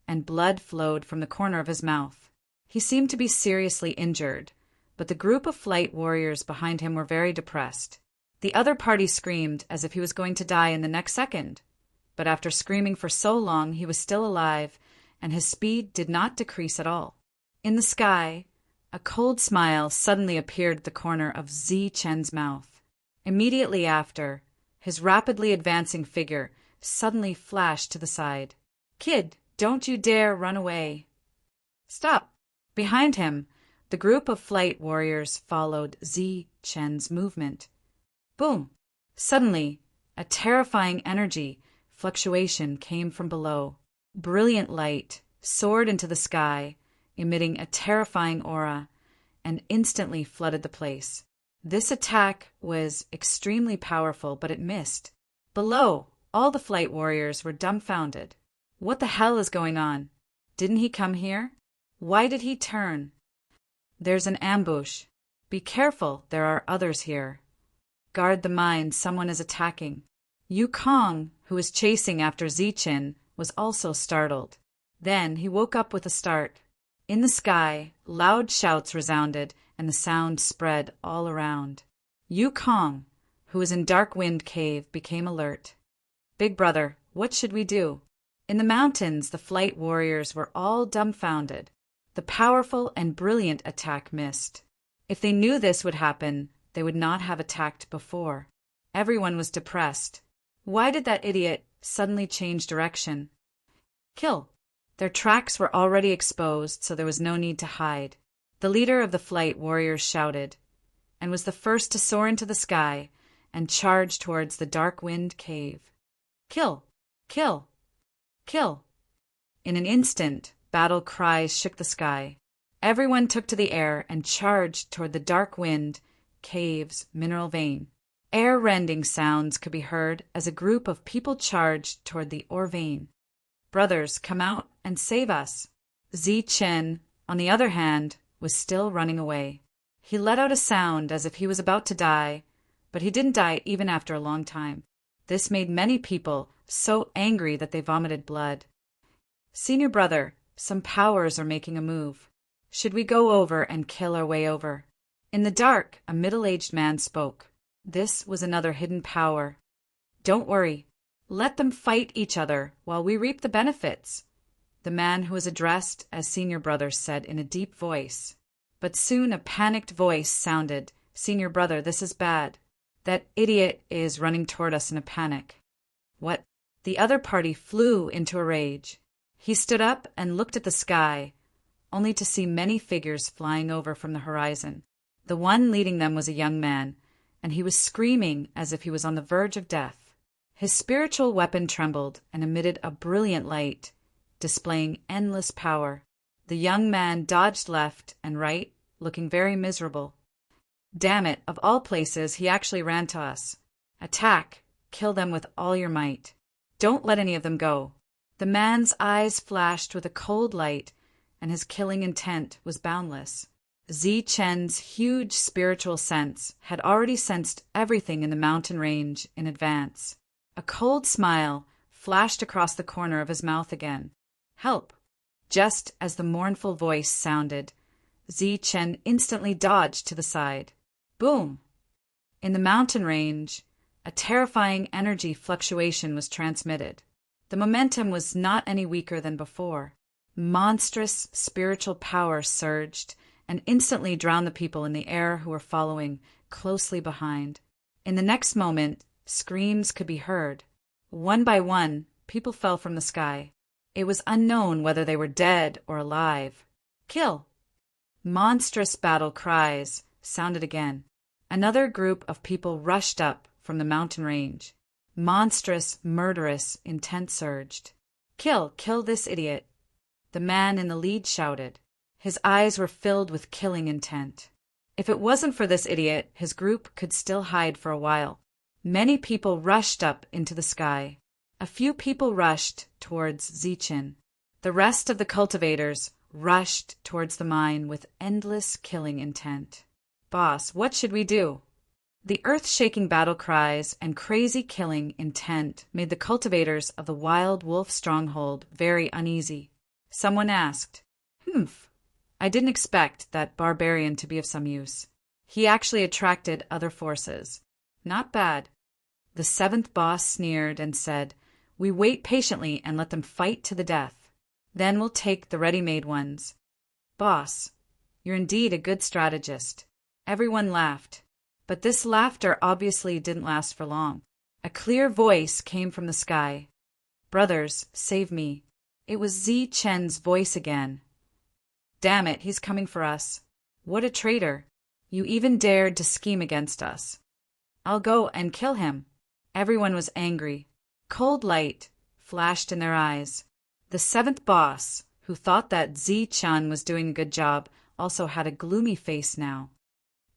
and blood flowed from the corner of his mouth. He seemed to be seriously injured, but the group of flight warriors behind him were very depressed. The other party screamed as if he was going to die in the next second, but after screaming for so long he was still alive, and his speed did not decrease at all. In the sky, a cold smile suddenly appeared at the corner of Chen's mouth. Immediately after, his rapidly advancing figure suddenly flashed to the side. "Kid, don't you dare run away." "Stop!" Behind him, the group of flight warriors followed Chen's movement. Boom! Suddenly, a terrifying energy fluctuation came from below. Brilliant light soared into the sky, emitting a terrifying aura, and instantly flooded the place. This attack was extremely powerful, but it missed. Below, all the flight warriors were dumbfounded. What the hell is going on? Didn't he come here? Why did he turn? There's an ambush. Be careful, there are others here. Guard the mine, someone is attacking. Yukong, who was chasing after Chen, was also startled. Then he woke up with a start. In the sky, loud shouts resounded, and the sound spread all around. Yukong, who was in Dark Wind Cave, became alert. "Big brother, what should we do?" In the mountains, the flight warriors were all dumbfounded. The powerful and brilliant attack missed. If they knew this would happen, they would not have attacked before. Everyone was depressed. Why did that idiot suddenly change direction? Kill. Their tracks were already exposed, so there was no need to hide. The leader of the flight warriors shouted, and was the first to soar into the sky and charge towards the Dark Wind Cave. "Kill! Kill! Kill!" In an instant, battle cries shook the sky. Everyone took to the air and charged toward the Dark Wind Cave's mineral vein. Air-rending sounds could be heard as a group of people charged toward the ore vein. "Brothers, come out and save us." Chen, on the other hand, was still running away. He let out a sound as if he was about to die, but he didn't die even after a long time. This made many people so angry that they vomited blood. "Senior brother, some powers are making a move. Should we go over and kill our way over?" In the dark, a middle-aged man spoke. This was another hidden power. "Don't worry. Let them fight each other while we reap the benefits," the man who was addressed as senior brother said in a deep voice. But soon a panicked voice sounded. "Senior brother, this is bad. That idiot is running toward us in a panic." "What?" The other party flew into a rage. He stood up and looked at the sky, only to see many figures flying over from the horizon. The one leading them was a young man, and he was screaming as if he was on the verge of death. His spiritual weapon trembled and emitted a brilliant light, displaying endless power. The young man dodged left and right, looking very miserable. "Damn it, of all places, he actually ran to us. Attack! Kill them with all your might. Don't let any of them go." The man's eyes flashed with a cold light, and his killing intent was boundless. Chen's huge spiritual sense had already sensed everything in the mountain range in advance. A cold smile flashed across the corner of his mouth again. "Help!" Just as the mournful voice sounded, Chen instantly dodged to the side. Boom! In the mountain range, a terrifying energy fluctuation was transmitted. The momentum was not any weaker than before. Monstrous spiritual power surged and instantly drowned the people in the air who were following closely behind. In the next moment, screams could be heard. One by one, people fell from the sky. It was unknown whether they were dead or alive. "Kill!" Monstrous battle cries sounded again. Another group of people rushed up from the mountain range. Monstrous, murderous intent surged. Kill this idiot!" The man in the lead shouted. His eyes were filled with killing intent. If it wasn't for this idiot, his group could still hide for a while. Many people rushed up into the sky. A few people rushed towards Zichin. The rest of the cultivators rushed towards the mine with endless killing intent. "Boss, what should we do?" The earth-shaking battle cries and crazy killing intent made the cultivators of the Wild Wolf stronghold very uneasy. Someone asked, "Humph, I didn't expect that barbarian to be of some use. He actually attracted other forces. Not bad." The seventh boss sneered and said, "We wait patiently and let them fight to the death. Then we'll take the ready-made ones." "Boss, you're indeed a good strategist." Everyone laughed. But this laughter obviously didn't last for long. A clear voice came from the sky. "Brothers, save me." It was Zichen's voice again. "Damn it, he's coming for us. What a traitor. You even dared to scheme against us." "I'll go and kill him." Everyone was angry. Cold light flashed in their eyes. The seventh boss, who thought that Zichen was doing a good job, also had a gloomy face now.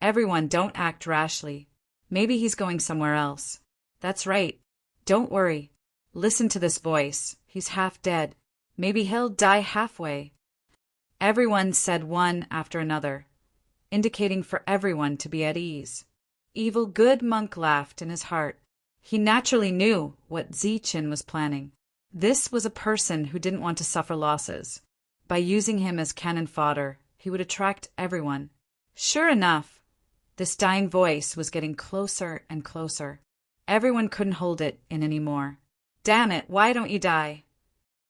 "Everyone, don't act rashly. Maybe he's going somewhere else." "That's right. Don't worry. Listen to this voice. He's half dead. Maybe he'll die halfway." Everyone said one after another, indicating for everyone to be at ease. Evil Good Monk laughed in his heart. He naturally knew what Zichin was planning. This was a person who didn't want to suffer losses. By using him as cannon fodder, he would attract everyone. Sure enough, this dying voice was getting closer and closer. Everyone couldn't hold it in anymore. "Damn it, why don't you die?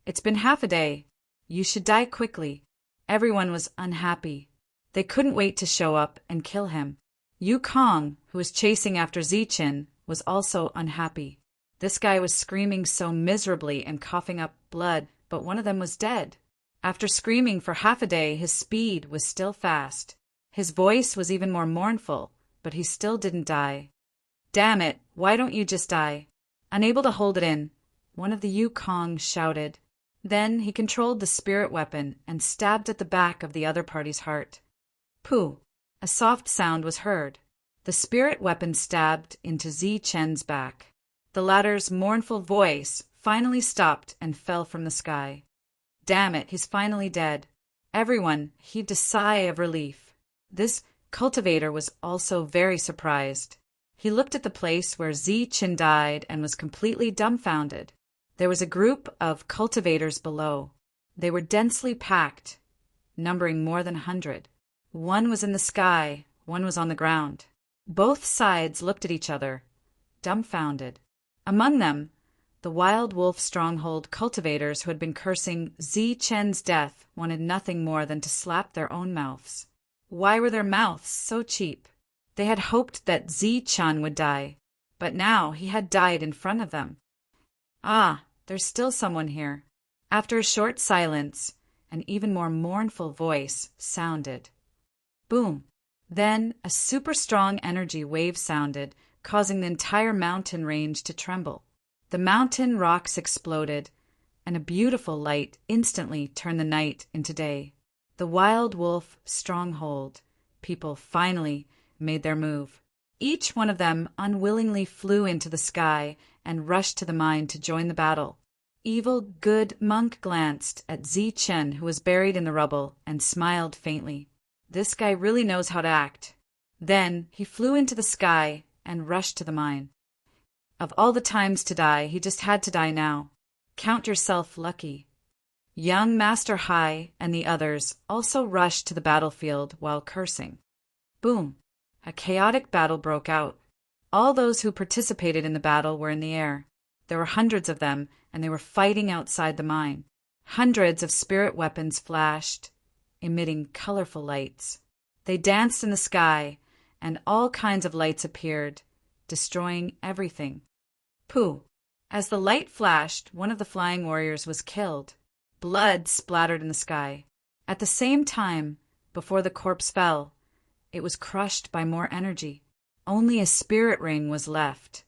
It's been half a day. You should die quickly." Everyone was unhappy. They couldn't wait to show up and kill him. Yukong, who was chasing after Zichin, was also unhappy. This guy was screaming so miserably and coughing up blood, but one of them was dead. After screaming for half a day, his speed was still fast. His voice was even more mournful, but he still didn't die. "Damn it, why don't you just die?" Unable to hold it in, one of the Yukong shouted. Then he controlled the spirit weapon and stabbed at the back of the other party's heart. Pooh! A soft sound was heard. The spirit weapon stabbed into Zichen's back. The latter's mournful voice finally stopped and fell from the sky. "Damn it, he's finally dead." Everyone heaved a sigh of relief. This cultivator was also very surprised. He looked at the place where Zichin died and was completely dumbfounded. There was a group of cultivators below. They were densely packed, numbering more than 100. One was in the sky, one was on the ground. Both sides looked at each other, dumbfounded. Among them, the Wild Wolf stronghold cultivators who had been cursing Zichen's death wanted nothing more than to slap their own mouths. Why were their mouths so cheap? They had hoped that Zichin would die, but now he had died in front of them. "Ah, there's still someone here." After a short silence, an even more mournful voice sounded. Boom! Then a super strong energy wave sounded, causing the entire mountain range to tremble. The mountain rocks exploded, and a beautiful light instantly turned the night into day. The Wild Wolf stronghold people finally made their move. Each one of them unwillingly flew into the sky and rushed to the mine to join the battle. Evil Good Monk glanced at Zichin, who was buried in the rubble, and smiled faintly. This guy really knows how to act. Then he flew into the sky and rushed to the mine. Of all the times to die, he just had to die now. Count yourself lucky. Young Master Hai and the others also rushed to the battlefield while cursing. Boom! A chaotic battle broke out. All those who participated in the battle were in the air. There were hundreds of them, and they were fighting outside the mine. Hundreds of spirit weapons flashed, emitting colorful lights. They danced in the sky, and all kinds of lights appeared, destroying everything. Pooh! As the light flashed, one of the flying warriors was killed. Blood splattered in the sky. At the same time, before the corpse fell, it was crushed by more energy. Only a spirit ring was left,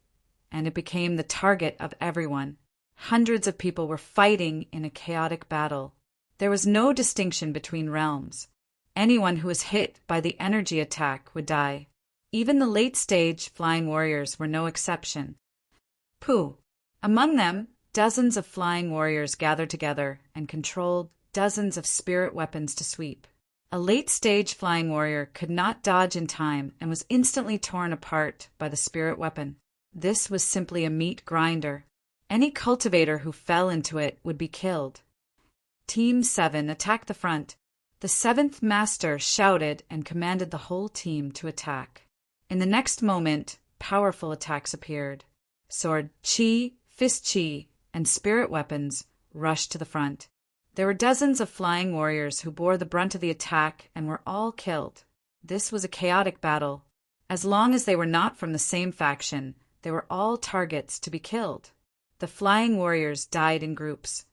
and it became the target of everyone. Hundreds of people were fighting in a chaotic battle. There was no distinction between realms. Anyone who was hit by the energy attack would die. Even the late-stage flying warriors were no exception. Pooh! Among them, dozens of flying warriors gathered together and controlled dozens of spirit weapons to sweep. A late-stage flying warrior could not dodge in time and was instantly torn apart by the spirit weapon. This was simply a meat grinder. Any cultivator who fell into it would be killed. Team 7 attacked the front. The 7th Master shouted and commanded the whole team to attack. In the next moment, powerful attacks appeared. Sword chi, fist chi, and spirit weapons rushed to the front. There were dozens of flying warriors who bore the brunt of the attack and were all killed. This was a chaotic battle. As long as they were not from the same faction, they were all targets to be killed. The flying warriors died in groups.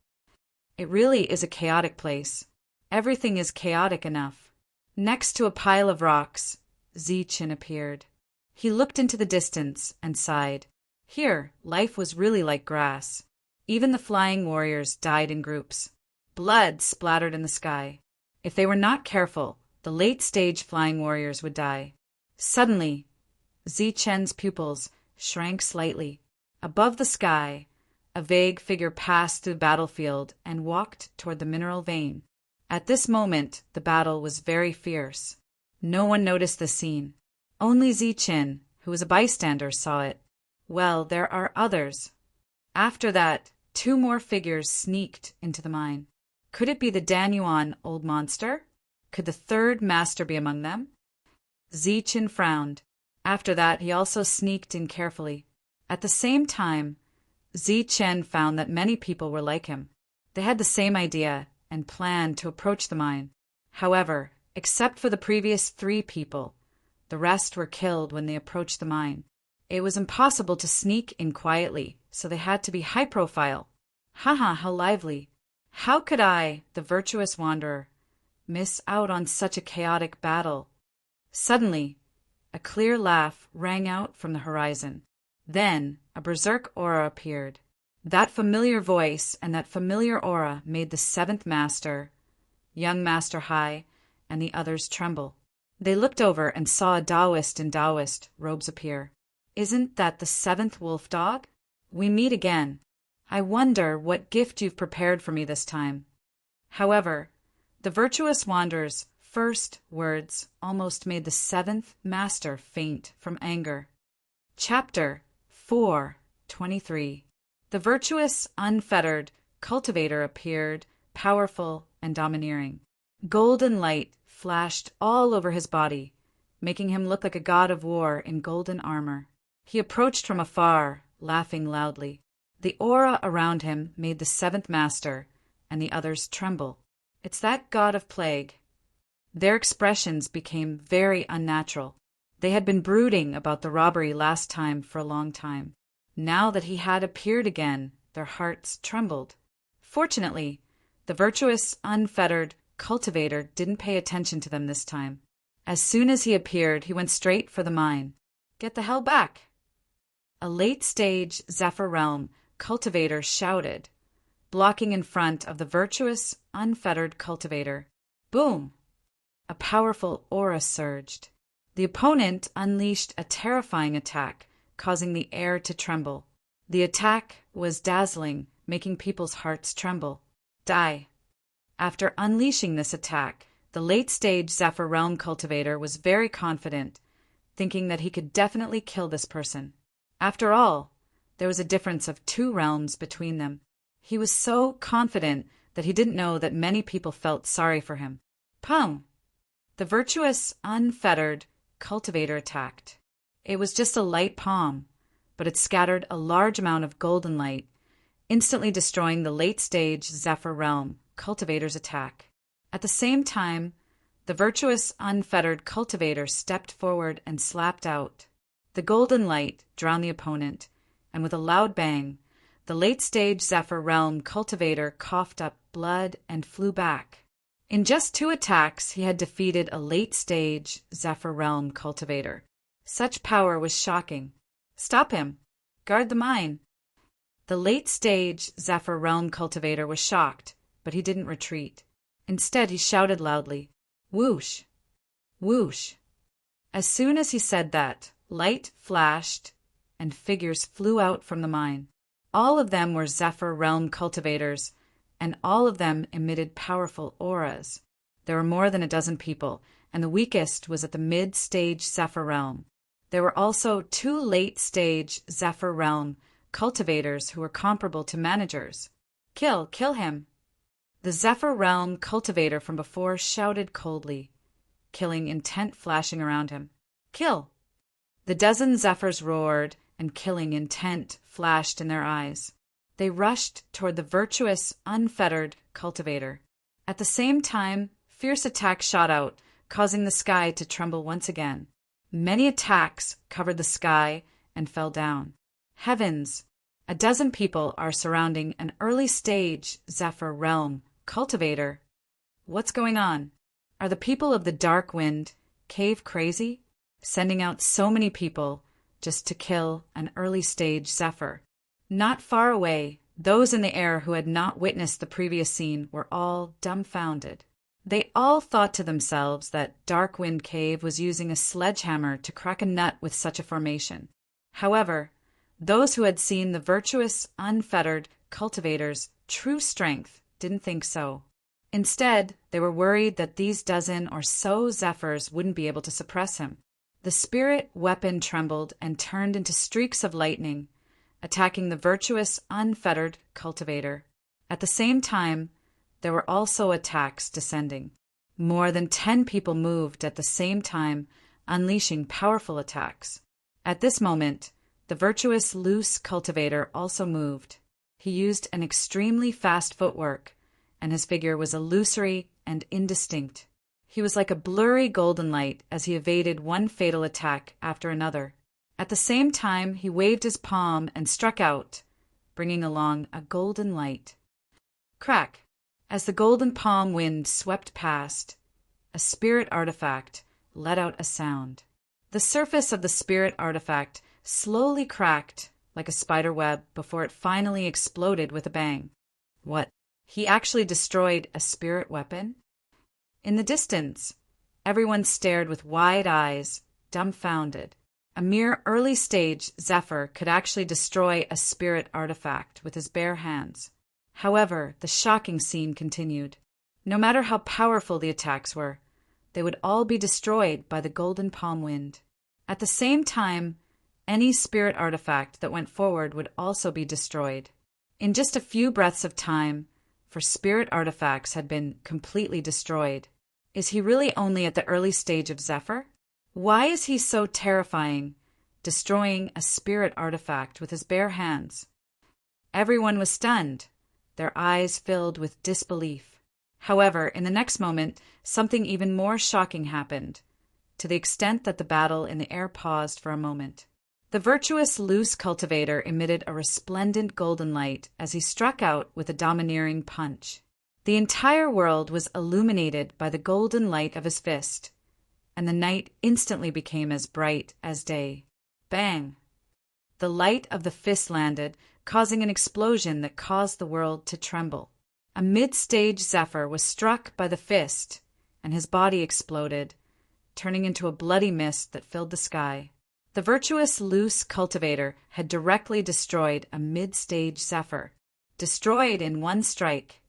It really is a chaotic place. Everything is chaotic enough. Next to a pile of rocks, Zichin appeared. He looked into the distance and sighed. Here, life was really like grass. Even the flying warriors died in groups. Blood splattered in the sky. If they were not careful, the late-stage flying warriors would die. Suddenly, Zichen's pupils shrank slightly. Above the sky, a vague figure passed through the battlefield and walked toward the mineral vein. At this moment, the battle was very fierce. No one noticed the scene. Only Zichin, who was a bystander, saw it. Well, there are others. After that, 2 more figures sneaked into the mine. Could it be the Danyuan old monster? Could the 3rd Master be among them? Zichin frowned. After that, he also sneaked in carefully. At the same time, Zichen found that many people were like him. They had the same idea and planned to approach the mine. However, except for the previous 3 people, the rest were killed when they approached the mine. It was impossible to sneak in quietly, so they had to be high profile. Haha, how lively. How could I, the virtuous wanderer, miss out on such a chaotic battle? Suddenly, a clear laugh rang out from the horizon. Then, a berserk aura appeared. That familiar voice and that familiar aura made the 7th Master, young Master Hai, and the others tremble. They looked over and saw a Taoist in Taoist robes appear. Isn't that the 7th wolf dog? We meet again. I wonder what gift you've prepared for me this time. However, the virtuous wanderer's first words almost made the 7th Master faint from anger. Chapter 4:23. The virtuous, unfettered cultivator appeared, powerful and domineering. Golden light flashed all over his body, making him look like a god of war in golden armor. He approached from afar, laughing loudly. The aura around him made the 7th Master and the others tremble. It's that god of plague. Their expressions became very unnatural. They had been brooding about the robbery last time for a long time. Now that he had appeared again, their hearts trembled. Fortunately, the virtuous, unfettered cultivator didn't pay attention to them this time. As soon as he appeared, he went straight for the mine. Get the hell back! A late-stage Zephyr Realm cultivator shouted, blocking in front of the virtuous, unfettered cultivator. Boom! A powerful aura surged. The opponent unleashed a terrifying attack, causing the air to tremble. The attack was dazzling, making people's hearts tremble. Die! After unleashing this attack, the late-stage Zephyr Realm cultivator was very confident, thinking that he could definitely kill this person. After all, there was a difference of 2 realms between them. He was so confident that he didn't know that many people felt sorry for him. Pum! The virtuous, unfettered cultivator attacked. It was just a light palm, but it scattered a large amount of golden light, instantly destroying the late-stage Zephyr Realm cultivator's attack. At the same time, the virtuous, unfettered cultivator stepped forward and slapped out. The golden light drowned the opponent, and with a loud bang, the late-stage Zephyr Realm cultivator coughed up blood and flew back. In just 2 attacks, he had defeated a late-stage Zephyr Realm cultivator. Such power was shocking. Stop him! Guard the mine! The late-stage Zephyr Realm cultivator was shocked, but he didn't retreat. Instead, he shouted loudly, "Whoosh! Whoosh!" As soon as he said that, light flashed and figures flew out from the mine. All of them were Zephyr Realm cultivators, and all of them emitted powerful auras. There were more than a dozen people, and the weakest was at the mid-stage Zephyr Realm. There were also 2 late-stage Zephyr Realm cultivators who were comparable to managers. Kill him! The Zephyr Realm cultivator from before shouted coldly, killing intent flashing around him. Kill! The dozen Zephyrs roared, and killing intent flashed in their eyes. They rushed toward the virtuous, unfettered cultivator. At the same time, fierce attacks shot out, causing the sky to tremble once again. Many attacks covered the sky and fell down. Heavens! A dozen people are surrounding an early-stage Zephyr Realm cultivator. What's going on? Are the people of the Dark Wind cave crazy, sending out so many people just to kill an early-stage Zephyr? Not far away, those in the air who had not witnessed the previous scene were all dumbfounded. They all thought to themselves that Dark Wind Cave was using a sledgehammer to crack a nut with such a formation. However, those who had seen the virtuous, unfettered cultivator's true strength didn't think so. Instead, they were worried that these dozen or so Zephyrs wouldn't be able to suppress him. The spirit weapon trembled and turned into streaks of lightning, attacking the virtuous, unfettered cultivator. At the same time, there were also attacks descending. More than 10 people moved at the same time, unleashing powerful attacks. At this moment, the virtuous loose cultivator also moved. He used an extremely fast footwork, and his figure was illusory and indistinct. He was like a blurry golden light as he evaded one fatal attack after another. At the same time, he waved his palm and struck out, bringing along a golden light. Crack! As the golden palm wind swept past, a spirit artifact let out a sound. The surface of the spirit artifact slowly cracked like a spider web before it finally exploded with a bang. What? He actually destroyed a spirit weapon? In the distance, everyone stared with wide eyes, dumbfounded. A mere early-stage Zephyr could actually destroy a spirit artifact with his bare hands. However, the shocking scene continued. No matter how powerful the attacks were, they would all be destroyed by the golden palm wind. At the same time, any spirit artifact that went forward would also be destroyed. In just a few breaths of time, for spirit artifacts had been completely destroyed. Is he really only at the early stage of Zephyr? Why is he so terrifying, destroying a spirit artifact with his bare hands? Everyone was stunned, their eyes filled with disbelief. However, in the next moment, something even more shocking happened, to the extent that the battle in the air paused for a moment. The virtuous loose cultivator emitted a resplendent golden light as he struck out with a domineering punch. The entire world was illuminated by the golden light of his fist, and the night instantly became as bright as day. Bang! The light of the fist landed, causing an explosion that caused the world to tremble. A mid-stage Zephyr was struck by the fist, and his body exploded, turning into a bloody mist that filled the sky. The virtuous loose cultivator had directly destroyed a mid-stage Zephyr. Destroyed in one strike.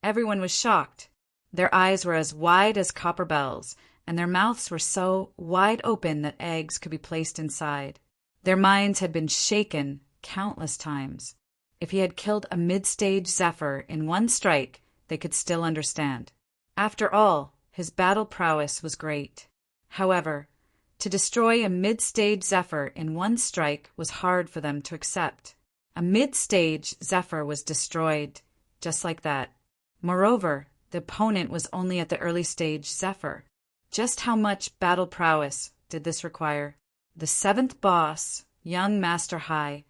Everyone was shocked. Their eyes were as wide as copper bells, and their mouths were so wide open that eggs could be placed inside. Their minds had been shaken countless times. If he had killed a mid-stage Zephyr in one strike, they could still understand. After all, his battle prowess was great. However, to destroy a mid-stage Zephyr in one strike was hard for them to accept. A mid-stage Zephyr was destroyed, just like that. Moreover, the opponent was only at the early stage Zephyr. Just how much battle prowess did this require? The 7th boss, young Master High,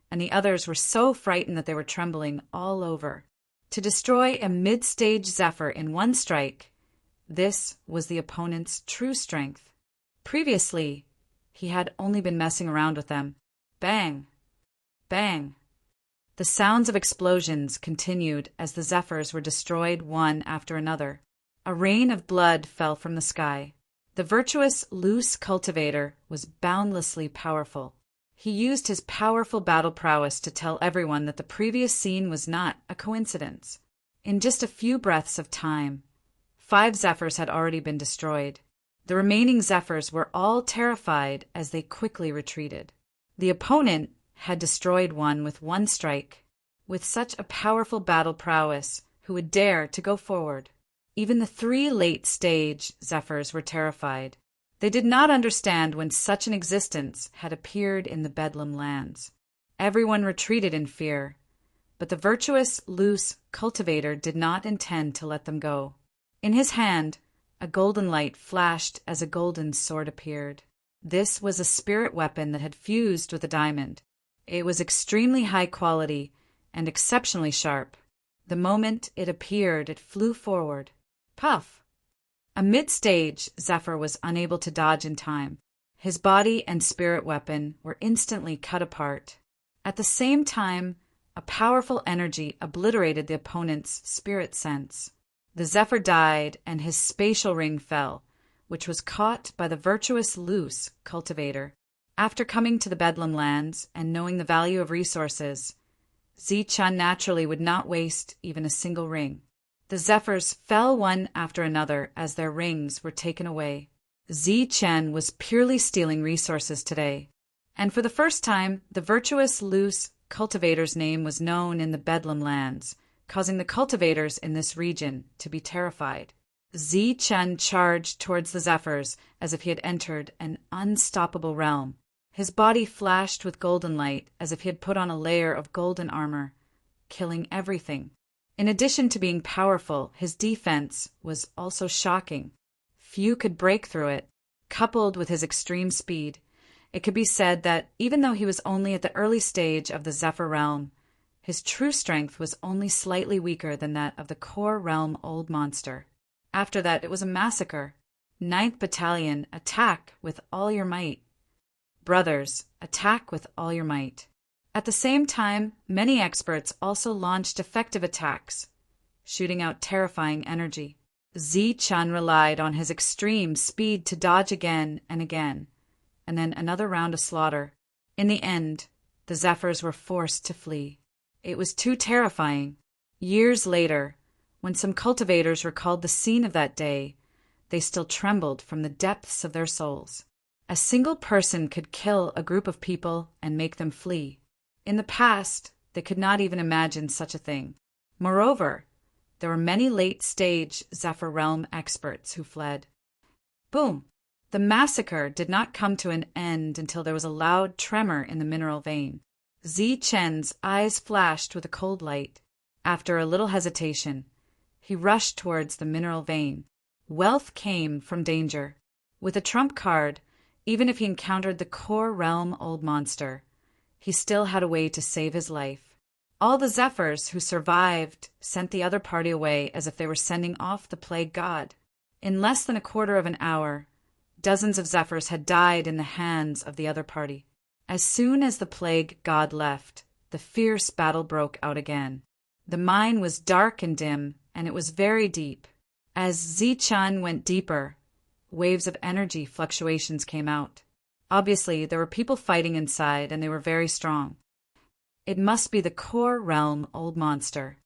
and the others were so frightened that they were trembling all over. To destroy a mid-stage Zephyr in one strike, this was the opponent's true strength. Previously, He had only been messing around with them. Bang! Bang! The sounds of explosions continued as the Zephyrs were destroyed one after another. A rain of blood fell from the sky. The virtuous loose cultivator was boundlessly powerful. He used his powerful battle prowess to tell everyone that the previous scene was not a coincidence. In just a few breaths of time, 5 Zephyrs had already been destroyed. The remaining Zephyrs were all terrified as they quickly retreated. The opponent had destroyed one with one strike. With such a powerful battle prowess, who would dare to go forward? Even the 3 late-stage Zephyrs were terrified. They did not understand when such an existence had appeared in the Bedlam lands. Everyone retreated in fear, but the virtuous, loose cultivator did not intend to let them go. In his hand, a golden light flashed as a golden sword appeared. This was a spirit weapon that had fused with a diamond. It was extremely high quality and exceptionally sharp. The moment it appeared, it flew forward. Puff! A mid-stage Zephyr was unable to dodge in time. His body and spirit weapon were instantly cut apart. At the same time, a powerful energy obliterated the opponent's spirit sense. The Zephyr died and his spatial ring fell, which was caught by the virtuous loose cultivator. After coming to the Bedlam lands and knowing the value of resources, Zi-Chun naturally would not waste even a single ring. The Zephyrs fell one after another as their rings were taken away. Zi-Chen was purely stealing resources today, and for the first time, the virtuous loose cultivator's name was known in the Bedlam lands, causing the cultivators in this region to be terrified. Zi-Chen charged towards the Zephyrs as if he had entered an unstoppable realm. His body flashed with golden light as if he had put on a layer of golden armor, killing everything. In addition to being powerful, his defense was also shocking. Few could break through it. Coupled with his extreme speed, it could be said that even though he was only at the early stage of the Zephyr realm, his true strength was only slightly weaker than that of the core realm old monster. After that, it was a massacre. 9th Battalion, attack with all your might. Brothers, attack with all your might. At the same time, many experts also launched effective attacks, shooting out terrifying energy. Zi-Chun relied on his extreme speed to dodge again and again, and then another round of slaughter. In the end, the Zephyrs were forced to flee. It was too terrifying. Years later, when some cultivators recalled the scene of that day, they still trembled from the depths of their souls. A single person could kill a group of people and make them flee. In the past, they could not even imagine such a thing. Moreover, there were many late-stage Zephyr realm experts who fled. Boom! The massacre did not come to an end until there was a loud tremor in the mineral vein. Zi-Chen's eyes flashed with a cold light. After a little hesitation, he rushed towards the mineral vein. Wealth came from danger. With a trump card, even if he encountered the core realm old monster, he still had a way to save his life. All the Zephyrs who survived sent the other party away as if they were sending off the plague god. In less than a quarter of an hour, dozens of Zephyrs had died in the hands of the other party. As soon as the plague god left, the fierce battle broke out again. The mine was dark and dim, and it was very deep. As Zi-Chun went deeper, waves of energy fluctuations came out. Obviously, there were people fighting inside, and they were very strong. It must be the core realm old monster.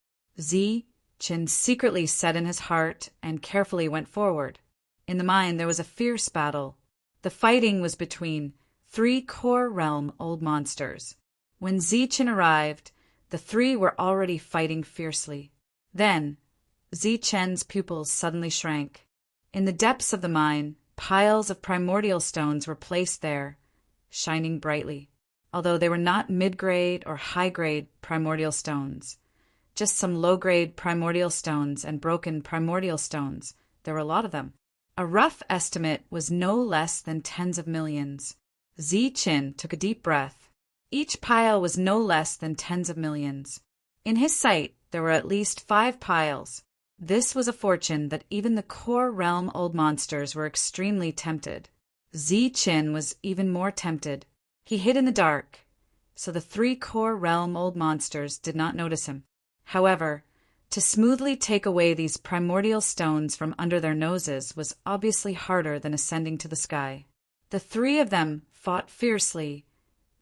Zi-Chun secretly said in his heart and carefully went forward. In the mine, there was a fierce battle. The fighting was between 3 core realm old monsters. When Zi-Chun arrived, the 3 were already fighting fiercely. Then, Zi-Chen's pupils suddenly shrank. In the depths of the mine, piles of primordial stones were placed there, shining brightly. Although they were not mid-grade or high-grade primordial stones, just some low-grade primordial stones and broken primordial stones. There were a lot of them. A rough estimate was no less than tens of millions. Zi-Chun took a deep breath. Each pile was no less than tens of millions. In his sight, there were at least 5 piles. This was a fortune that even the core realm old monsters were extremely tempted. Chen was even more tempted. He hid in the dark, so the 3 core realm old monsters did not notice him. However, to smoothly take away these primordial stones from under their noses was obviously harder than ascending to the sky. The 3 of them fought fiercely,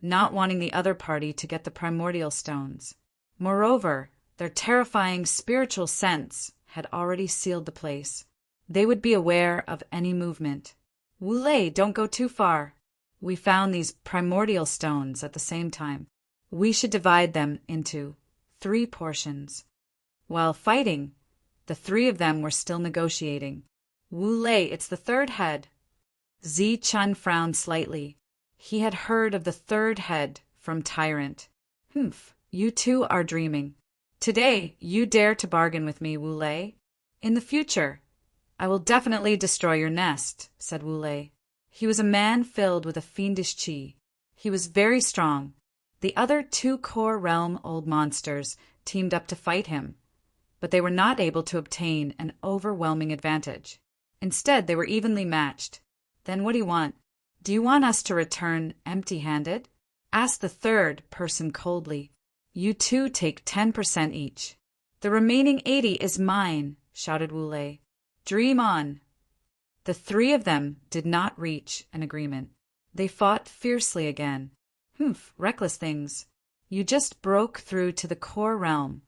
not wanting the other party to get the primordial stones. Moreover, their terrifying spiritual sense had already sealed the place. They would be aware of any movement. Wu Lei, don't go too far. We found these primordial stones at the same time. We should divide them into 3 portions. While fighting, the 3 of them were still negotiating. Wu Lei, it's the 3rd head. Chen frowned slightly. He had heard of the 3rd head from Tyrant. You 2 are dreaming. Today, you dare to bargain with me, Wu Lei. In the future, I will definitely destroy your nest, said Wu Lei. He was a man filled with a fiendish qi. He was very strong. The other 2 core realm old monsters teamed up to fight him, but they were not able to obtain an overwhelming advantage. Instead, they were evenly matched. Then what do you want? Do you want us to return empty-handed? Asked the 3rd person coldly. You 2 take 10% each. The remaining 80 is mine, shouted Wu Lei. Dream on. The 3 of them did not reach an agreement. They fought fiercely again. Reckless things. You just broke through to the core realm,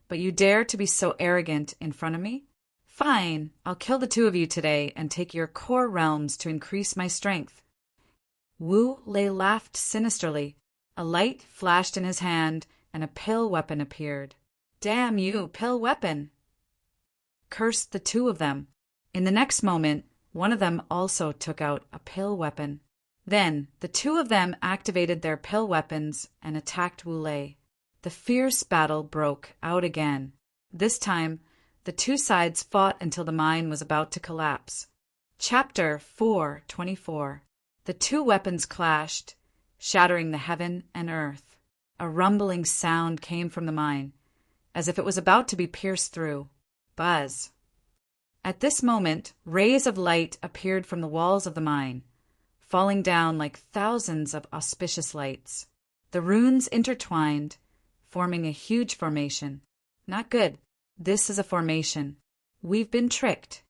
but you dare to be so arrogant in front of me? Fine, I'll kill the 2 of you today and take your core realms to increase my strength. Wu Lei laughed sinisterly. A light flashed in his hand, and a pill weapon appeared. Damn you, pill weapon! Cursed the 2 of them. In the next moment, one of them also took out a pill weapon. Then, the 2 of them activated their pill weapons and attacked Wu Lei. The fierce battle broke out again. This time, the 2 sides fought until the mine was about to collapse. Chapter 4:24. The 2 weapons clashed, shattering the heaven and earth. A rumbling sound came from the mine, as if it was about to be pierced through. Buzz. At this moment, rays of light appeared from the walls of the mine, falling down like thousands of auspicious lights. The runes intertwined, forming a huge formation. Not good. This is a formation. We've been tricked.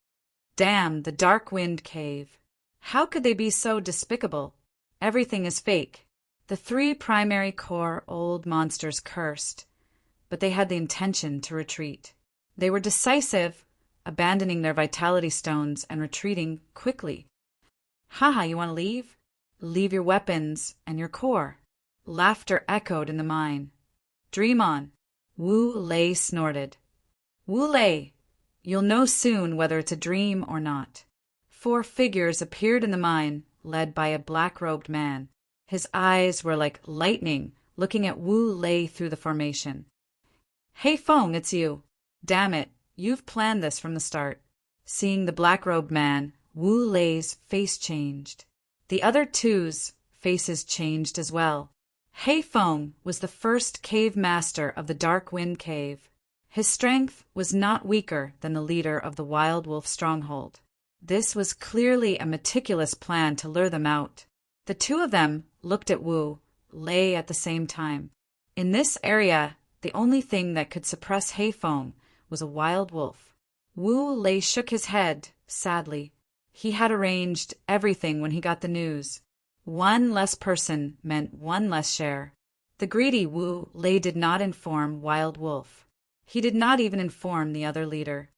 Damn the Dark Wind Cave. How could they be so despicable? Everything is fake. The 3 primary core old monsters cursed, but they had the intention to retreat. They were decisive, abandoning their vitality stones and retreating quickly. Haha, you want to leave? Leave your weapons and your core. Laughter echoed in the mine. Dream on. Wu Lei snorted. Wu Lei, you'll know soon whether it's a dream or not. 4 figures appeared in the mine, led by a black-robed man. His eyes were like lightning, looking at Wu Lei through the formation. Hey Feng, it's you. Damn it, you've planned this from the start. Seeing the black-robed man, Wu Lei's face changed. The other 2's faces changed as well. Hei Feng was the first cave master of the Dark Wind Cave. His strength was not weaker than the leader of the Wild Wolf stronghold. This was clearly a meticulous plan to lure them out. The 2 of them looked at Wu Lei at the same time. In this area, the only thing that could suppress Hei Feng was a wild wolf. Wu Lei shook his head, sadly. He had arranged everything when he got the news. 1 less person meant 1 less share. The greedy Wu Lei did not inform Wild Wolf. He did not even inform the other leader.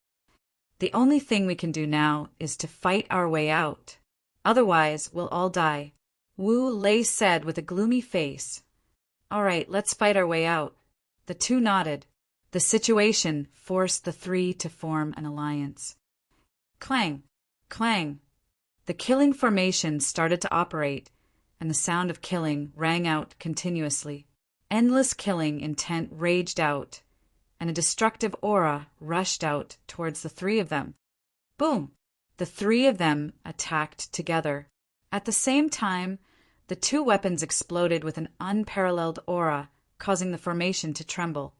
The only thing we can do now is to fight our way out. Otherwise, we'll all die. Wu Lei said with a gloomy face. All right, let's fight our way out. The 2 nodded. The situation forced the 3 to form an alliance. Clang, clang. The killing formation started to operate, and the sound of killing rang out continuously. Endless killing intent raged out, and a destructive aura rushed out towards the 3 of them. Boom! The 3 of them attacked together. At the same time, the 2 weapons exploded with an unparalleled aura, causing the formation to tremble.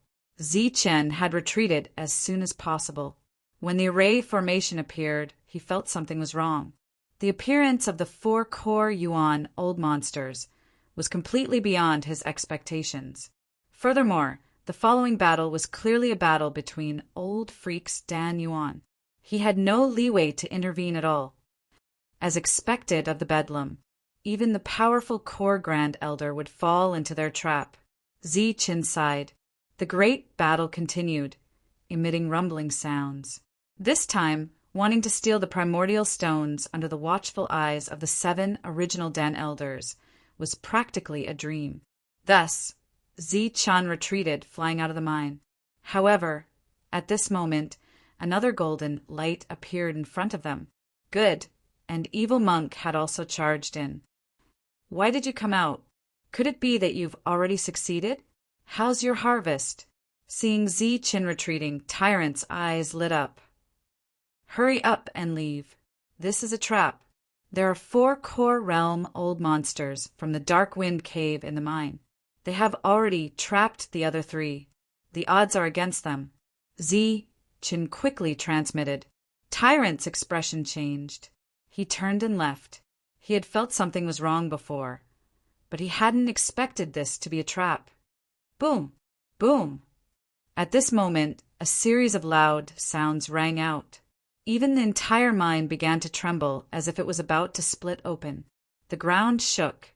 Chen had retreated as soon as possible. When the array formation appeared, he felt something was wrong. The appearance of the 4 core Yuan old monsters was completely beyond his expectations. Furthermore, the following battle was clearly a battle between old freaks Dan Yuan. He had no leeway to intervene at all. As expected of the Bedlam, even the powerful core Grand Elder would fall into their trap. Zi Qin sighed. The great battle continued, emitting rumbling sounds. This time, wanting to steal the primordial stones under the watchful eyes of the 7 original Dan Elders was practically a dream. Thus, Zi Chan retreated, flying out of the mine. However, at this moment, another golden light appeared in front of them. Good, and evil monk had also charged in. Why did you come out? Could it be that you've already succeeded? How's your harvest? Seeing Zi Qin retreating, Tyrant's eyes lit up. Hurry up and leave. This is a trap. There are 4 core realm old monsters from the Dark Wind Cave in the mine. They have already trapped the other 3. The odds are against them. Zi Qin quickly transmitted. Tyrant's expression changed. He turned and left. He had felt something was wrong before, but he hadn't expected this to be a trap. Boom! Boom! At this moment, a series of loud sounds rang out. Even the entire mine began to tremble as if it was about to split open. The ground shook,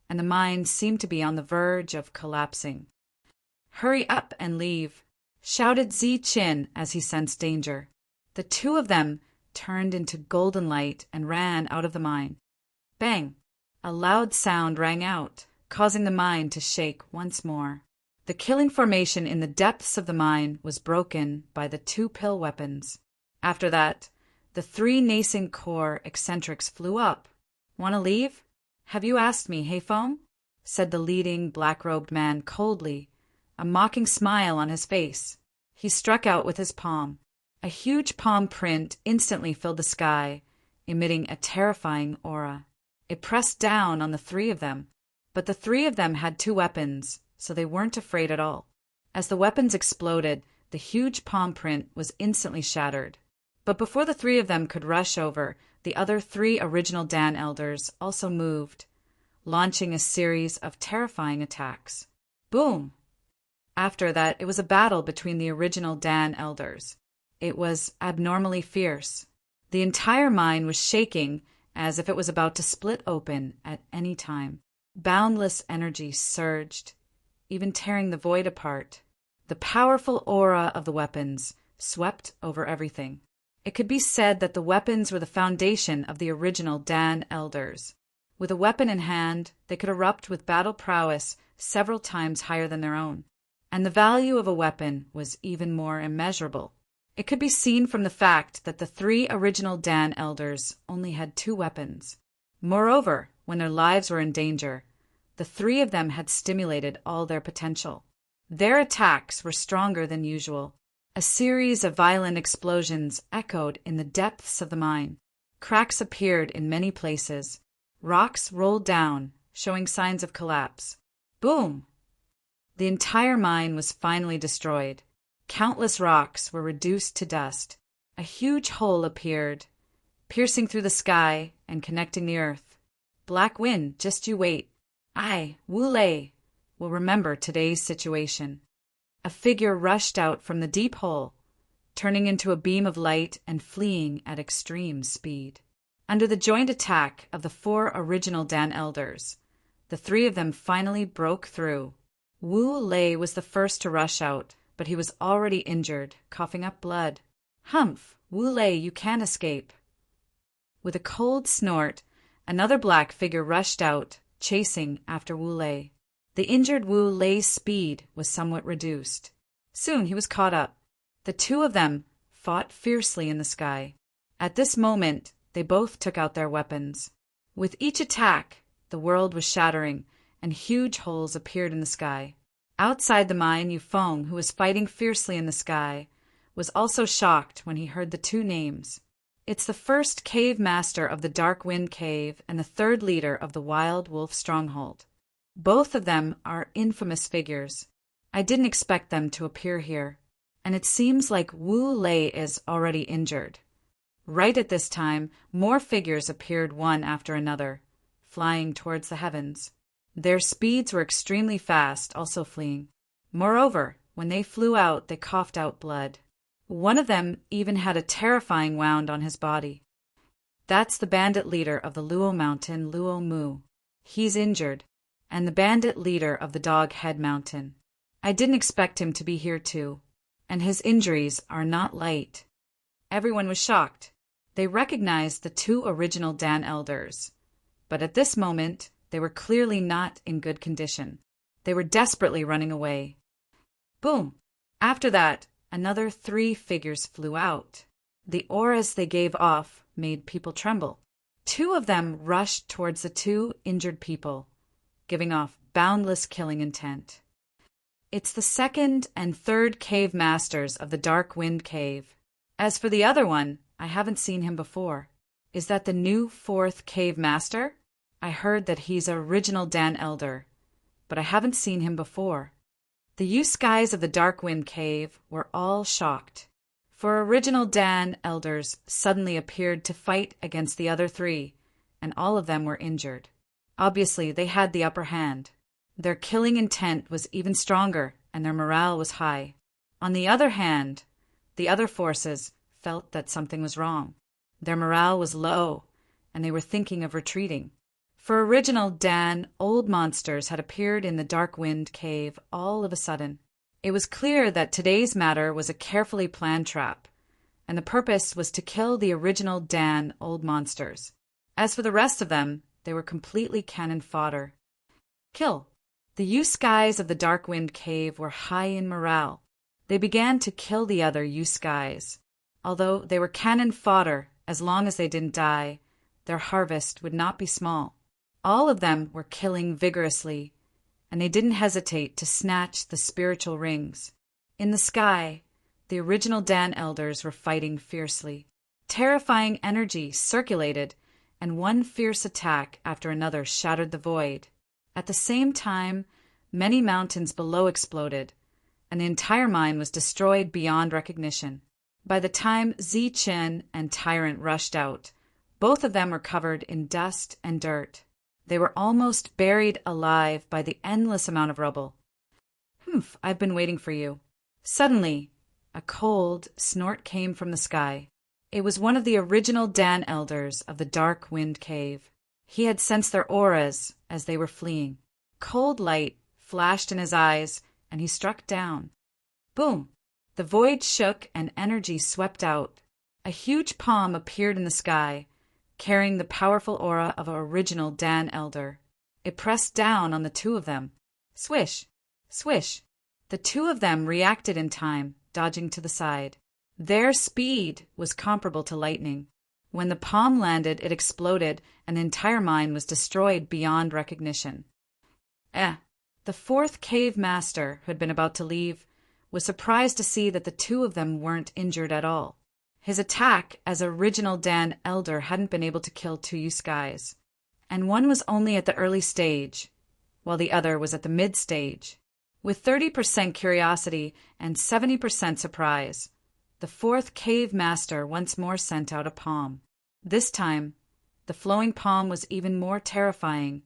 and the mine seemed to be on the verge of collapsing. Hurry up and leave, shouted Zi Qin as he sensed danger. The 2 of them turned into golden light and ran out of the mine. Bang! A loud sound rang out, causing the mine to shake once more. The killing formation in the depths of the mine was broken by the 2 pill weapons. After that, the 3 nascent core eccentrics flew up. "Want to leave? Have you asked me, hey Foam?" said the leading black-robed man coldly, a mocking smile on his face. He struck out with his palm. A huge palm print instantly filled the sky, emitting a terrifying aura. It pressed down on the 3 of them, but the 3 of them had 2 weapons, so they weren't afraid at all. As the weapons exploded, the huge palm print was instantly shattered. But before the 3 of them could rush over, the other 3 original Dan Elders also moved, launching a series of terrifying attacks. Boom! After that, it was a battle between the original Dan Elders. It was abnormally fierce. The entire mine was shaking as if it was about to split open at any time. Boundless energy surged, even tearing the void apart. The powerful aura of the weapons swept over everything. It could be said that the weapons were the foundation of the original Dan Elders. With a weapon in hand, they could erupt with battle prowess several times higher than their own. And the value of a weapon was even more immeasurable. It could be seen from the fact that the 3 original Dan Elders only had 2 weapons. Moreover, when their lives were in danger, the 3 of them had stimulated all their potential. Their attacks were stronger than usual. A series of violent explosions echoed in the depths of the mine. Cracks appeared in many places. Rocks rolled down, showing signs of collapse. Boom! The entire mine was finally destroyed. Countless rocks were reduced to dust. A huge hole appeared, piercing through the sky and connecting the earth. Black Wind, just you wait. I, Wu Lei, will remember today's situation. A figure rushed out from the deep hole, turning into a beam of light and fleeing at extreme speed. Under the joint attack of the 4 original Dan Elders, the 3 of them finally broke through. Wu Lei was the first to rush out, but he was already injured, coughing up blood. Humph, Wu Lei, you can't escape. With a cold snort, another black figure rushed out, chasing after Wu Lei. The injured Wu Lei's speed was somewhat reduced. Soon he was caught up. The 2 of them fought fiercely in the sky. At this moment, they both took out their weapons. With each attack, the world was shattering, and huge holes appeared in the sky. Outside the mine, Yufeng, who was fighting fiercely in the sky, was also shocked when he heard the 2 names. It's the first cave master of the Dark Wind Cave and the 3rd leader of the Wild Wolf Stronghold. Both of them are infamous figures. I didn't expect them to appear here, and it seems like Wu Lei is already injured. Right at this time, more figures appeared one after another, flying towards the heavens. Their speeds were extremely fast, also fleeing. Moreover, when they flew out, they coughed out blood. One of them even had a terrifying wound on his body. That's the bandit leader of the Luo Mountain, Luo Mu. He's injured, and the bandit leader of the Dog Head Mountain. I didn't expect him to be here too, and his injuries are not light. Everyone was shocked. They recognized the two original Dan elders, but at this moment, they were clearly not in good condition. They were desperately running away. Boom! After that, another 3 figures flew out. The auras they gave off made people tremble. 2 of them rushed towards the 2 injured people, giving off boundless killing intent. It's the 2nd and 3rd cave masters of the Dark Wind Cave. As for the other one, I haven't seen him before. Is that the new 4th cave master? I heard that he's an original Dan Elder, but I haven't seen him before. The Yu-Skies of the Dark Wind Cave were all shocked, for original Dan Elders suddenly appeared to fight against the other 3, and all of them were injured. Obviously, they had the upper hand. Their killing intent was even stronger, and their morale was high. On the other hand, the other forces felt that something was wrong. Their morale was low, and they were thinking of retreating. For original Dan, old monsters had appeared in the Dark Wind Cave all of a sudden. It was clear that today's matter was a carefully planned trap, and the purpose was to kill the original Dan old monsters. As for the rest of them, they were completely cannon fodder. Kill. The Yu-Skies of the Dark Wind Cave were high in morale. They began to kill the other Yu-Skies. Although they were cannon fodder, as long as they didn't die, their harvest would not be small. All of them were killing vigorously, and they didn't hesitate to snatch the spiritual rings. In the sky, the original Dan Elders were fighting fiercely. Terrifying energy circulated, and one fierce attack after another shattered the void. At the same time, many mountains below exploded, and the entire mine was destroyed beyond recognition. By the time Zi-Chen and Tyrant rushed out, both of them were covered in dust and dirt. They were almost buried alive by the endless amount of rubble. Humph, I've been waiting for you. Suddenly, a cold snort came from the sky. It was one of the original Dan Elders of the Dark Wind Cave. He had sensed their auras as they were fleeing. Cold light flashed in his eyes, and he struck down. Boom! The void shook and energy swept out. A huge palm appeared in the sky, carrying the powerful aura of an original Dan Elder. It pressed down on the 2 of them. Swish! Swish! The 2 of them reacted in time, dodging to the side. Their speed was comparable to lightning. When the palm landed, it exploded, and the entire mine was destroyed beyond recognition. The 4th cave master, who had been about to leave, was surprised to see that the 2 of them weren't injured at all. His attack as original Dan Elder hadn't been able to kill 2 Yu-Skies, and one was only at the early stage, while the other was at the mid-stage. With 30% curiosity and 70% surprise, the 4th cave master once more sent out a palm. This time, the flowing palm was even more terrifying,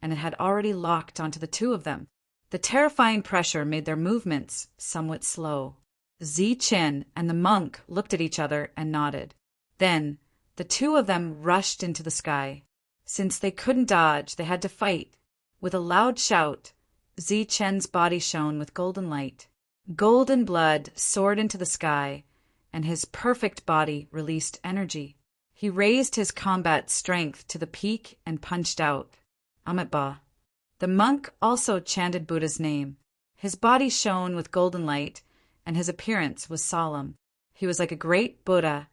and it had already locked onto the 2 of them. The terrifying pressure made their movements somewhat slow. Zi-Chen and the monk looked at each other and nodded. Then, the 2 of them rushed into the sky. Since they couldn't dodge, they had to fight. With a loud shout, Zi-Chen's body shone with golden light. Golden blood soared into the sky, and his perfect body released energy. He raised his combat strength to the peak and punched out. Amitabha. The monk also chanted Buddha's name. His body shone with golden light, and his appearance was solemn. He was like a great Buddha,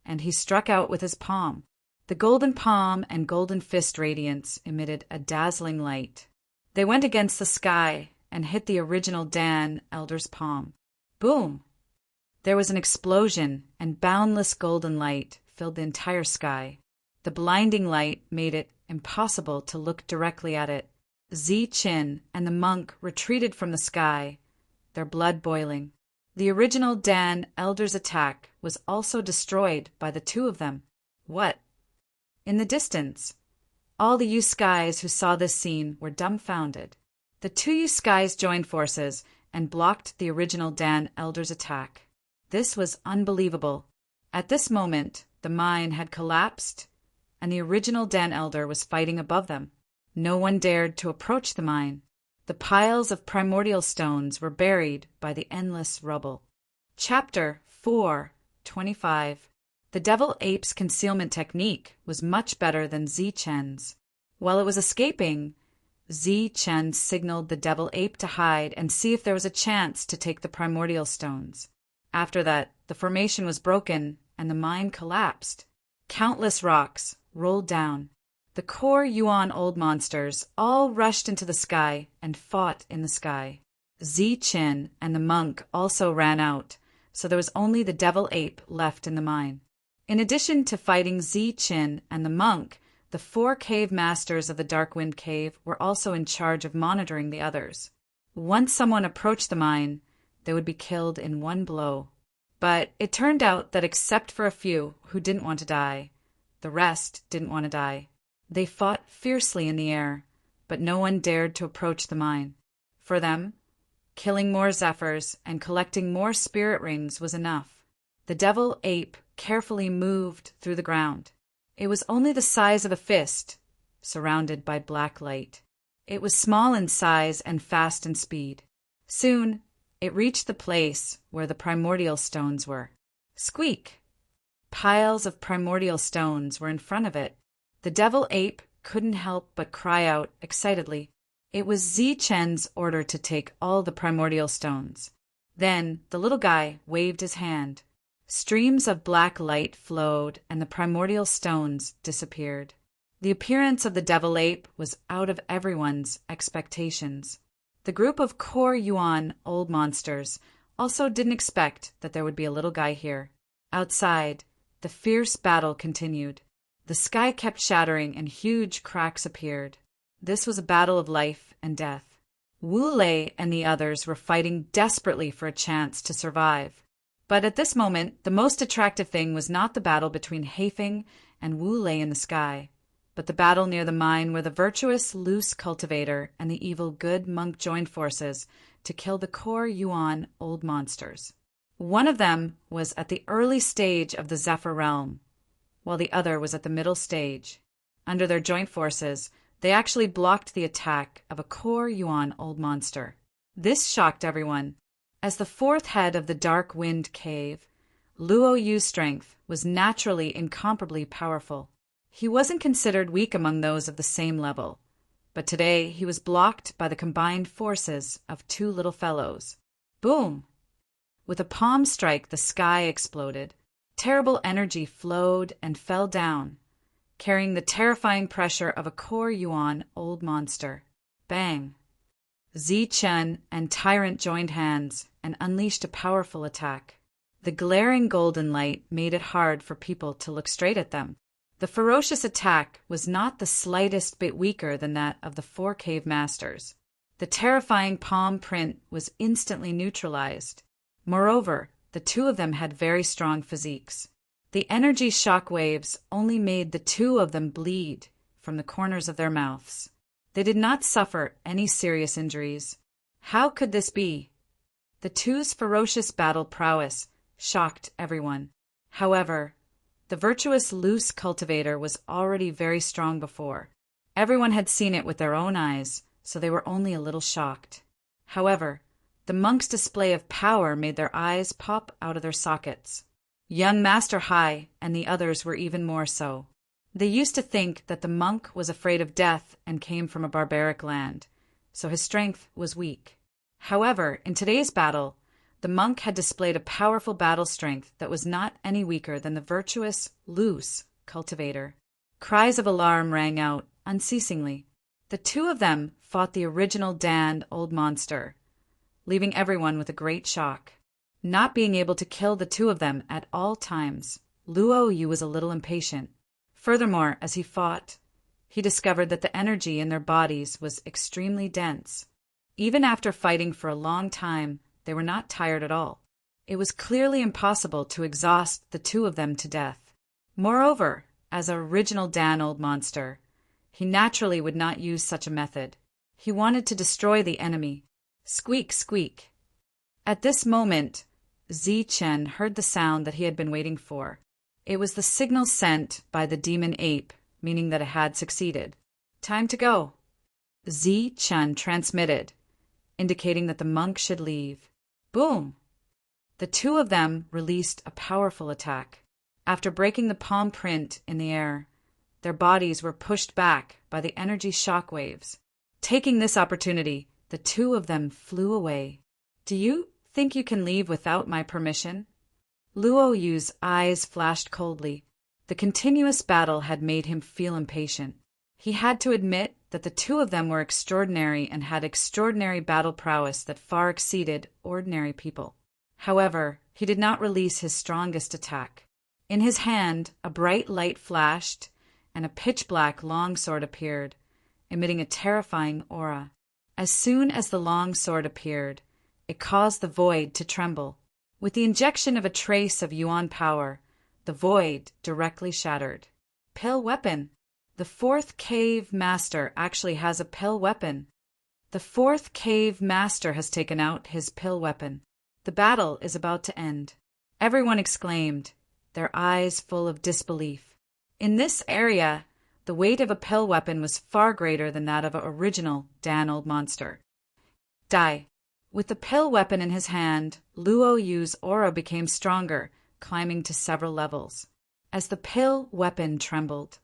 and he struck out with his palm. The golden palm and golden fist radiance emitted a dazzling light. They went against the sky and hit the original Dan Elder's palm. Boom! There was an explosion, and boundless golden light filled the entire sky. The blinding light made it impossible to look directly at it. Zi-Chen and the monk retreated from the sky, their blood boiling. The original Dan Elder's attack was also destroyed by the two of them. What? In the distance, all the Yuskais who saw this scene were dumbfounded. The two Yuskais joined forces and blocked the original Dan Elder's attack. This was unbelievable. At this moment, the mine had collapsed, and the original Dan Elder was fighting above them. No one dared to approach the mine. The piles of primordial stones were buried by the endless rubble. Chapter 4:25. The Devil Ape's concealment technique was much better than Zi-Chen's. While it was escaping, Zi-Chen signaled the Devil Ape to hide and see if there was a chance to take the primordial stones. After that, the formation was broken and the mine collapsed. Countless rocks rolled down. The core Yuan old monsters all rushed into the sky and fought in the sky. Zi-Chen and the monk also ran out, so there was only the Devil Ape left in the mine. In addition to fighting Zi-Chen and the monk, the 4 cave masters of the Darkwind Cave were also in charge of monitoring the others. Once someone approached the mine, they would be killed in one blow. But it turned out that except for a few who didn't want to die, the rest didn't want to die. They fought fiercely in the air, but no one dared to approach the mine. For them, killing more Zephyrs and collecting more spirit rings was enough. The Devil Ape carefully moved through the ground. It was only the size of a fist, surrounded by black light. It was small in size and fast in speed. Soon, it reached the place where the primordial stones were. Squeak! Piles of primordial stones were in front of it. The Devil Ape couldn't help but cry out excitedly. It was Zi-Chen's order to take all the primordial stones. Then the little guy waved his hand. Streams of black light flowed and the primordial stones disappeared. The appearance of the Devil Ape was out of everyone's expectations. The group of core Yuan old monsters also didn't expect that there would be a little guy here. Outside, the fierce battle continued. The sky kept shattering and huge cracks appeared. This was a battle of life and death. Wu Lei and the others were fighting desperately for a chance to survive. But at this moment, the most attractive thing was not the battle between Haifeng and Wu Lei in the sky, but the battle near the mine where the virtuous loose cultivator and the evil good monk joined forces to kill the core Yuan old monsters. One of them was at the early stage of the Zephyr realm, while the other was at the middle stage. Under their joint forces, they actually blocked the attack of a core Yuan old monster. This shocked everyone. As the 4th head of the Dark Wind Cave, Luo Yu's strength was naturally incomparably powerful. He wasn't considered weak among those of the same level, but today he was blocked by the combined forces of 2 little fellows. Boom! With a palm strike, the sky exploded. Terrible energy flowed and fell down, carrying the terrifying pressure of a core Yuan old monster. Bang! Zi-Chen and Tyrant joined hands and unleashed a powerful attack. The glaring golden light made it hard for people to look straight at them. The ferocious attack was not the slightest bit weaker than that of the 4 cave masters. The terrifying palm print was instantly neutralized. Moreover, the 2 of them had very strong physiques. The energy shock waves only made the 2 of them bleed from the corners of their mouths. They did not suffer any serious injuries. How could this be? The 2's ferocious battle prowess shocked everyone. However, the virtuous loose cultivator was already very strong before. Everyone had seen it with their own eyes, so they were only a little shocked. However, the monk's display of power made their eyes pop out of their sockets. Young Master Hai and the others were even more so. They used to think that the monk was afraid of death and came from a barbaric land, so his strength was weak. However, in today's battle, the monk had displayed a powerful battle strength that was not any weaker than the virtuous, loose cultivator. Cries of alarm rang out unceasingly. The 2 of them fought the original Dan old monster, leaving everyone with a great shock. Not being able to kill the 2 of them at all times, Luo Yu was a little impatient. Furthermore, as he fought, he discovered that the energy in their bodies was extremely dense. Even after fighting for a long time, they were not tired at all. It was clearly impossible to exhaust the two of them to death. Moreover, as an original Dan old monster, he naturally would not use such a method. He wanted to destroy the enemy. Squeak, squeak. At this moment, Chen heard the sound that he had been waiting for. It was the signal sent by the demon ape, meaning that it had succeeded. Time to go. Chen transmitted, indicating that the monk should leave. Boom! The two of them released a powerful attack. After breaking the palm print in the air, their bodies were pushed back by the energy shock waves. Taking this opportunity, the two of them flew away. Do you think you can leave without my permission? Luo Yu's eyes flashed coldly. The continuous battle had made him feel impatient. He had to admit that the two of them were extraordinary and had extraordinary battle prowess that far exceeded ordinary people. However, he did not release his strongest attack. In his hand, a bright light flashed, and a pitch-black longsword appeared, emitting a terrifying aura. As soon as the longsword appeared, it caused the void to tremble. With the injection of a trace of Yuan power, the void directly shattered. Pill weapon. The fourth cave master actually has a pill weapon. The fourth cave master has taken out his pill weapon. The battle is about to end. Everyone exclaimed, their eyes full of disbelief. In this area, the weight of a pill weapon was far greater than that of an original Dan old monster. Die. With the pill weapon in his hand, Luo Yu's aura became stronger, climbing to several levels. As the pill weapon trembled,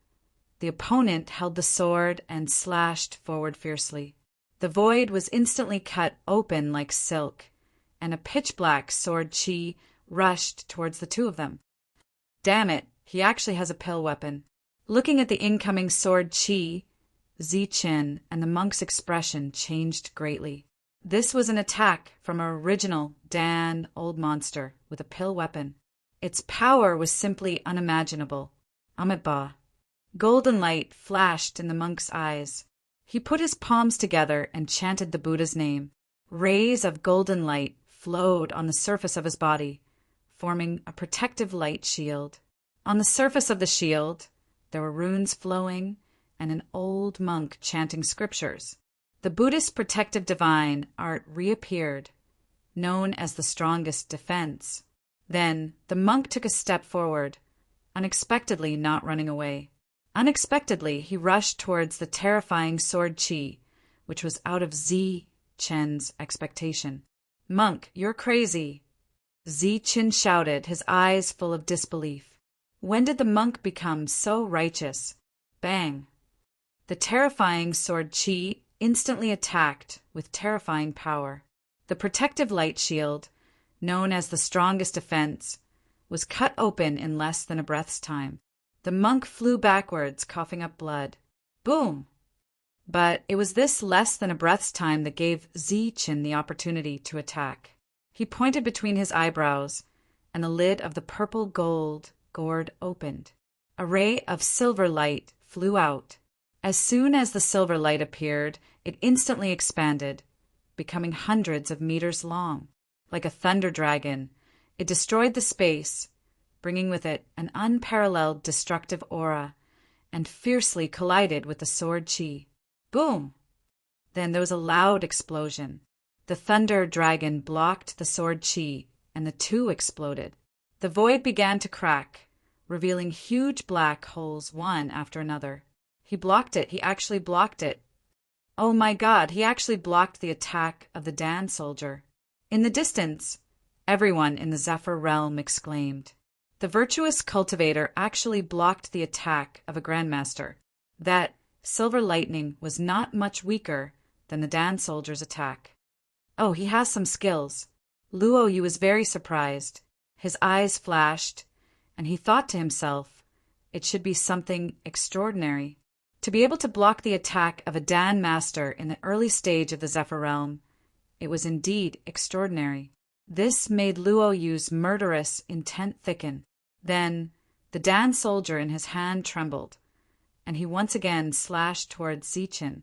the opponent held the sword and slashed forward fiercely. The void was instantly cut open like silk, and a pitch-black sword chi rushed towards the two of them. Damn it, he actually has a pill weapon. Looking at the incoming sword chi, Chen and the monk's expression changed greatly. This was an attack from an original Dan old monster with a pill weapon. Its power was simply unimaginable. Amitabha. Golden light flashed in the monk's eyes. He put his palms together and chanted the Buddha's name. Rays of golden light flowed on the surface of his body, forming a protective light shield. On the surface of the shield, there were runes flowing and an old monk chanting scriptures. The Buddhist protective divine art reappeared, known as the strongest defense. Then the monk took a step forward, unexpectedly not running away. Unexpectedly, he rushed towards the terrifying sword chi, which was out of Chen's expectation. Monk, you're crazy, Chen shouted, his eyes full of disbelief. When did the monk become so righteous? Bang! The terrifying sword chi instantly attacked with terrifying power. The protective light shield, known as the strongest defense, was cut open in less than a breath's time. The monk flew backwards, coughing up blood. Boom! But it was this less than a breath's time that gave Chen the opportunity to attack. He pointed between his eyebrows, and the lid of the purple gold gourd opened. A ray of silver light flew out. As soon as the silver light appeared, it instantly expanded, becoming hundreds of meters long. Like a thunder dragon, it destroyed the space, bringing with it an unparalleled destructive aura, and fiercely collided with the sword chi. Boom! Then there was a loud explosion. The thunder dragon blocked the sword chi, and the two exploded. The void began to crack, revealing huge black holes one after another. He blocked it. He actually blocked it. Oh my God, he actually blocked the attack of the Dan soldier. In the distance, everyone in the Zephyr realm exclaimed. The virtuous cultivator actually blocked the attack of a grandmaster. That silver lightning was not much weaker than the Dan soldier's attack. Oh, he has some skills. Luo Yu was very surprised. His eyes flashed, and he thought to himself, it should be something extraordinary. To be able to block the attack of a Dan master in the early stage of the Zephyr realm, it was indeed extraordinary. This made Luo Yu's murderous intent thicken. Then the Dan soldier in his hand trembled, and he once again slashed towards Chen.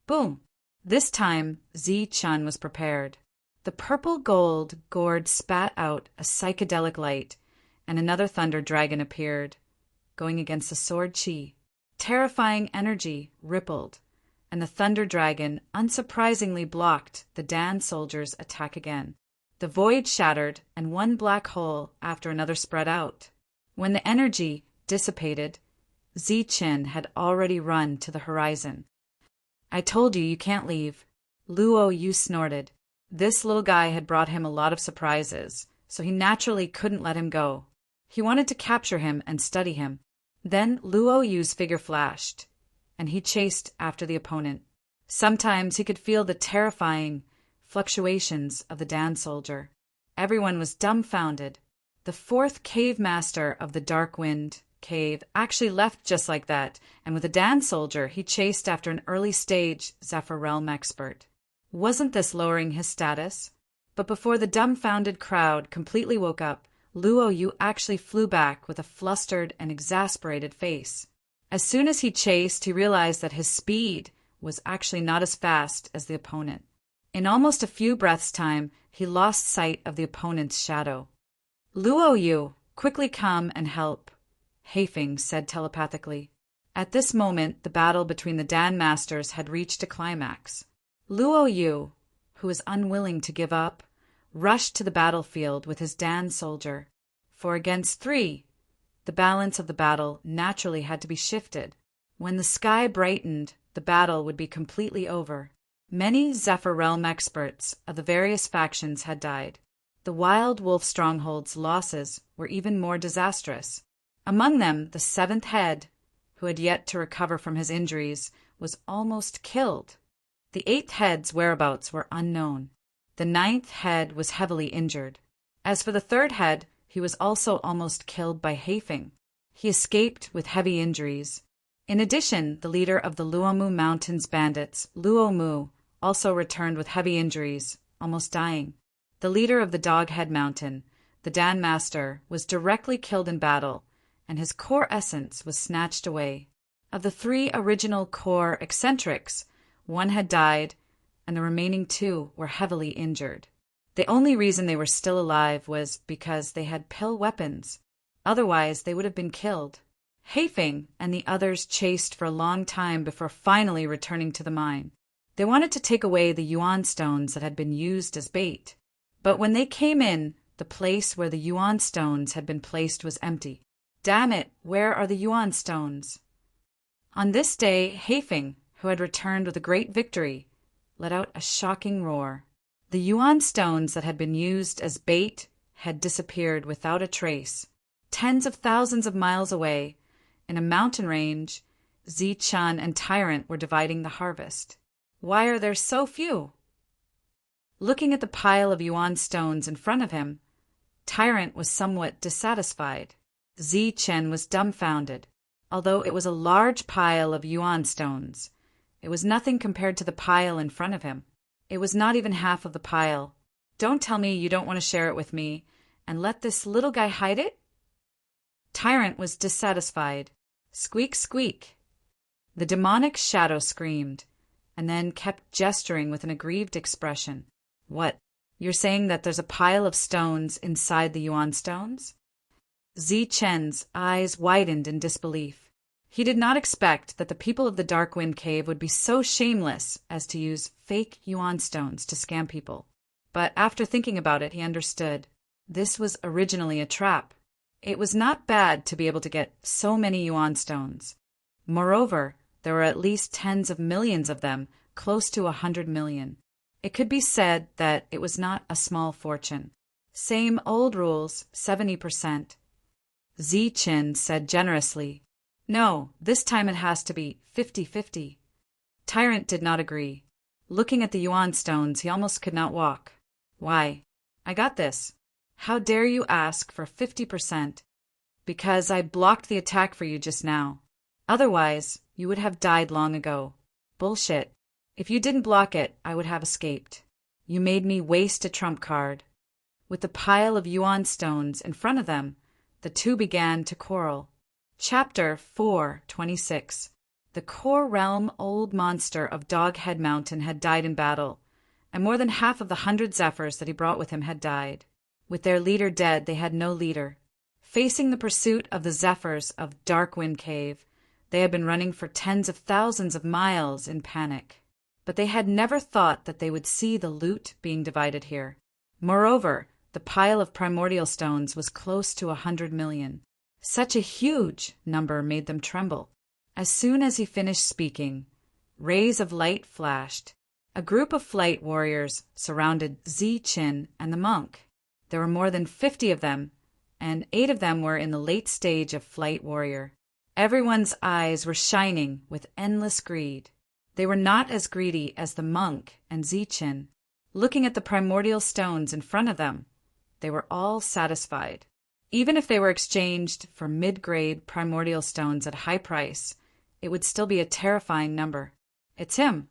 Boom! This time, Chen was prepared. The purple gold gourd spat out a psychedelic light, and another thunder dragon appeared, going against the sword chi. Terrifying energy rippled, and the thunder dragon unsurprisingly blocked the Dan soldier's attack again. The void shattered, and one black hole after another spread out. When the energy dissipated, Zichen had already run to the horizon. I told you can't leave. Luo Yu snorted. This little guy had brought him a lot of surprises, so he naturally couldn't let him go. He wanted to capture him and study him. Then Luo Yu's figure flashed, and he chased after the opponent. Sometimes he could feel the terrifying fluctuations of the Dan soldier. Everyone was dumbfounded. The fourth cave master of the Dark Wind cave actually left just like that, and with a Dan soldier he chased after an early-stage Zephyr Realm expert. Wasn't this lowering his status? But before the dumbfounded crowd completely woke up, Luo Yu actually flew back with a flustered and exasperated face. As soon as he chased, he realized that his speed was actually not as fast as the opponent. In almost a few breaths' time, he lost sight of the opponent's shadow. Luo Yu, quickly come and help, Haifeng said telepathically. At this moment, the battle between the Dan masters had reached a climax. Luo Yu, who was unwilling to give up, rushed to the battlefield with his Dan soldier. 4 against 3, the balance of the battle naturally had to be shifted. When the sky brightened, the battle would be completely over. Many Zephyr Realm experts of the various factions had died. The Wild Wolf Stronghold's losses were even more disastrous. Among them, the 7th head, who had yet to recover from his injuries, was almost killed. The 8th head's whereabouts were unknown. The 9th head was heavily injured. As for the 3rd head, he was also almost killed by Haifeng. He escaped with heavy injuries. In addition, the leader of the Luomu Mountains bandits, Luomu, also returned with heavy injuries, almost dying. The leader of the Doghead Mountain, the Dan Master, was directly killed in battle, and his core essence was snatched away. Of the 3 original core eccentrics, 1 had died, and the remaining 2 were heavily injured. The only reason they were still alive was because they had pill weapons. Otherwise, they would have been killed. Haifeng and the others chased for a long time before finally returning to the mine. They wanted to take away the Yuan stones that had been used as bait. But when they came in, the place where the Yuan stones had been placed was empty. Damn it, where are the Yuan stones? On this day, Haifeng, who had returned with a great victory, let out a shocking roar. The Yuan stones that had been used as bait had disappeared without a trace. Tens of thousands of miles away, in a mountain range, Zichen and Tyrant were dividing the harvest. Why are there so few? Looking at the pile of Yuan stones in front of him, Tyrant was somewhat dissatisfied. Zichen was dumbfounded. Although it was a large pile of Yuan stones, it was nothing compared to the pile in front of him. It was not even half of the pile. Don't tell me you don't want to share it with me and let this little guy hide it? Tyrant was dissatisfied. Squeak, squeak. The demonic shadow screamed, and then kept gesturing with an aggrieved expression. What? You're saying that there's a pile of stones inside the Yuan stones? Zichen's eyes widened in disbelief. He did not expect that the people of the Dark Wind Cave would be so shameless as to use fake Yuan stones to scam people. But after thinking about it, he understood. This was originally a trap. It was not bad to be able to get so many Yuan stones. Moreover, there were at least tens of millions of them, close to 100 million. It could be said that it was not a small fortune. Same old rules, 70%. Zichen said generously. No, this time it has to be 50-50. Tyrant did not agree. Looking at the Yuan stones, he almost could not walk. Why? I got this. How dare you ask for 50%? Because I blocked the attack for you just now. Otherwise, you would have died long ago. Bullshit. If you didn't block it, I would have escaped. You made me waste a trump card. With the pile of Yuan stones in front of them, the two began to quarrel. Chapter 4:26. The core realm old monster of Doghead Mountain had died in battle, and more than half of the 100 Zephyrs that he brought with him had died. With their leader dead, they had no leader. Facing the pursuit of the Zephyrs of Darkwind Cave, they had been running for tens of thousands of miles in panic. But they had never thought that they would see the loot being divided here. Moreover, the pile of primordial stones was close to 100 million. Such a huge number made them tremble. As soon as he finished speaking, rays of light flashed. A group of flight warriors surrounded Zi-Chin and the monk. There were more than 50 of them, and 8 of them were in the late stage of flight warrior. Everyone's eyes were shining with endless greed. They were not as greedy as the monk and Zi-Chin. Looking at the primordial stones in front of them, they were all satisfied. Even if they were exchanged for mid-grade primordial stones at high price, it would still be a terrifying number. It's him.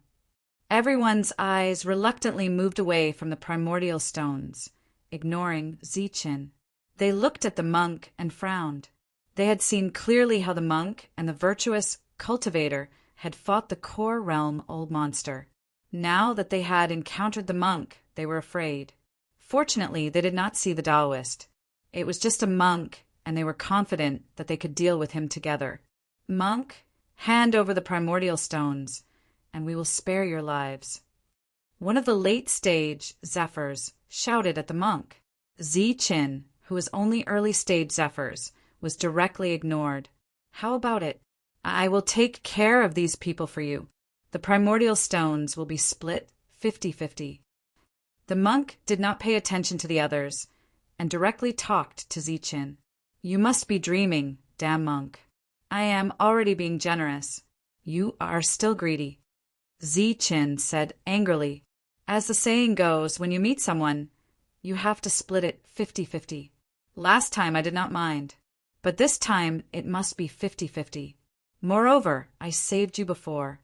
Everyone's eyes reluctantly moved away from the primordial stones, ignoring Zi-Chin. They looked at the monk and frowned. They had seen clearly how the monk and the virtuous cultivator had fought the core realm old monster. Now that they had encountered the monk, they were afraid. Fortunately, they did not see the Taoist. It was just a monk, and they were confident that they could deal with him together. Monk, hand over the primordial stones, and we will spare your lives. One of the late-stage Zephyrs shouted at the monk. Zi-Chin, who was only early-stage Zephyrs, was directly ignored. How about it? I will take care of these people for you. The primordial stones will be split 50-50. The monk did not pay attention to the others, and directly talked to Zi-Chin. You must be dreaming, damn monk. I am already being generous. You are still greedy. Zi-Chin said angrily, as the saying goes, when you meet someone, you have to split it 50-50. Last time I did not mind, but this time it must be 50-50. Moreover, I saved you before.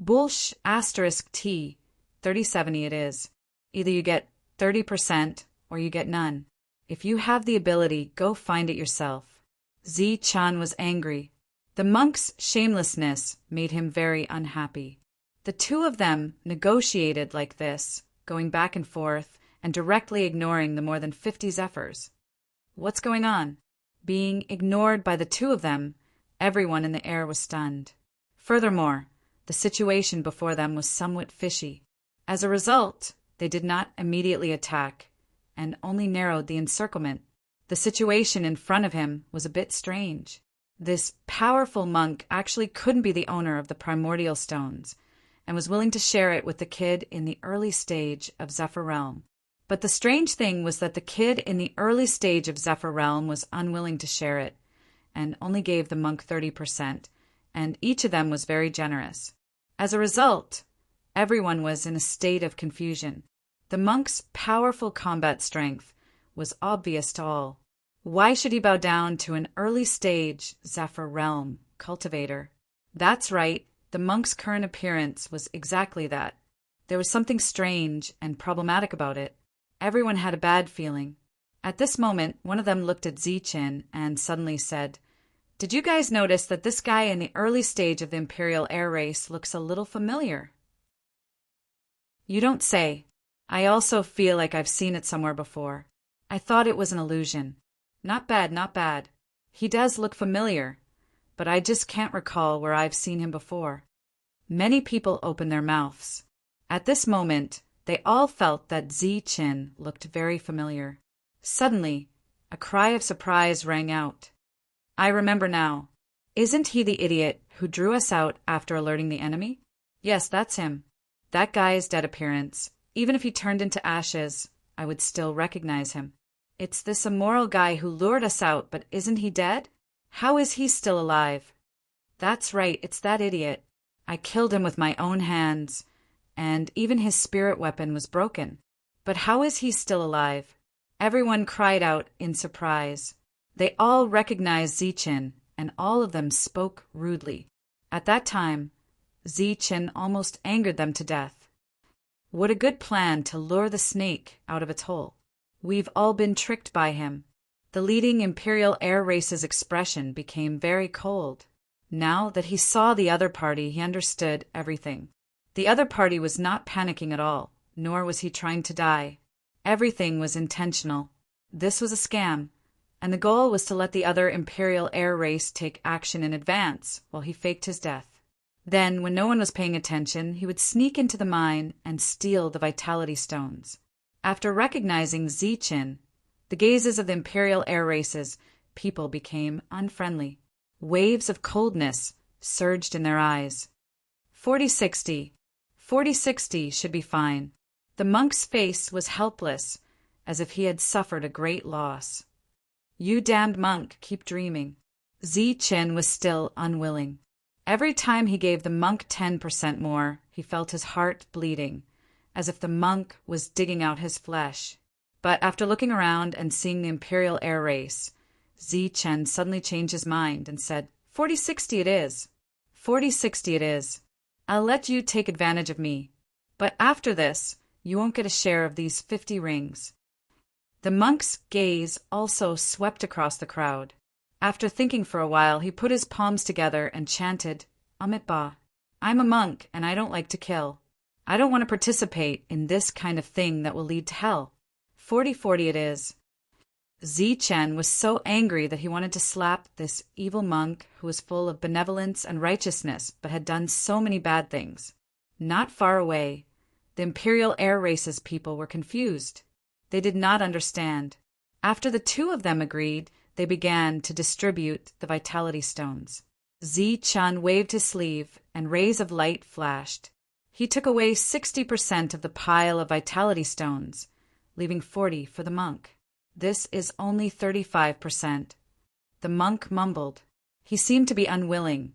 Bullsh *T, 3070 it is. Either you get 30% or you get none. If you have the ability, go find it yourself. Zi-Chan was angry. The monk's shamelessness made him very unhappy. The two of them negotiated like this, going back and forth and directly ignoring the more than 50 Zephyrs. What's going on? Being ignored by the two of them, everyone in the air was stunned. Furthermore, the situation before them was somewhat fishy. As a result, they did not immediately attack, and only narrowed the encirclement. The situation in front of him was a bit strange. This powerful monk actually couldn't be the owner of the primordial stones, and was willing to share it with the kid in the early stage of Zephyr Realm. But the strange thing was that the kid in the early stage of Zephyr Realm was unwilling to share it, and only gave the monk 30%, and each of them was very generous. As a result, everyone was in a state of confusion. The monk's powerful combat strength was obvious to all. Why should he bow down to an early-stage Zephyr Realm cultivator? That's right, the monk's current appearance was exactly that. There was something strange and problematic about it. Everyone had a bad feeling. At this moment, one of them looked at Zi-Chin and suddenly said, "Did you guys notice that this guy in the early stage of the Imperial Air Race looks a little familiar?" "You don't say. I also feel like I've seen it somewhere before. I thought it was an illusion. Not bad, not bad. He does look familiar, but I just can't recall where I've seen him before." Many people opened their mouths. At this moment, they all felt that Zi-Chin looked very familiar. Suddenly, a cry of surprise rang out. "I remember now. Isn't he the idiot who drew us out after alerting the enemy? Yes, that's him. That guy's dead appearance. Even if he turned into ashes, I would still recognize him. It's this immoral guy who lured us out, but isn't he dead? How is he still alive? That's right, it's that idiot. I killed him with my own hands, and even his spirit weapon was broken. But how is he still alive?" Everyone cried out in surprise. They all recognized Zi-Chin, and all of them spoke rudely. At that time, Zi-Chin almost angered them to death. What a good plan to lure the snake out of its hole. We've all been tricked by him. The leading Imperial Air Race's expression became very cold. Now that he saw the other party, he understood everything. The other party was not panicking at all. nor was he trying to die. Everything was intentional. This was a scam, and the goal was to let the other imperial air race take action in advance while he faked his death. Then, when no one was paying attention, he would sneak into the mine and steal the vitality stones. After recognizing Zichin, the gazes of the imperial air race's people became unfriendly. Waves of coldness surged in their eyes. 4060. 4060 should be fine. The monk's face was helpless, as if he had suffered a great loss. You damned monk, keep dreaming. Zichin was still unwilling. Every time he gave the monk 10% more, he felt his heart bleeding, as if the monk was digging out his flesh. But after looking around and seeing the imperial air race, Zichin suddenly changed his mind and said, 4060 it is. 4060 it is. I'll let you take advantage of me. But after this, you won't get a share of these 50 rings. The monk's gaze also swept across the crowd. After thinking for a while, he put his palms together and chanted, Amit Ba. I'm a monk, and I don't like to kill. I don't want to participate in this kind of thing that will lead to hell. 4040 it is. Zichin was so angry that he wanted to slap this evil monk who was full of benevolence and righteousness but had done so many bad things. Not far away, the imperial air race's people were confused. They did not understand. After the two of them agreed, they began to distribute the vitality stones. Zichin waved his sleeve, and rays of light flashed. He took away 60% of the pile of vitality stones, leaving 40 for the monk. This is only 35%. The monk mumbled. He seemed to be unwilling,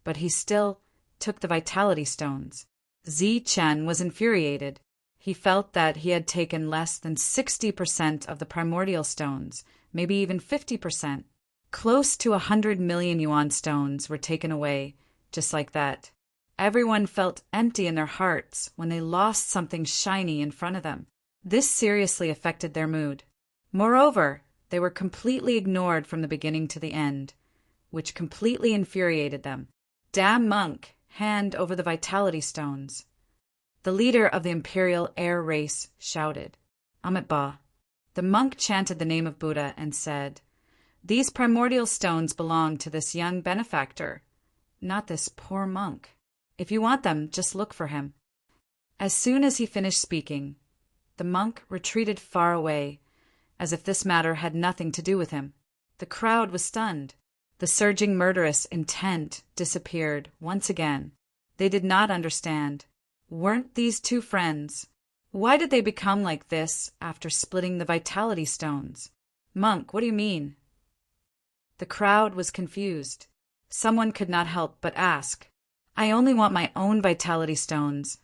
but he still took the vitality stones. Zichin was infuriated. He felt that he had taken less than 60% of the primordial stones, maybe even 50%. Close to 100 million yuan stones were taken away, just like that. Everyone felt empty in their hearts when they lost something shiny in front of them. This seriously affected their mood. Moreover, they were completely ignored from the beginning to the end, which completely infuriated them. Damn monk, hand over the vitality stones. The leader of the imperial air race shouted, Amit Ba. The monk chanted the name of Buddha and said, These primordial stones belong to this young benefactor, not this poor monk. If you want them, just look for him. As soon as he finished speaking, the monk retreated far away, as if this matter had nothing to do with him. The crowd was stunned. The surging murderous intent disappeared once again. They did not understand. Weren't these two friends? Why did they become like this after splitting the vitality stones? Monk, what do you mean? The crowd was confused. Someone could not help but ask, I only want my own vitality stones,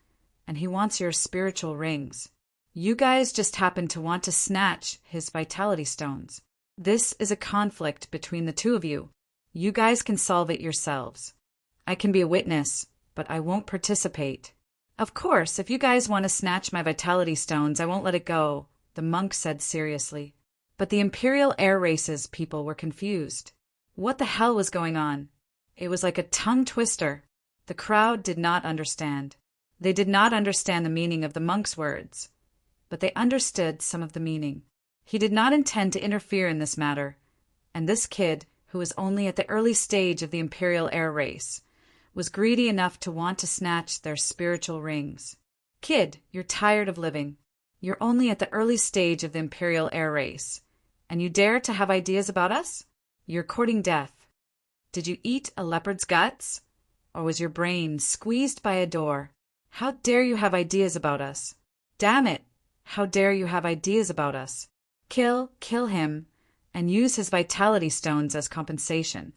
and he wants your spiritual rings. You guys just happen to want to snatch his vitality stones. This is a conflict between the two of you. You guys can solve it yourselves. I can be a witness, but I won't participate. Of course, if you guys want to snatch my vitality stones, I won't let it go, the monk said seriously. But the imperial air race's people were confused. What the hell was going on? It was like a tongue twister. The crowd did not understand. They did not understand the meaning of the monk's words, but they understood some of the meaning. He did not intend to interfere in this matter, and this kid, who was only at the early stage of the imperial air race, was greedy enough to want to snatch their spiritual rings. Kid, you're tired of living. You're only at the early stage of the imperial air race, and you dare to have ideas about us? You're courting death. Did you eat a leopard's guts? Or was your brain squeezed by a door? How dare you have ideas about us? Damn it! How dare you have ideas about us? Kill him, and use his vitality stones as compensation.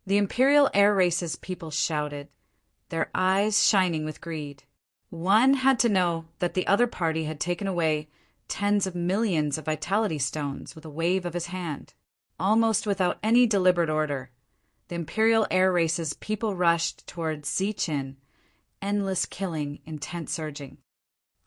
The imperial air race's people shouted, their eyes shining with greed. One had to know that the other party had taken away tens of millions of vitality stones with a wave of his hand. Almost without any deliberate order, the imperial air race's people rushed towards Zichin, endless killing, intent surging.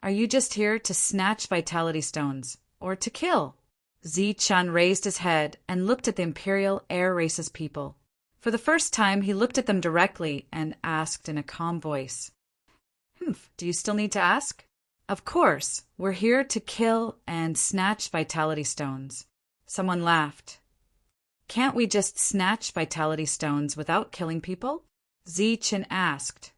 Are you just here to snatch vitality stones, or to kill? Zichin raised his head and looked at the imperial air race's people. For the first time, he looked at them directly and asked in a calm voice, Do you still need to ask? Of course, we're here to kill and snatch vitality stones. Someone laughed. Can't we just snatch vitality stones without killing people? Zichen asked.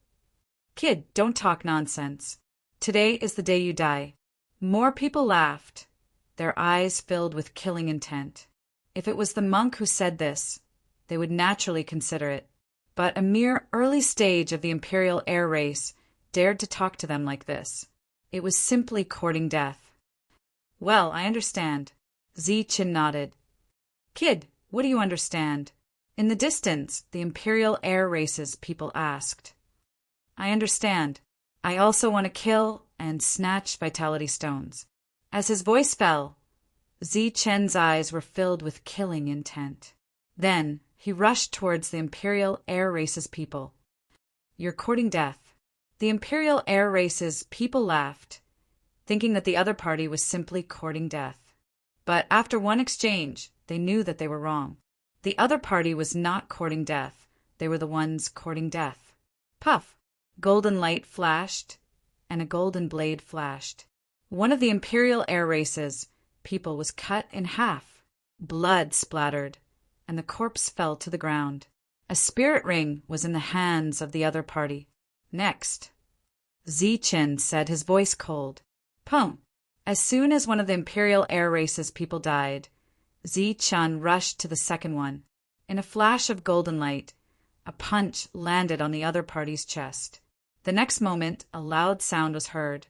Kid, don't talk nonsense. Today is the day you die. More people laughed, their eyes filled with killing intent. If it was the monk who said this, they would naturally consider it. But a mere early stage of the imperial air race dared to talk to them like this. It was simply courting death. Well, I understand. Zichen nodded. Kid, what do you understand? In the distance, the imperial air races people asked. I understand. I also want to kill and snatch vitality stones. As his voice fell, Zichen's eyes were filled with killing intent. Then he rushed towards the imperial air races people. You're courting death. The imperial air races people laughed, thinking that the other party was simply courting death. But after one exchange, they knew that they were wrong. The other party was not courting death. They were the ones courting death. Puff! Golden light flashed, and a golden blade flashed. One of the imperial air races people was cut in half. Blood splattered, and the corpse fell to the ground. A spirit ring was in the hands of the other party. Next, Zichen said, his voice cold. Pum! As soon as one of the imperial air races people died, Zichen rushed to the second one. In a flash of golden light, a punch landed on the other party's chest. The next moment, a loud sound was heard,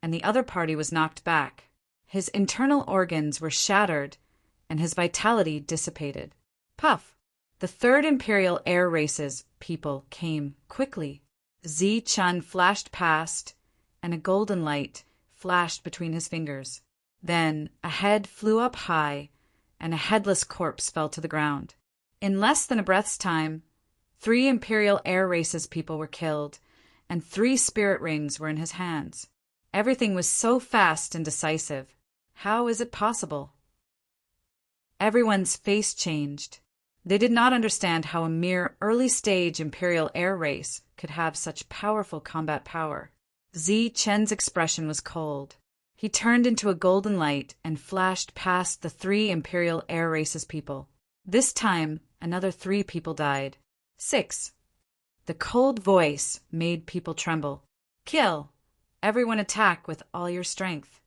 and the other party was knocked back. His internal organs were shattered, and his vitality dissipated. Puff! The third imperial air races people came quickly. Zichen flashed past, and a golden light flashed between his fingers. Then a head flew up high, and a headless corpse fell to the ground. In less than a breath's time, 3 imperial air races people were killed, and 3 spirit rings were in his hands. Everything was so fast and decisive. How is it possible? Everyone's face changed. They did not understand how a mere early-stage imperial air race could have such powerful combat power. Zichen's expression was cold. He turned into a golden light and flashed past the 3 imperial air races people. This time, another 3 people died. 6. The cold voice made people tremble. Kill! Everyone attack with all your strength.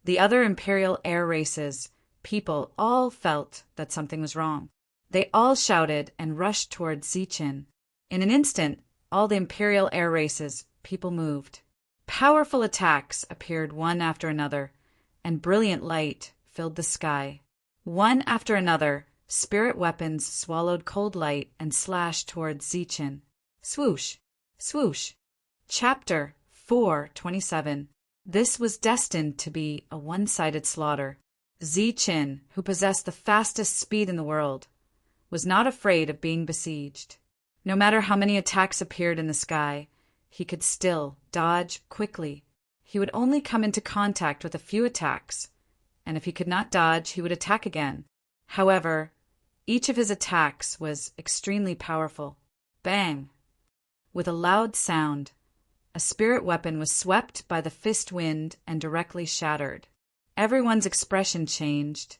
The other imperial air races people all felt that something was wrong. They all shouted and rushed towards Zichen. In an instant, all the imperial air races people moved. Powerful attacks appeared one after another, and brilliant light filled the sky. One after another, spirit weapons swallowed cold light and slashed towards Zichen. Swoosh! Swoosh! Chapter 4:27. This was destined to be a one-sided slaughter. Zichen, who possessed the fastest speed in the world, was not afraid of being besieged. No matter how many attacks appeared in the sky, he could still dodge quickly. He would only come into contact with a few attacks, and if he could not dodge, he would attack again. However, each of his attacks was extremely powerful. Bang! With a loud sound, a spirit weapon was swept by the fist wind and directly shattered. Everyone's expression changed,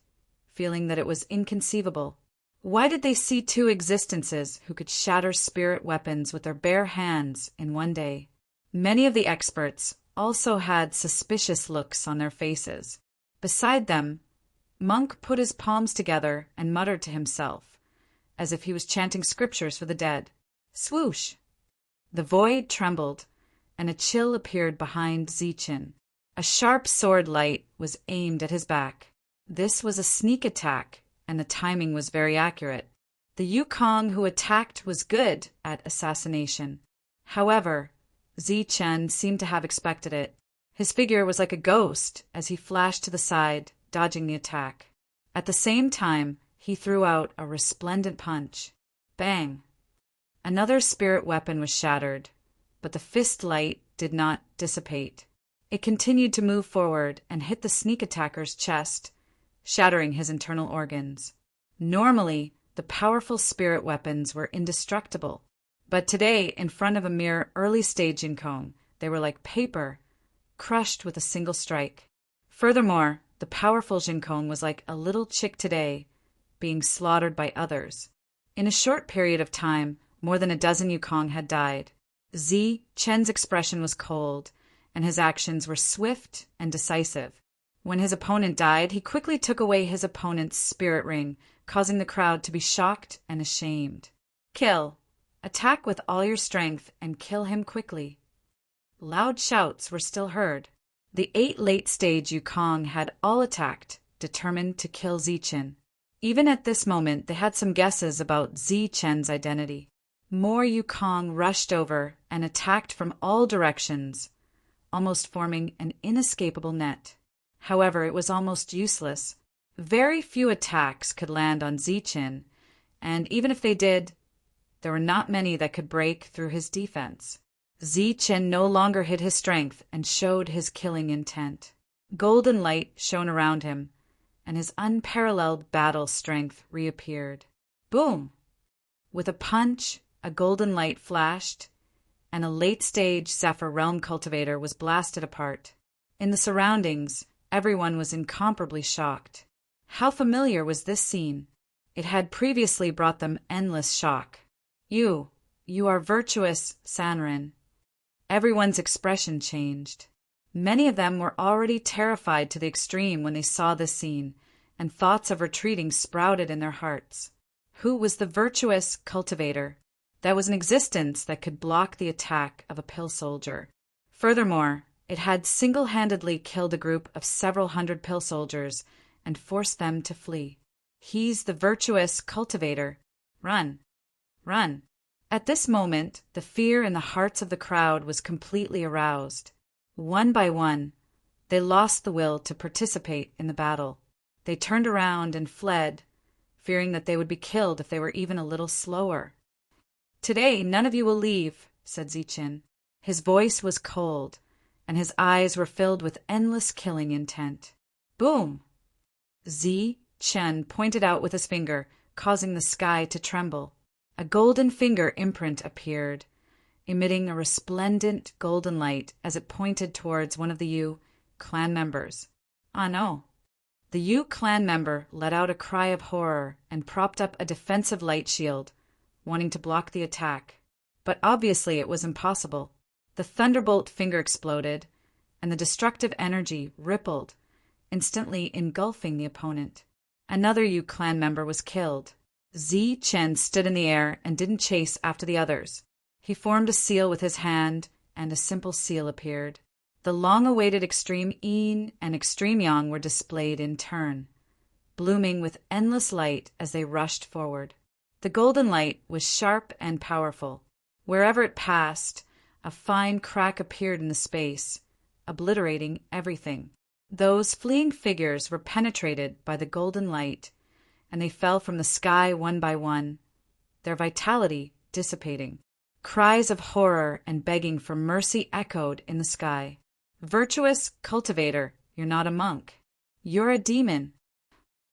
feeling that it was inconceivable. Why did they see 2 existences who could shatter spirit weapons with their bare hands in one day? Many of the experts also had suspicious looks on their faces. Beside them, Monk put his palms together and muttered to himself, as if he was chanting scriptures for the dead. Swoosh! The void trembled, and a chill appeared behind Zichen. A sharp sword light was aimed at his back. This was a sneak attack, and the timing was very accurate. The Yukong who attacked was good at assassination. However, Zichen seemed to have expected it. His figure was like a ghost as he flashed to the side, dodging the attack. At the same time, he threw out a resplendent punch. Bang! Another spirit weapon was shattered, but the fist light did not dissipate. It continued to move forward and hit the sneak attacker's chest, shattering his internal organs. Normally, the powerful spirit weapons were indestructible, but today, in front of a mere early-stage Yukong, they were like paper, crushed with a single strike. Furthermore, the powerful Jinkong was like a little chick today, being slaughtered by others. In a short period of time, more than a dozen Yukong had died. Zi Chen's expression was cold, and his actions were swift and decisive. When his opponent died, he quickly took away his opponent's spirit ring, causing the crowd to be shocked and ashamed. Kill. Attack with all your strength and kill him quickly. Loud shouts were still heard. The 8 late-stage Yukong had all attacked, determined to kill Zichen. Even at this moment, they had some guesses about Zichen's identity. More Yukong rushed over and attacked from all directions, almost forming an inescapable net. However, it was almost useless. Very few attacks could land on Zichen, and even if they did, there were not many that could break through his defense. Zichen no longer hid his strength and showed his killing intent. Golden light shone around him, and his unparalleled battle strength reappeared. Boom! With a punch, a golden light flashed, and a late-stage Zephyr Realm cultivator was blasted apart. In the surroundings, everyone was incomparably shocked. How familiar was this scene? It had previously brought them endless shock. You are virtuous, Sanrin. Everyone's expression changed. Many of them were already terrified to the extreme when they saw this scene, and thoughts of retreating sprouted in their hearts. Who was the virtuous cultivator? That was an existence that could block the attack of a pill soldier. Furthermore, it had single-handedly killed a group of several hundred pill soldiers and forced them to flee. He's the virtuous cultivator. Run. Run. At this moment, the fear in the hearts of the crowd was completely aroused. One by one, they lost the will to participate in the battle. They turned around and fled, fearing that they would be killed if they were even a little slower. Today, none of you will leave, said Zichen. His voice was cold, and his eyes were filled with endless killing intent. Boom! Zichen pointed out with his finger, causing the sky to tremble. A golden finger imprint appeared, emitting a resplendent golden light as it pointed towards one of the Yu clan members. Ah, no. The Yu clan member let out a cry of horror and propped up a defensive light shield, wanting to block the attack. But obviously it was impossible. The thunderbolt finger exploded, and the destructive energy rippled, instantly engulfing the opponent. Another Yu clan member was killed. Zichen stood in the air and didn't chase after the others. He formed a seal with his hand, and a simple seal appeared. The long-awaited Extreme Yin and Extreme Yang were displayed in turn, blooming with endless light as they rushed forward. The golden light was sharp and powerful. Wherever it passed, a fine crack appeared in the space, obliterating everything. Those fleeing figures were penetrated by the golden light, and they fell from the sky one by one, their vitality dissipating. Cries of horror and begging for mercy echoed in the sky. Virtuous cultivator, you're not a monk. You're a demon.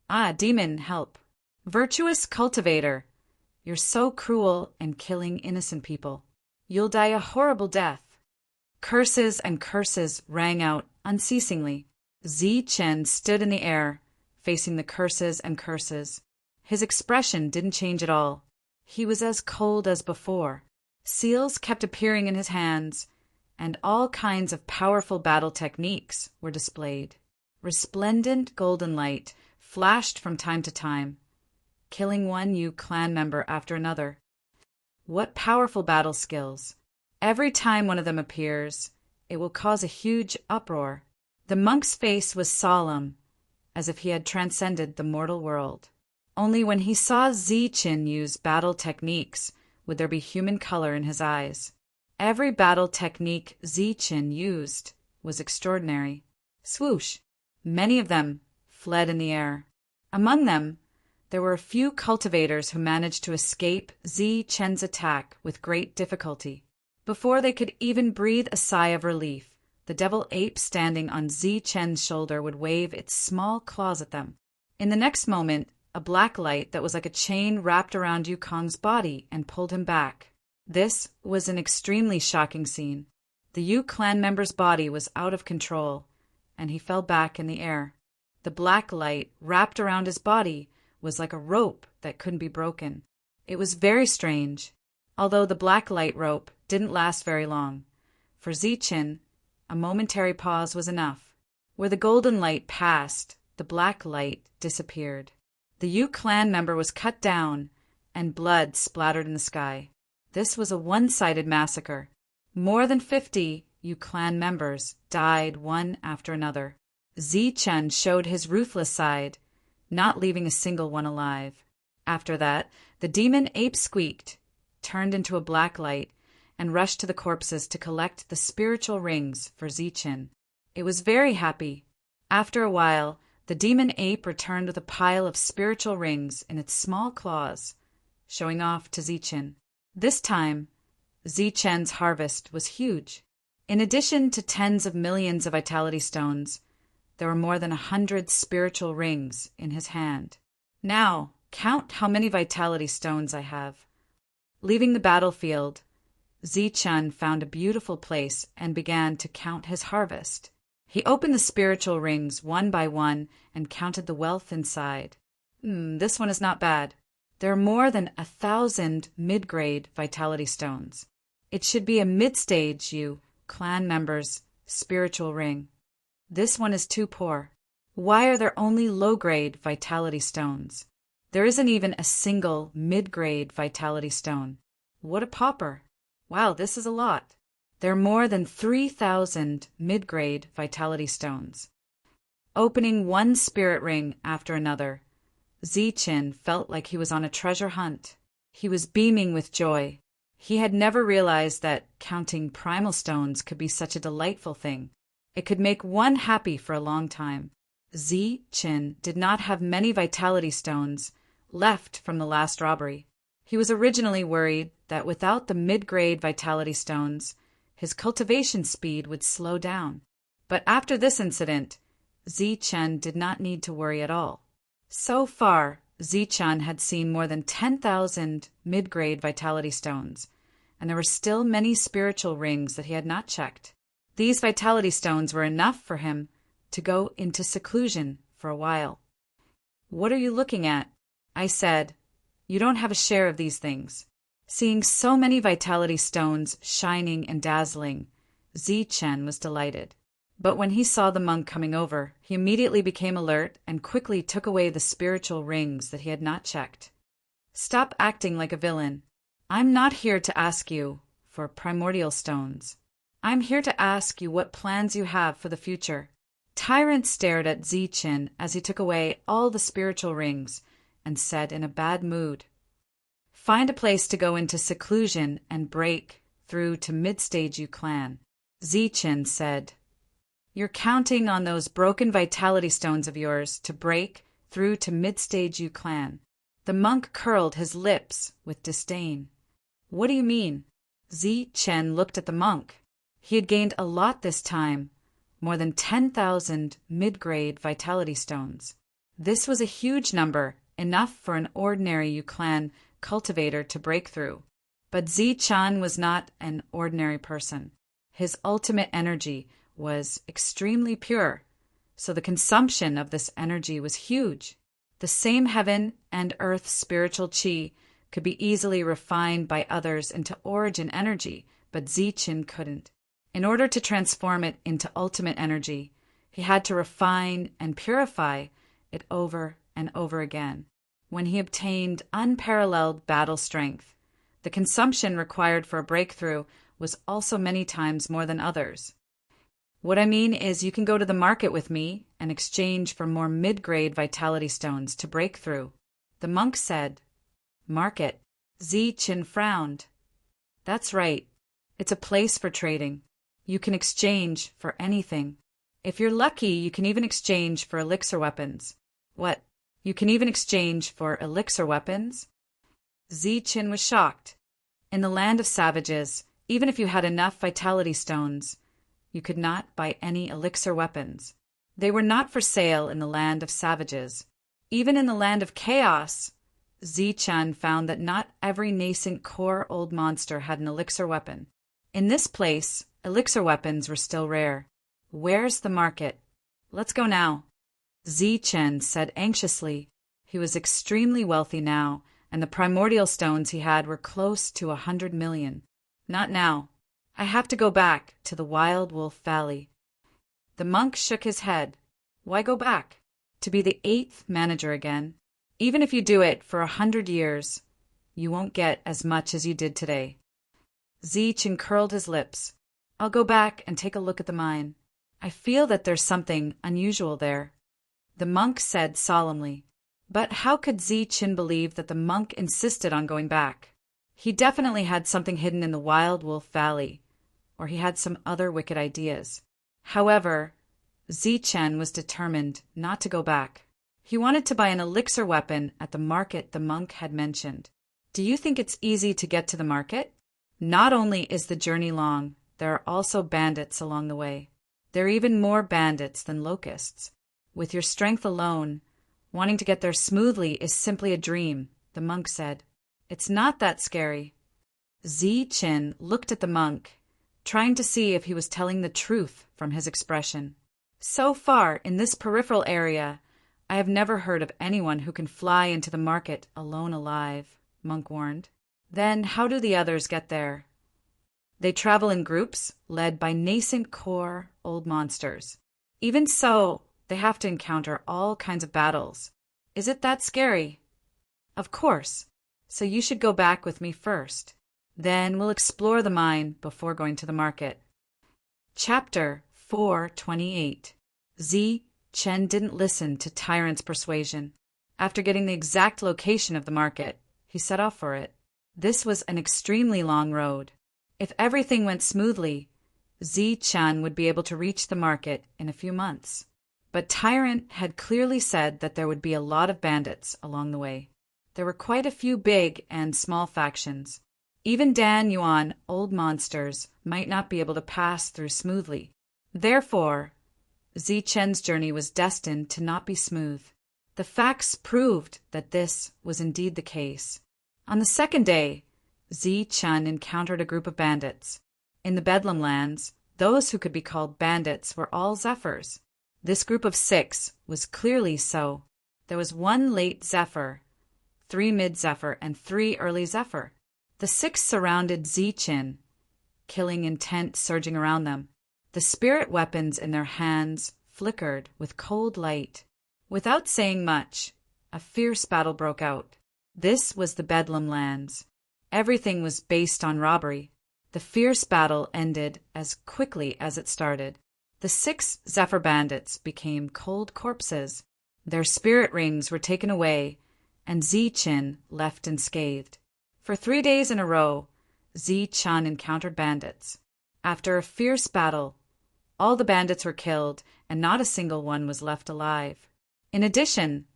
Ah, demon, help. Virtuous cultivator, you're so cruel and killing innocent people. You'll die a horrible death. Curses and curses rang out unceasingly. Zichen stood in the air, facing the curses and curses. His expression didn't change at all. He was as cold as before. Seals kept appearing in his hands, and all kinds of powerful battle techniques were displayed. Resplendent golden light flashed from time to time, killing one Yu clan member after another. What powerful battle skills! Every time one of them appears, it will cause a huge uproar. The monk's face was solemn, as if he had transcended the mortal world. Only when he saw Zichen use battle techniques would there be human color in his eyes. Every battle technique Zichen used was extraordinary. Swoosh! Many of them fled in the air. Among them, there were a few cultivators who managed to escape Zichen's attack with great difficulty. Before they could even breathe a sigh of relief, the devil ape standing on Zichen's shoulder would wave its small claws at them. In the next moment, a black light that was like a chain wrapped around Yukong's body and pulled him back. This was an extremely shocking scene. The Yu clan member's body was out of control, and he fell back in the air. The black light wrapped around his body was like a rope that couldn't be broken. It was very strange, although the black light rope didn't last very long. For Zichen, a momentary pause was enough. Where the golden light passed, the black light disappeared. The Yu clan member was cut down, and blood splattered in the sky. This was a one-sided massacre. More than 50 Yu clan members died one after another. Zichen showed his ruthless side, not leaving a single one alive. After that, the demon ape squeaked, turned into a black light, and rushed to the corpses to collect the spiritual rings for Zichen. It was very happy. After a while, the demon ape returned with a pile of spiritual rings in its small claws, showing off to Zichen. This time, Zichen's harvest was huge. In addition to tens of millions of vitality stones, there were more than 100 spiritual rings in his hand. Now, count how many vitality stones I have. Leaving the battlefield, Zichen found a beautiful place and began to count his harvest. He opened the spiritual rings one by one and counted the wealth inside. This one is not bad. There are more than 1,000 mid-grade vitality stones. It should be a mid-stage Yu clan member's spiritual ring. This one is too poor. Why are there only low-grade vitality stones? There isn't even a single mid-grade vitality stone. What a pauper. Wow, this is a lot. There are more than 3,000 mid-grade vitality stones. Opening one spirit ring after another, Zichen felt like he was on a treasure hunt. He was beaming with joy. He had never realized that counting primal stones could be such a delightful thing. It could make one happy for a long time. Zichen did not have many vitality stones left from the last robbery. He was originally worried that without the mid-grade vitality stones, his cultivation speed would slow down. But after this incident, Zichen did not need to worry at all. So far, Zichen had seen more than 10,000 mid-grade vitality stones, and there were still many spiritual rings that he had not checked. These vitality stones were enough for him to go into seclusion for a while. "What are you looking at?" I said. "You don't have a share of these things." Seeing so many vitality stones shining and dazzling, Zichen was delighted. But when he saw the monk coming over, he immediately became alert and quickly took away the spiritual rings that he had not checked. "Stop acting like a villain. I'm not here to ask you for primordial stones. I'm here to ask you what plans you have for the future." Tyrant stared at Zichen as he took away all the spiritual rings and said in a bad mood, "Find a place to go into seclusion and break through to mid-stage Yu clan." Zichen said, "You're counting on those broken vitality stones of yours to break through to mid-stage Yu clan." The monk curled his lips with disdain. "What do you mean?" Zichen looked at the monk. He had gained a lot this time, more than 10,000 mid-grade vitality stones. This was a huge number, enough for an ordinary Yu clan cultivator to break through. But Zichen was not an ordinary person. His ultimate energy was extremely pure, so the consumption of this energy was huge. The same heaven and earth spiritual chi could be easily refined by others into origin energy, but Zichen couldn't. In order to transform it into ultimate energy, he had to refine and purify it over and over again. When he obtained unparalleled battle strength, the consumption required for a breakthrough was also many times more than others. What I mean is you can go to the market with me and exchange for more mid-grade vitality stones to break through. The monk said, "Market." Zichen frowned. "That's right. It's a place for trading. You can exchange for anything. If you're lucky, you can even exchange for elixir weapons." "What? You can even exchange for elixir weapons?" Zichen was shocked. In the land of savages, even if you had enough vitality stones, you could not buy any elixir weapons. They were not for sale in the land of savages. Even in the land of chaos, Zichen found that not every nascent core old monster had an elixir weapon. In this place, Elixir weapons were still rare. Where's the market? Let's go now. Chen said anxiously. He was extremely wealthy now, and the primordial stones he had were close to 100 million. Not now. I have to go back to the Wild Wolf Valley. The monk shook his head. Why go back? To be the 8th manager again? Even if you do it for 100 years, you won't get as much as you did today. Chen curled his lips. I'll go back and take a look at the mine. I feel that there's something unusual there. The monk said solemnly. But how could Chen believe that the monk insisted on going back? He definitely had something hidden in the Wild Wolf Valley, or he had some other wicked ideas. However, Chen was determined not to go back. He wanted to buy an elixir weapon at the market the monk had mentioned. Do you think it's easy to get to the market? Not only is the journey long, there are also bandits along the way. There are even more bandits than locusts. With your strength alone, wanting to get there smoothly is simply a dream, the monk said. It's not that scary. Chen looked at the monk, trying to see if he was telling the truth from his expression. So far, in this peripheral area, I have never heard of anyone who can fly into the market alone alive, monk warned. Then how do the others get there? They travel in groups, led by nascent core old monsters. Even so, they have to encounter all kinds of battles. Is it that scary? Of course. So you should go back with me first. Then we'll explore the mine before going to the market. Chapter 428. Chen didn't listen to Tyrant's persuasion. After getting the exact location of the market, he set off for it. This was an extremely long road. If everything went smoothly, Chen would be able to reach the market in a few months. But Tyrant had clearly said that there would be a lot of bandits along the way. There were quite a few big and small factions. Even Dan Yuan old monsters might not be able to pass through smoothly. Therefore, Chen's journey was destined to not be smooth. The facts proved that this was indeed the case. On the second day, Chen encountered a group of bandits. In the Bedlam lands, those who could be called bandits were all Zephyrs. This group of 6 was clearly so. There was 1 late Zephyr, 3 mid-Zephyr, and 3 early Zephyr. The 6 surrounded Chen, killing intent surging around them. The spirit weapons in their hands flickered with cold light. Without saying much, a fierce battle broke out. This was the Bedlam lands. Everything was based on robbery. The fierce battle ended as quickly as it started. The 6 Zephyr bandits became cold corpses. Their spirit rings were taken away, and Chen left unscathed. For 3 days in a row, Chen encountered bandits. After a fierce battle, all the bandits were killed, and not a single one was left alive. In addition,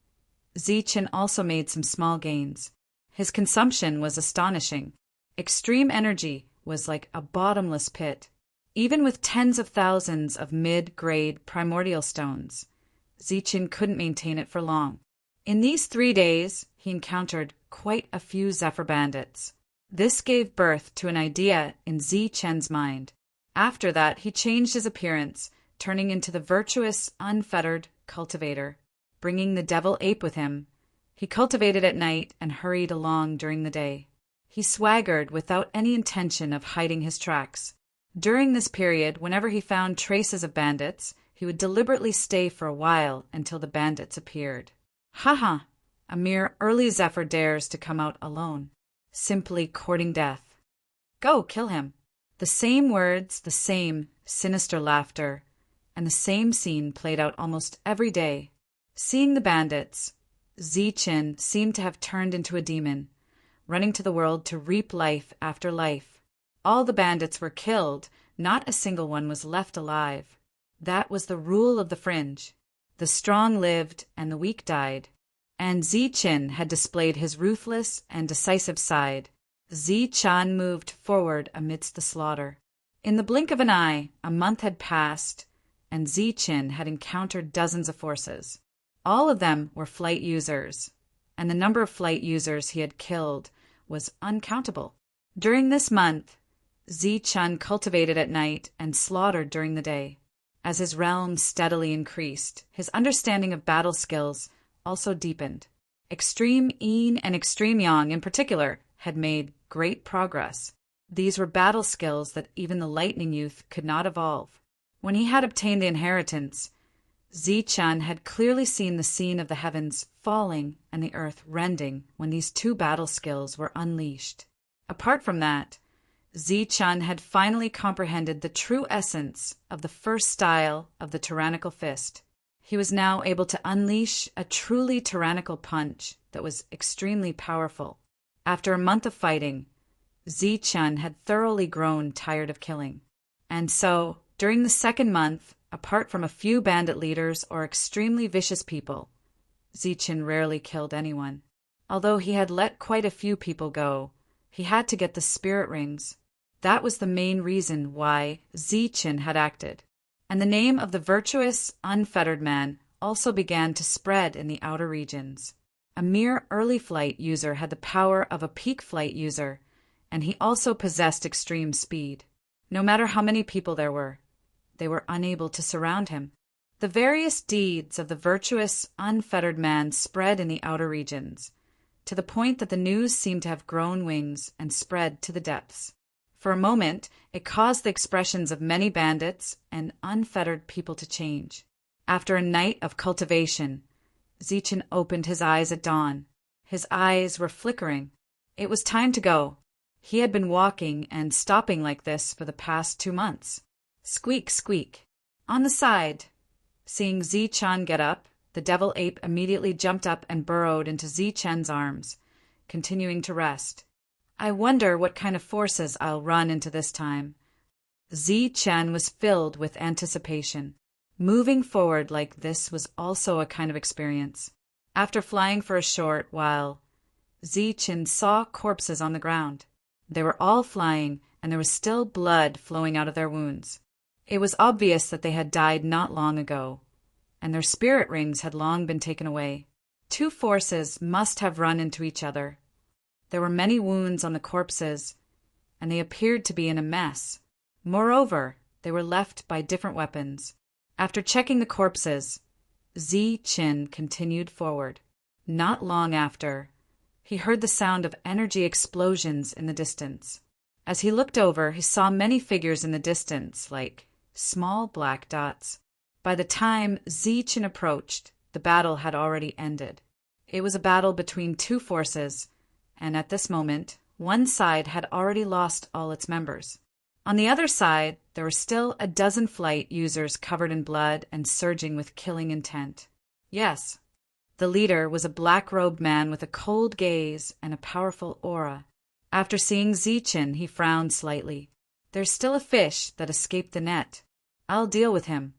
Chen also made some small gains. His consumption was astonishing. Extreme energy was like a bottomless pit. Even with tens of thousands of mid-grade primordial stones, Chen couldn't maintain it for long. In these 3 days, he encountered quite a few Zephyr bandits. This gave birth to an idea in Chen's mind. After that, he changed his appearance, turning into the virtuous, unfettered cultivator. Bringing the devil ape with him, he cultivated at night and hurried along during the day. He swaggered without any intention of hiding his tracks. During this period, whenever he found traces of bandits, he would deliberately stay for a while until the bandits appeared. Haha, a mere early Zephyr dares to come out alone, simply courting death. Go, kill him. The same words, the same sinister laughter, and the same scene played out almost every day. Seeing the bandits, Chen seemed to have turned into a demon, running to the world to reap life after life. All the bandits were killed, not a single one was left alive. That was the rule of the Fringe. The strong lived and the weak died. And Chen had displayed his ruthless and decisive side. Chen moved forward amidst the slaughter. In the blink of an eye, a month had passed, and Chen had encountered dozens of forces. All of them were flight users, and the number of flight users he had killed was uncountable. During this month, Zi-Chun cultivated at night and slaughtered during the day. As his realm steadily increased, his understanding of battle skills also deepened. Extreme Yin and Extreme Yang in particular had made great progress. These were battle skills that even the Lightning Youth could not evolve. When he had obtained the inheritance, Zi-Chun had clearly seen the scene of the heavens falling and the earth rending when these two battle skills were unleashed. Apart from that, Zi-Chun had finally comprehended the true essence of the first style of the tyrannical fist. He was now able to unleash a truly tyrannical punch that was extremely powerful. After a month of fighting, Zi-Chun had thoroughly grown tired of killing. And so, during the second month, apart from a few bandit leaders or extremely vicious people, Zi-Chun rarely killed anyone. Although he had let quite a few people go, he had to get the spirit rings. That was the main reason why Zi-Chun had acted. And the name of the virtuous, unfettered man also began to spread in the outer regions. A mere early flight user had the power of a peak flight user, and he also possessed extreme speed. No matter how many people there were, they were unable to surround him. The various deeds of the virtuous, unfettered man spread in the outer regions, to the point that the news seemed to have grown wings and spread to the depths. For a moment, it caused the expressions of many bandits and unfettered people to change. After a night of cultivation, Zi-Chun opened his eyes at dawn. His eyes were flickering. It was time to go. He had been walking and stopping like this for the past 2 months. Squeak, squeak. On the side. Seeing Zi-Chun get up, the devil ape immediately jumped up and burrowed into Zi-Chun's arms, continuing to rest. I wonder what kind of forces I'll run into this time. Zi-Chun was filled with anticipation. Moving forward like this was also a kind of experience. After flying for a short while, Zi-Chun saw corpses on the ground. They were all flying, and there was still blood flowing out of their wounds. It was obvious that they had died not long ago, and their spirit rings had long been taken away. Two forces must have run into each other. There were many wounds on the corpses, and they appeared to be in a mess. Moreover, they were left by different weapons. After checking the corpses, Zi-Chun continued forward. Not long after, he heard the sound of energy explosions in the distance. As he looked over, he saw many figures in the distance, like small black dots. By the time Zi-Chun approached, the battle had already ended. It was a battle between two forces, and at this moment, one side had already lost all its members. On the other side, there were still a dozen flight users covered in blood and surging with killing intent. Yes, the leader was a black-robed man with a cold gaze and a powerful aura. After seeing Zi-Chun, he frowned slightly. There's still a fish that escaped the net. I'll deal with him.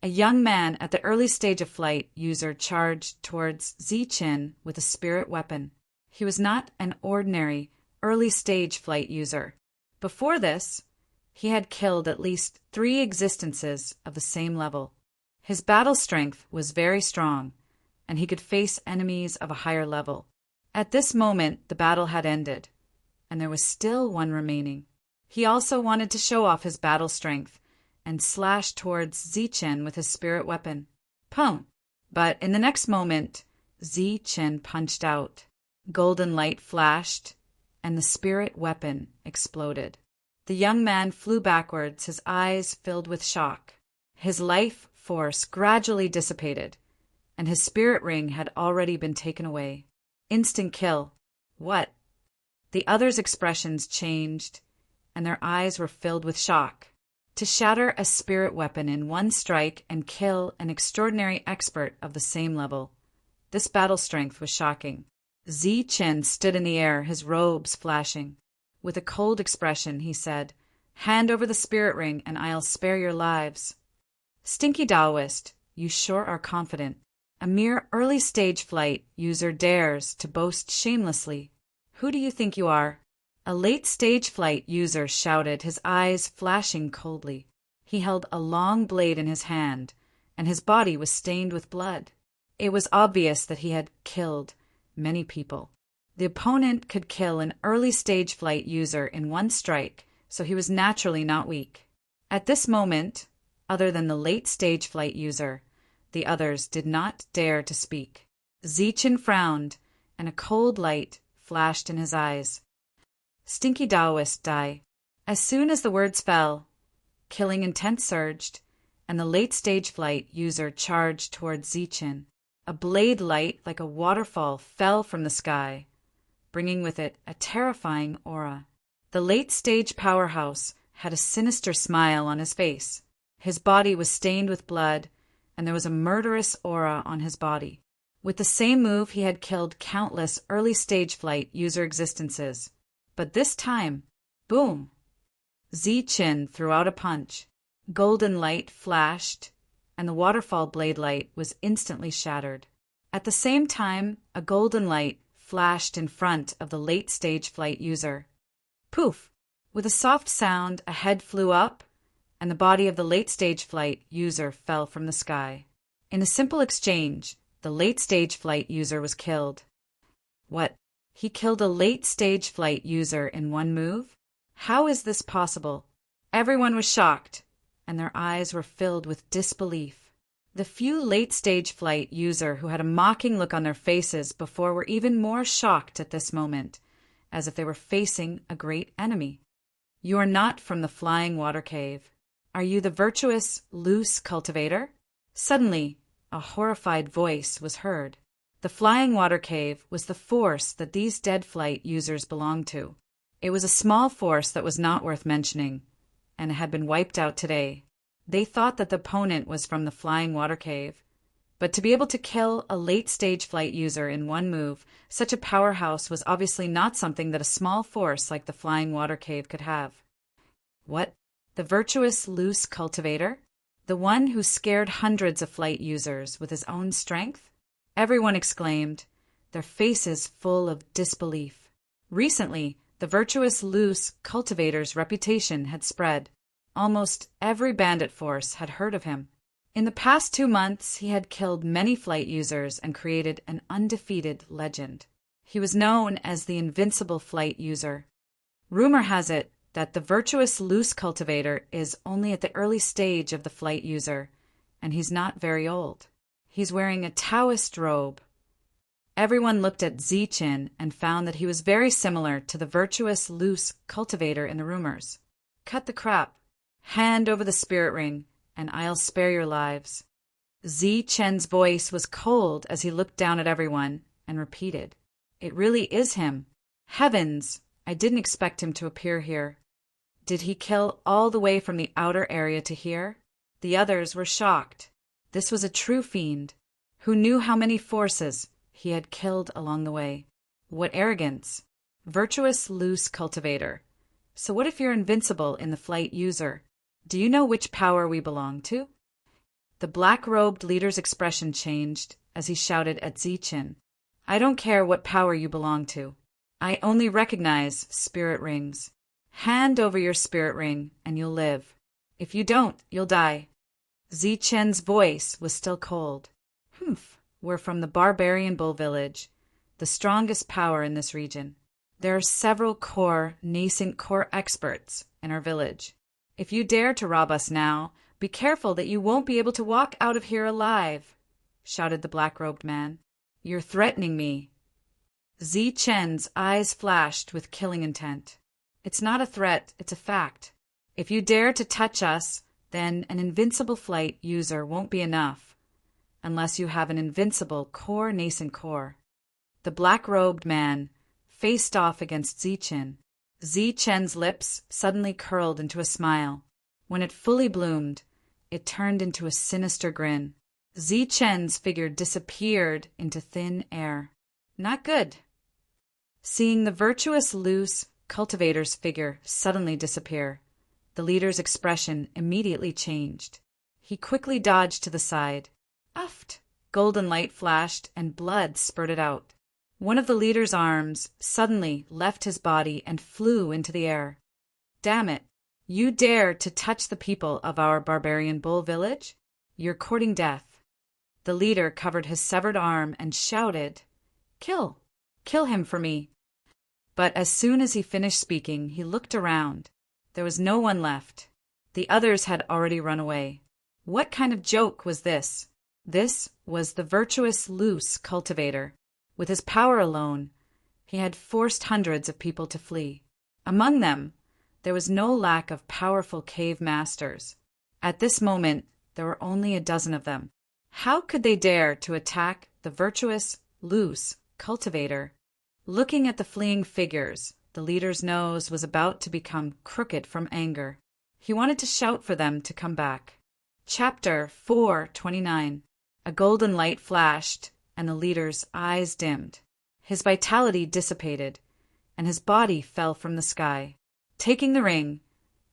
A young man at the early stage of flight user charged towards Zi-Chun with a spirit weapon. He was not an ordinary early-stage flight user. Before this, he had killed at least 3 existences of the same level. His battle strength was very strong, and he could face enemies of a higher level. At this moment, the battle had ended, and there was still one remaining. He also wanted to show off his battle strength and slashed towards Zi-Chun with his spirit weapon. Pum! But in the next moment, Zi-Chun punched out. Golden light flashed, and the spirit weapon exploded. The young man flew backwards, his eyes filled with shock. His life force gradually dissipated, and his spirit ring had already been taken away. Instant kill. What? The others' expressions changed, and their eyes were filled with shock. To shatter a spirit weapon in one strike and kill an extraordinary expert of the same level. This battle strength was shocking. Zi-Chun stood in the air, his robes flashing. With a cold expression, he said, "Hand over the spirit ring, and I'll spare your lives." Stinky Taoist, you sure are confident. A mere early-stage flight user dares to boast shamelessly. Who do you think you are? A late-stage flight user shouted, his eyes flashing coldly. He held a long blade in his hand, and his body was stained with blood. It was obvious that he had killed many people. The opponent could kill an early-stage flight user in one strike so he was naturally not weak. At this moment, other than the late-stage flight user, the others did not dare to speak. Zichen frowned, and a cold light flashed in his eyes. Stinky Taoist die. As soon as the words fell, killing intent surged, and the late-stage flight user charged towards Zichen. A blade light like a waterfall fell from the sky, bringing with it a terrifying aura. The late-stage powerhouse had a sinister smile on his face. His body was stained with blood, and there was a murderous aura on his body. With the same move, he had killed countless early-stage flight user existences. But this time, boom! Zichen threw out a punch. Golden light flashed, and the waterfall blade light was instantly shattered. At the same time, a golden light flashed in front of the late-stage flight user. Poof! With a soft sound, a head flew up, and the body of the late-stage flight user fell from the sky. In a simple exchange, the late-stage flight user was killed. What? He killed a late-stage flight user in one move? How is this possible? Everyone was shocked, and their eyes were filled with disbelief. The few late-stage flight user who had a mocking look on their faces before were even more shocked at this moment, as if they were facing a great enemy. You are not from the flying water cave. Are you the virtuous, loose cultivator? Suddenly, a horrified voice was heard. The flying water cave was the force that these dead flight users belonged to. It was a small force that was not worth mentioning, and had been wiped out today. They thought that the opponent was from the flying water cave. But to be able to kill a late-stage flight user in one move, such a powerhouse was obviously not something that a small force like the flying water cave could have. What? The virtuous loose cultivator? The one who scared hundreds of flight users with his own strength? Everyone exclaimed, their faces full of disbelief. Recently, the virtuous loose cultivator's reputation had spread. Almost every bandit force had heard of him. In the past 2 months, he had killed many flight users and created an undefeated legend. He was known as the invincible flight user. Rumor has it that the virtuous loose cultivator is only at the early stage of the flight user, and he's not very old. He's wearing a Taoist robe. Everyone looked at Zichen and found that he was very similar to the virtuous loose cultivator in the rumors. Cut the crap. Hand over the spirit ring, and I'll spare your lives. Zichen's voice was cold as he looked down at everyone and repeated, It really is him. Heavens, I didn't expect him to appear here. Did he kill all the way from the outer area to here? The others were shocked. This was a true fiend. Who knew how many forces he had killed along the way? What arrogance. Virtuous loose cultivator. So what if you're invincible in the flight user? Do you know which power we belong to? The black-robed leader's expression changed as he shouted at Zichen. I don't care what power you belong to. I only recognize spirit rings. Hand over your spirit ring and you'll live. If you don't, you'll die. Zichen's voice was still cold. We're from the barbarian bull village, the strongest power in this region. There are several nascent core experts in our village. If you dare to rob us now, be careful that you won't be able to walk out of here alive, shouted the black-robed man. You're threatening me. Zichen's eyes flashed with killing intent. It's not a threat, it's a fact. If you dare to touch us, then an invincible flight user won't be enough, unless you have an invincible nascent core. The black-robed man faced off against Zichen. Zichen's lips suddenly curled into a smile. When it fully bloomed, it turned into a sinister grin. Zichen's figure disappeared into thin air. Not good. Seeing the virtuous loose cultivator's figure suddenly disappear, the leader's expression immediately changed. He quickly dodged to the side. Uft! Golden light flashed and blood spurted out. One of the leader's arms suddenly left his body and flew into the air. Damn it! You dare to touch the people of our barbarian bull village? You're courting death. The leader covered his severed arm and shouted, Kill! Kill him for me! But as soon as he finished speaking, he looked around. There was no one left. The others had already run away. What kind of joke was this? This was the virtuous loose cultivator. With his power alone, he had forced hundreds of people to flee. Among them, there was no lack of powerful cave masters. At this moment, there were only a dozen of them. How could they dare to attack the virtuous, loose cultivator? Looking at the fleeing figures, the leader's nose was about to become crooked from anger. He wanted to shout for them to come back. Chapter 4:29. A golden light flashed, and the leader's eyes dimmed. His vitality dissipated, and his body fell from the sky. Taking the ring,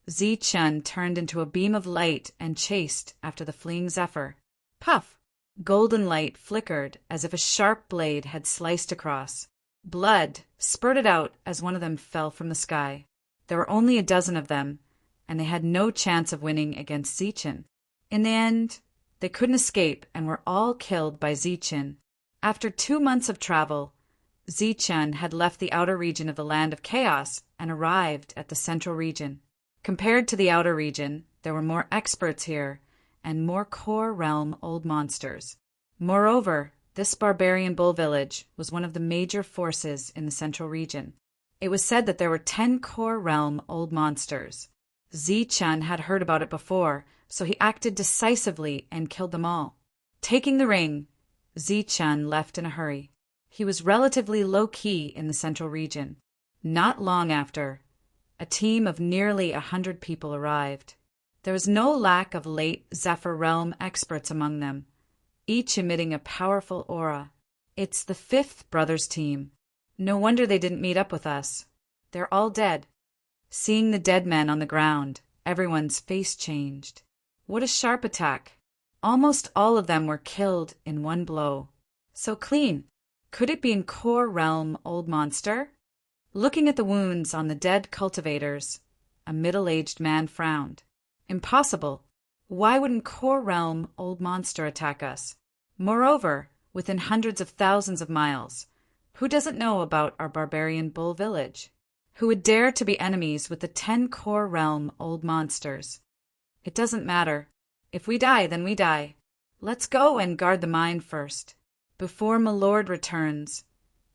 Zichun turned into a beam of light and chased after the fleeing Zephyr. Puff! Golden light flickered as if a sharp blade had sliced across. Blood spurted out as one of them fell from the sky. There were only a dozen of them, and they had no chance of winning against Zichun. In the end, they couldn't escape and were all killed by Zichun. After 2 months of travel, Zichun had left the outer region of the Land of Chaos and arrived at the central region. Compared to the outer region, there were more experts here and more core realm old monsters. Moreover, this barbarian bull village was one of the major forces in the central region. It was said that there were 10 core realm old monsters. Zichun had heard about it before, so he acted decisively and killed them all. Taking the ring, Zichun left in a hurry. He was relatively low-key in the central region. Not long after, a team of nearly 100 people arrived. There was no lack of late Zephyr realm experts among them, each emitting a powerful aura. It's the 5th Brothers team. No wonder they didn't meet up with us. They're all dead. Seeing the dead men on the ground, everyone's face changed. What a sharp attack. Almost all of them were killed in one blow. So clean. Could it be in core realm old monster? Looking at the wounds on the dead cultivators, a middle-aged man frowned. Impossible. Why wouldn't core realm old monster attack us? Moreover, within hundreds of thousands of miles, who doesn't know about our barbarian bull village? Who would dare to be enemies with the 10 core realm old monsters? It doesn't matter. If we die, then we die. Let's go and guard the mine first. Before my lord returns,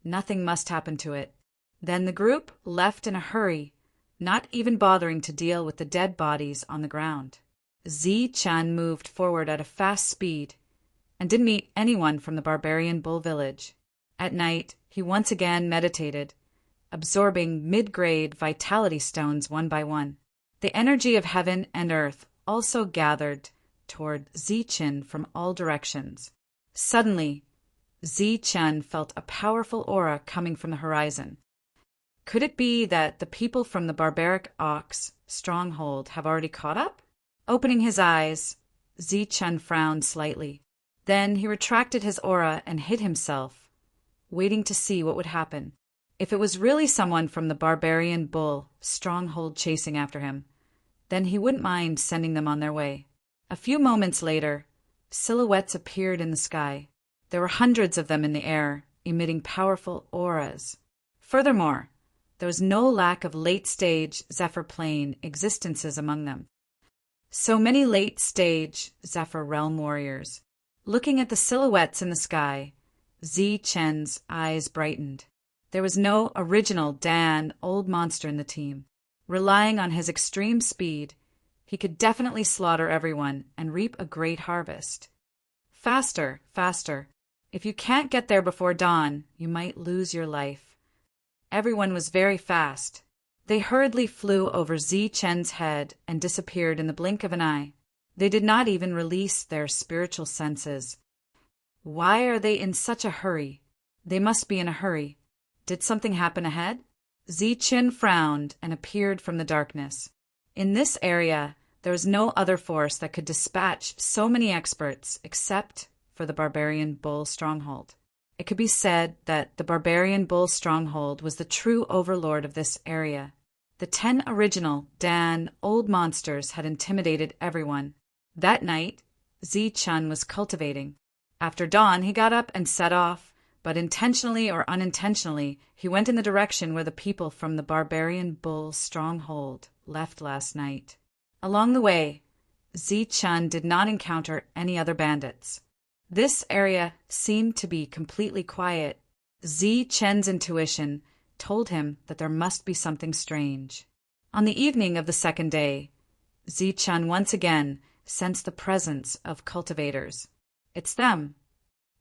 nothing must happen to it. Then the group left in a hurry, not even bothering to deal with the dead bodies on the ground. Zichun moved forward at a fast speed and didn't meet anyone from the barbarian bull village. At night, he once again meditated, absorbing mid-grade vitality stones one by one. The energy of heaven and earth also gathered toward Zichun from all directions. Suddenly, Zichun felt a powerful aura coming from the horizon. Could it be that the people from the barbaric ox stronghold have already caught up? Opening his eyes, Zichun frowned slightly. Then he retracted his aura and hid himself, waiting to see what would happen. If it was really someone from the barbarian bull stronghold chasing after him, then he wouldn't mind sending them on their way. A few moments later, silhouettes appeared in the sky. There were hundreds of them in the air, emitting powerful auras. Furthermore, there was no lack of late-stage Zephyr plane existences among them. So many late-stage Zephyr realm warriors. Looking at the silhouettes in the sky, Zichun's eyes brightened. There was no original Dan old monster in the team. Relying on his extreme speed, he could definitely slaughter everyone and reap a great harvest. Faster, faster. If you can't get there before dawn, you might lose your life. Everyone was very fast. They hurriedly flew over Zichun's head and disappeared in the blink of an eye. They did not even release their spiritual senses. Why are they in such a hurry? They must be in a hurry. Did something happen ahead? Zichun frowned and appeared from the darkness. In this area, there was no other force that could dispatch so many experts except for the barbarian bull stronghold. It could be said that the barbarian bull stronghold was the true overlord of this area. The 10 original Dan old monsters had intimidated everyone. That night, Zichun was cultivating. After dawn, he got up and set off, but intentionally or unintentionally, he went in the direction where the people from the barbarian bull stronghold left last night. Along the way, Zi-chun did not encounter any other bandits. This area seemed to be completely quiet. Zi-chen's intuition told him that there must be something strange. On the evening of the second day, Zi-chun once again sensed the presence of cultivators. It's them.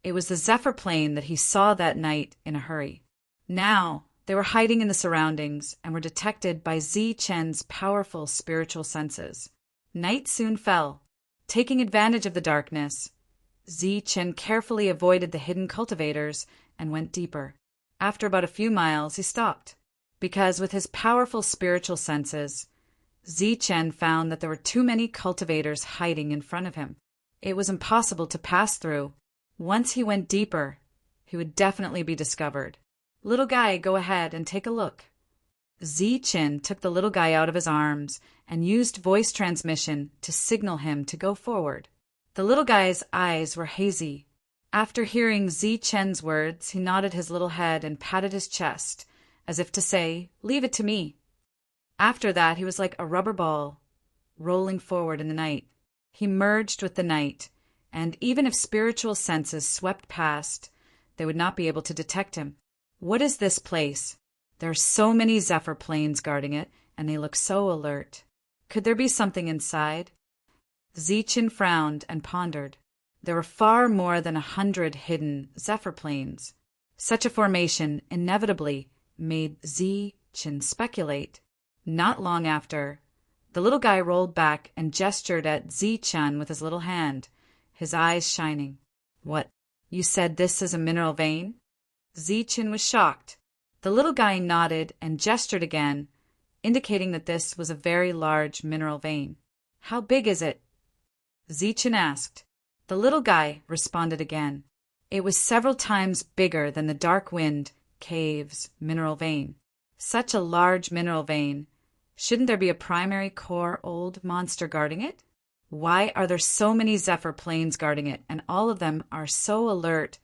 It was the Zephyr plane that he saw that night in a hurry. Now, they were hiding in the surroundings and were detected by Zi-chen's powerful spiritual senses. Night soon fell. Taking advantage of the darkness, Zi-chen carefully avoided the hidden cultivators and went deeper. After about a few miles, he stopped, because with his powerful spiritual senses, Zi-chen found that there were too many cultivators hiding in front of him. It was impossible to pass through. Once he went deeper, he would definitely be discovered. Little guy, go ahead and take a look. Zi-chen took the little guy out of his arms and used voice transmission to signal him to go forward. The little guy's eyes were hazy. After hearing Zi-chen's words, he nodded his little head and patted his chest, as if to say, "Leave it to me." After that, he was like a rubber ball, rolling forward in the night. He merged with the night, and even if spiritual senses swept past, they would not be able to detect him. What is this place? There are so many Zephyr planes guarding it, and they look so alert. Could there be something inside? Zi-chen frowned and pondered. There were far more than 100 hidden Zephyr planes. Such a formation inevitably made Zi-chen speculate. Not long after, the little guy rolled back and gestured at Zi-chen with his little hand, his eyes shining. "What, you said this is a mineral vein?" Zi-chen was shocked. The little guy nodded and gestured again, indicating that this was a very large mineral vein. "How big is it?" Zi-chen asked. The little guy responded again. It was several times bigger than the Dark Wind Cave's mineral vein. Such a large mineral vein. Shouldn't there be a primary core old monster guarding it? Why are there so many Zephyr planes guarding it, and all of them are so alert,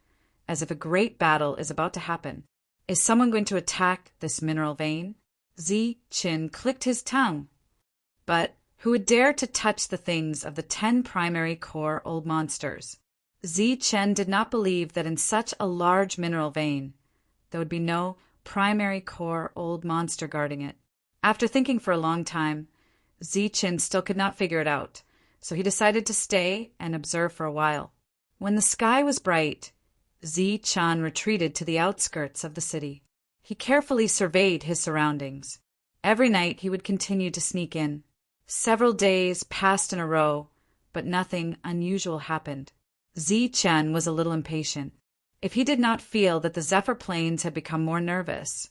as if a great battle is about to happen? Is someone going to attack this mineral vein? Zi-chen clicked his tongue. But who would dare to touch the things of the 10 primary core old monsters? Zi-chen did not believe that in such a large mineral vein, there would be no primary core old monster guarding it. After thinking for a long time, Zi-chen still could not figure it out, so he decided to stay and observe for a while. When the sky was bright, Zi-chen retreated to the outskirts of the city. He carefully surveyed his surroundings. Every night he would continue to sneak in. Several days passed in a row, but nothing unusual happened. Zi-chen was a little impatient. If he did not feel that the Zephyr planes had become more nervous,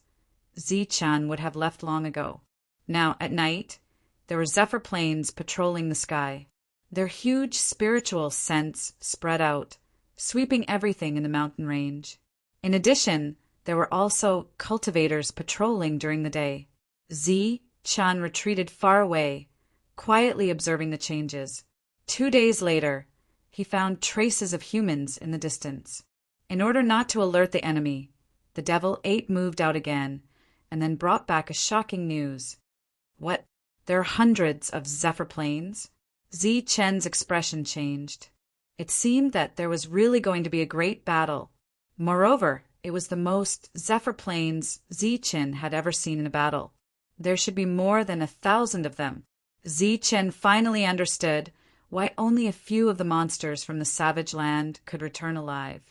Zi-chen would have left long ago. Now, at night, there were Zephyr planes patrolling the sky. Their huge spiritual sense spread out, sweeping everything in the mountain range. In addition, there were also cultivators patrolling during the day. Zi-chen retreated far away, quietly observing the changes. 2 days later, he found traces of humans in the distance. In order not to alert the enemy, the Devil 8 moved out again, and then brought back a shocking news. "What? There are hundreds of Zephyr planes?" Zi-chen's expression changed. It seemed that there was really going to be a great battle. Moreover, it was the most Zephyr planes Zi-chen had ever seen in a battle. There should be more than 1,000 of them. Zi-chen finally understood why only a few of the monsters from the savage land could return alive.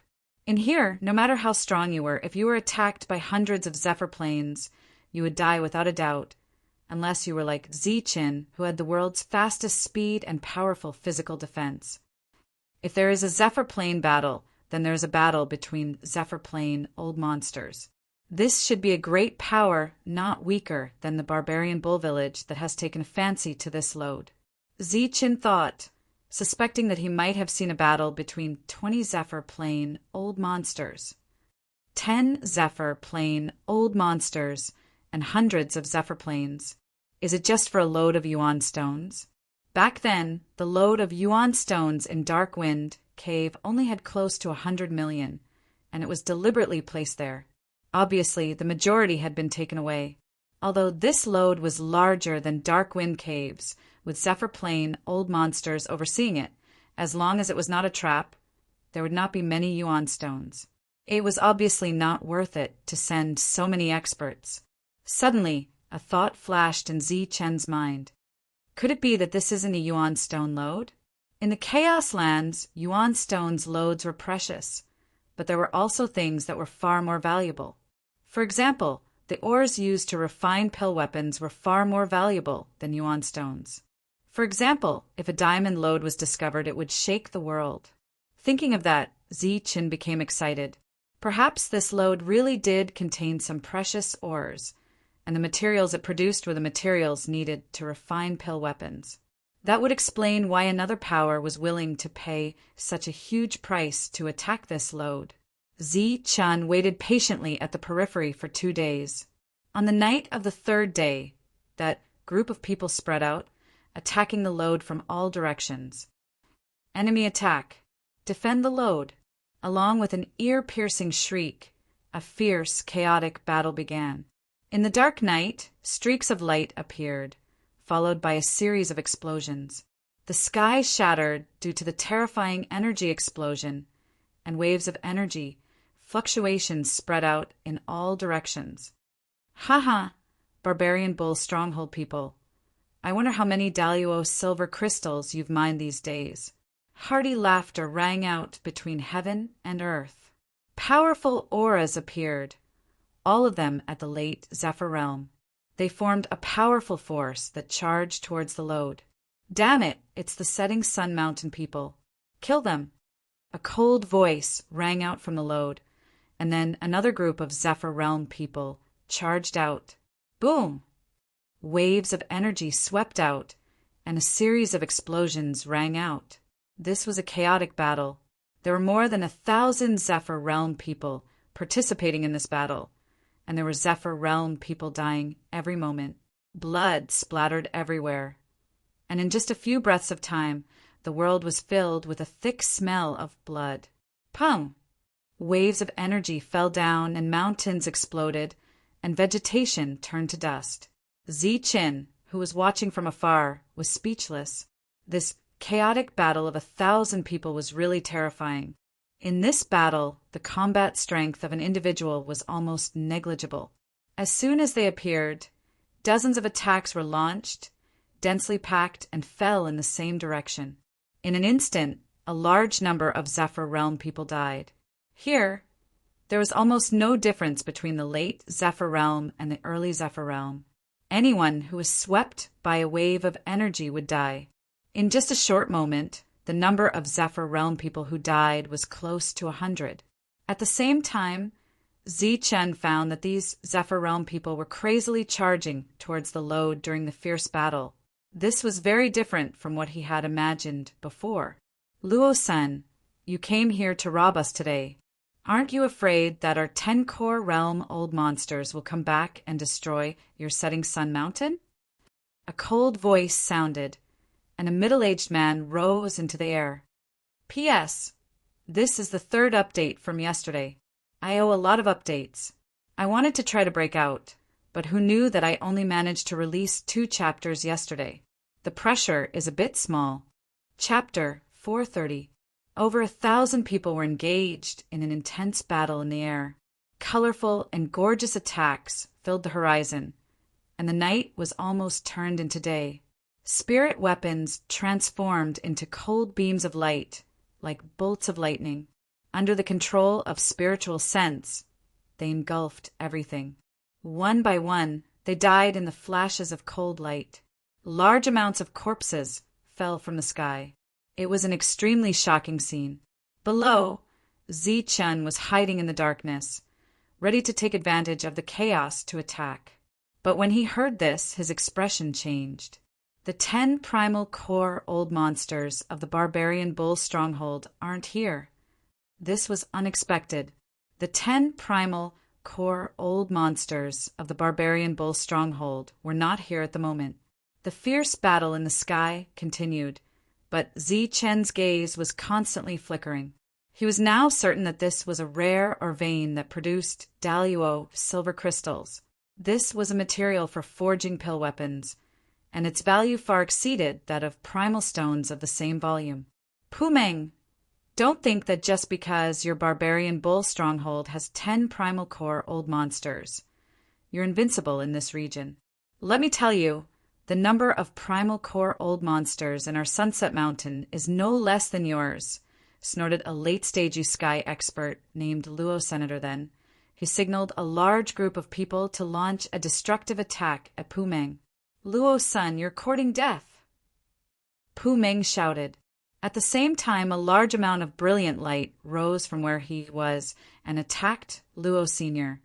In here, no matter how strong you were, if you were attacked by hundreds of Zephyr planes, you would die without a doubt, unless you were like Zi-chen, who had the world's fastest speed and powerful physical defense. If there is a Zephyr plane battle, then there is a battle between Zephyr plane old monsters. This should be a great power, not weaker than the barbarian bull village that has taken a fancy to this load. Zi-chen thought, suspecting that he might have seen a battle between 20 Zephyr plane old monsters, 10 Zephyr plane old monsters, and hundreds of Zephyr planes. Is it just for a load of yuan stones? Back then, the load of yuan stones in Dark Wind Cave only had close to 100 million, and it was deliberately placed there. Obviously, the majority had been taken away. Although this load was larger than Darkwind Caves, with Zephyr Plain old monsters overseeing it, as long as it was not a trap, there would not be many Yuan stones. It was obviously not worth it to send so many experts. Suddenly, a thought flashed in Zi Chen's mind. Could it be that this isn't a Yuan stone load? In the Chaos Lands, Yuan stones loads were precious, but there were also things that were far more valuable. For example, the ores used to refine pill weapons were far more valuable than Yuan stones. For example, if a diamond lode was discovered, it would shake the world. Thinking of that, Zi Chen became excited. Perhaps this lode really did contain some precious ores, and the materials it produced were the materials needed to refine pill weapons. That would explain why another power was willing to pay such a huge price to attack this lode. Zi Chen waited patiently at the periphery for 2 days. On the night of the 3rd day, that group of people spread out, attacking the lode from all directions. Enemy attack. Defend the lode. Along with an ear-piercing shriek, a fierce, chaotic battle began. In the dark night, streaks of light appeared, followed by a series of explosions. The sky shattered due to the terrifying energy explosion, and waves of energy, fluctuations spread out in all directions. Haha, Barbarian Bull Stronghold people. I wonder how many Daluo silver crystals you've mined these days. Hearty laughter rang out between heaven and earth. Powerful auras appeared, all of them at the late Zephyr realm. They formed a powerful force that charged towards the lode. Damn it, it's the setting sun mountain people. Kill them. A cold voice rang out from the lode, and then another group of Zephyr realm people charged out. Boom! Waves of energy swept out, and a series of explosions rang out. This was a chaotic battle. There were more than 1,000 Zephyr realm people participating in this battle, and there were Zephyr realm people dying every moment. Blood splattered everywhere, and in just a few breaths of time, the world was filled with a thick smell of blood. Pum! Waves of energy fell down, and mountains exploded, and vegetation turned to dust. Zi Chen, who was watching from afar, was speechless. This chaotic battle of 1,000 people was really terrifying. In this battle, the combat strength of an individual was almost negligible. As soon as they appeared, dozens of attacks were launched, densely packed, and fell in the same direction. In an instant, a large number of Zephyr realm people died. Here, there was almost no difference between the late Zephyr realm and the early Zephyr realm. Anyone who was swept by a wave of energy would die. In just a short moment, the number of Zephyr realm people who died was close to 100. At the same time, Zi Chen found that these Zephyr realm people were crazily charging towards the lode during the fierce battle. This was very different from what he had imagined before. Luo-san, you came here to rob us today. Aren't you afraid that our 10-core realm old monsters will come back and destroy your setting sun mountain? A cold voice sounded, and a middle-aged man rose into the air. P.S. This is the 3rd update from yesterday. I owe a lot of updates. I wanted to try to break out, but who knew that I only managed to release 2 chapters yesterday? The pressure is a bit small. Chapter 430. Over 1,000 people were engaged in an intense battle in the air. Colorful and gorgeous attacks filled the horizon, and the night was almost turned into day. Spirit weapons transformed into cold beams of light, like bolts of lightning. Under the control of spiritual sense, they engulfed everything. One by one, they died in the flashes of cold light. Large amounts of corpses fell from the sky. It was an extremely shocking scene. Below, Zi Chen was hiding in the darkness, ready to take advantage of the chaos to attack. But when he heard this, his expression changed. The 10 primal core old monsters of the Barbarian Bull Stronghold aren't here. This was unexpected. The 10 primal core old monsters of the Barbarian Bull Stronghold were not here at the moment. The fierce battle in the sky continued, but Zi Chen's gaze was constantly flickering. He was now certain that this was a rare or vein that produced Daluo silver crystals. This was a material for forging pill weapons, and its value far exceeded that of primal stones of the same volume. Pumeng, don't think that just because your barbarian bull stronghold has 10 primal core old monsters, you're invincible in this region. Let me tell you, the number of primal core old monsters in our Sunset Mountain is no less than yours, snorted a late-stage Uskai expert named Luo Senator then. He signaled a large group of people to launch a destructive attack at Pumeng. Luo-san, you're courting death! Pumeng shouted. At the same time, a large amount of brilliant light rose from where he was and attacked Luo Sr.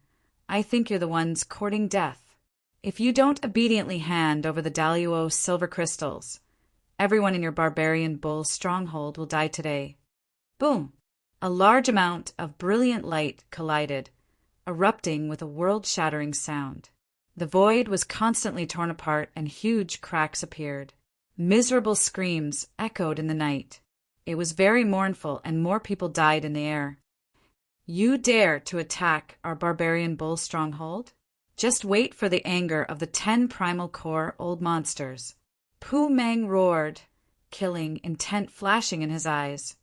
I think you're the ones courting death. If you don't obediently hand over the Daluo silver crystals, everyone in your barbarian bull stronghold will die today. Boom! A large amount of brilliant light collided, erupting with a world-shattering sound. The void was constantly torn apart and huge cracks appeared. Miserable screams echoed in the night. It was very mournful and more people died in the air. You dare to attack our barbarian bull stronghold? Just wait for the anger of the 10 primal core old monsters. Pumeng roared, killing intent flashing in his eyes.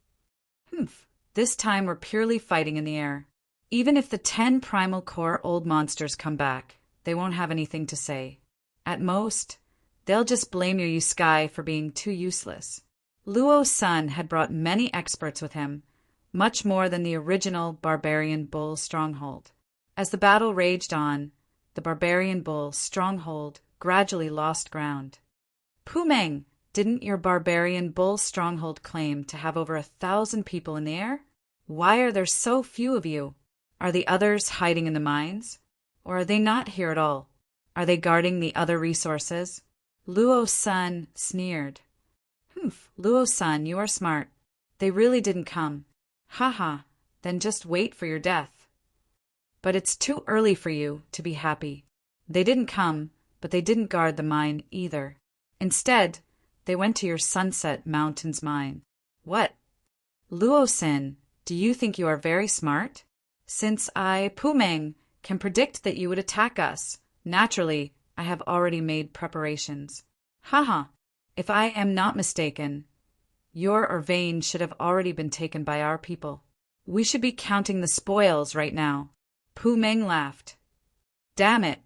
This time we're purely fighting in the air. Even if the 10 primal core old monsters come back, they won't have anything to say. At most, they'll just blame your Uskai for being too useless. Luo's son had brought many experts with him, much more than the original barbarian bull stronghold. As the battle raged on, the barbarian bull stronghold gradually lost ground. Pumeng, didn't your barbarian bull stronghold claim to have over 1,000 people in the air? Why are there so few of you? Are the others hiding in the mines? Or are they not here at all? Are they guarding the other resources? Luo's son sneered. Luo's son, you are smart. They really didn't come. Ha, then just wait for your death. But it's too early for you to be happy. They didn't come, but they didn't guard the mine either. Instead, they went to your Sunset Mountains mine. What? Luo-san, do you think you are very smart? Since I, Pumeng, can predict that you would attack us, naturally, I have already made preparations. Haha, if I am not mistaken, your vein should have already been taken by our people. We should be counting the spoils right now. Pumeng laughed. Damn it,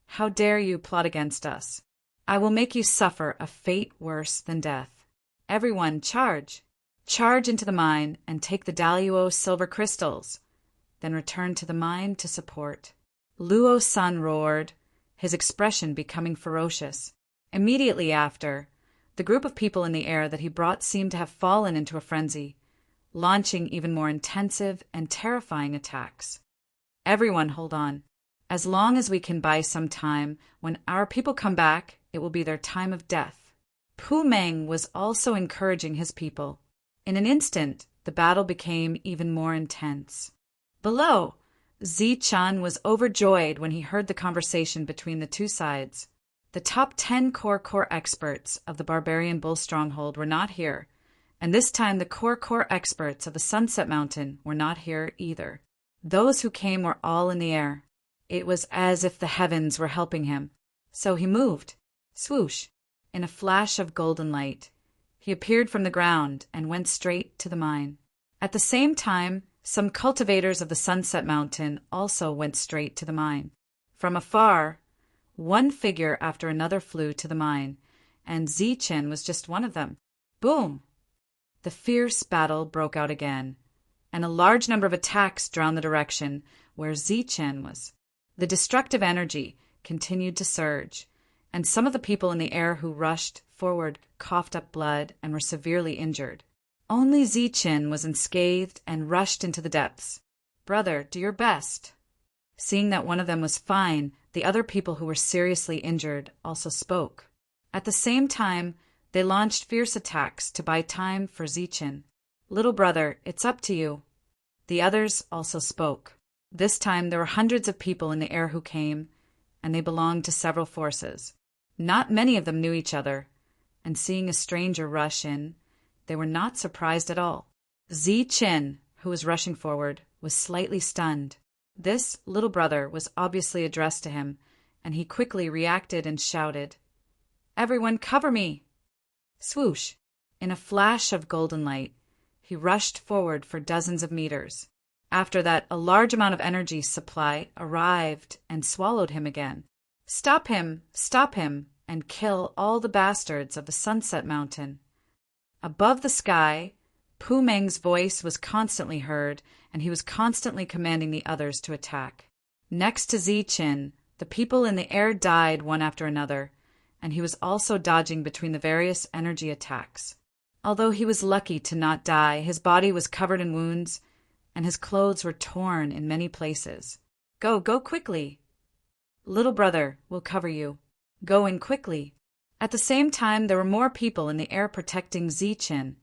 how dare you plot against us? I will make you suffer a fate worse than death. Everyone, charge! Charge into the mine and take the Daluo silver crystals, then return to the mine to support. Luo's son roared, his expression becoming ferocious. Immediately after, the group of people in the air that he brought seemed to have fallen into a frenzy, launching even more intensive and terrifying attacks. Everyone hold on. As long as we can buy some time, when our people come back, it will be their time of death. Pumeng was also encouraging his people. In an instant, the battle became even more intense. Below, Zi-chan was overjoyed when he heard the conversation between the two sides. The top 10 core experts of the barbarian bull stronghold were not here, and this time the core experts of the Sunset Mountain were not here either. Those who came were all in the air. It was as if the heavens were helping him. So he moved. Swoosh! In a flash of golden light, he appeared from the ground and went straight to the mine. At the same time, some cultivators of the Sunset Mountain also went straight to the mine. From afar, one figure after another flew to the mine, and Zi-chan was just one of them. Boom! The fierce battle broke out again, and a large number of attacks drowned the direction where Zi-chan was. The destructive energy continued to surge, and some of the people in the air who rushed forward coughed up blood and were severely injured. Only Zi-chan was unscathed and rushed into the depths. Brother, do your best. Seeing that one of them was fine, the other people who were seriously injured also spoke. At the same time, they launched fierce attacks to buy time for Zi-chan. Little brother, it's up to you. The others also spoke. This time there were hundreds of people in the air who came, and they belonged to several forces. Not many of them knew each other, and seeing a stranger rush in, they were not surprised at all. Zi-chan, who was rushing forward, was slightly stunned. This little brother was obviously addressed to him, and he quickly reacted and shouted, "Everyone cover me!" Swoosh! In a flash of golden light, he rushed forward for dozens of meters. After that, a large amount of energy supply arrived and swallowed him again. Stop him, and kill all the bastards of the Sunset Mountain. Above the sky, Pu Meng's voice was constantly heard, and he was constantly commanding the others to attack. Next to Ziqin, the people in the air died one after another, and he was also dodging between the various energy attacks. Although he was lucky to not die, his body was covered in wounds, and his clothes were torn in many places. Go quickly! Little brother will cover you. Go in quickly. At the same time, there were more people in the air protecting Ziqin,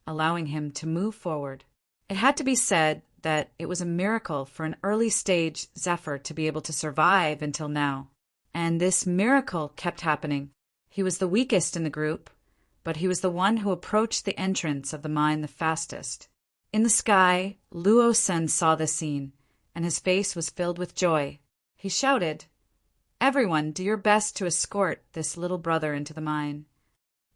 allowing him to move forward. It had to be said that it was a miracle for an early-stage Zephyr to be able to survive until now. And this miracle kept happening. He was the weakest in the group, but he was the one who approached the entrance of the mine the fastest. In the sky, Luo Sen saw this scene, and his face was filled with joy. He shouted, "Everyone, do your best to escort this little brother into the mine."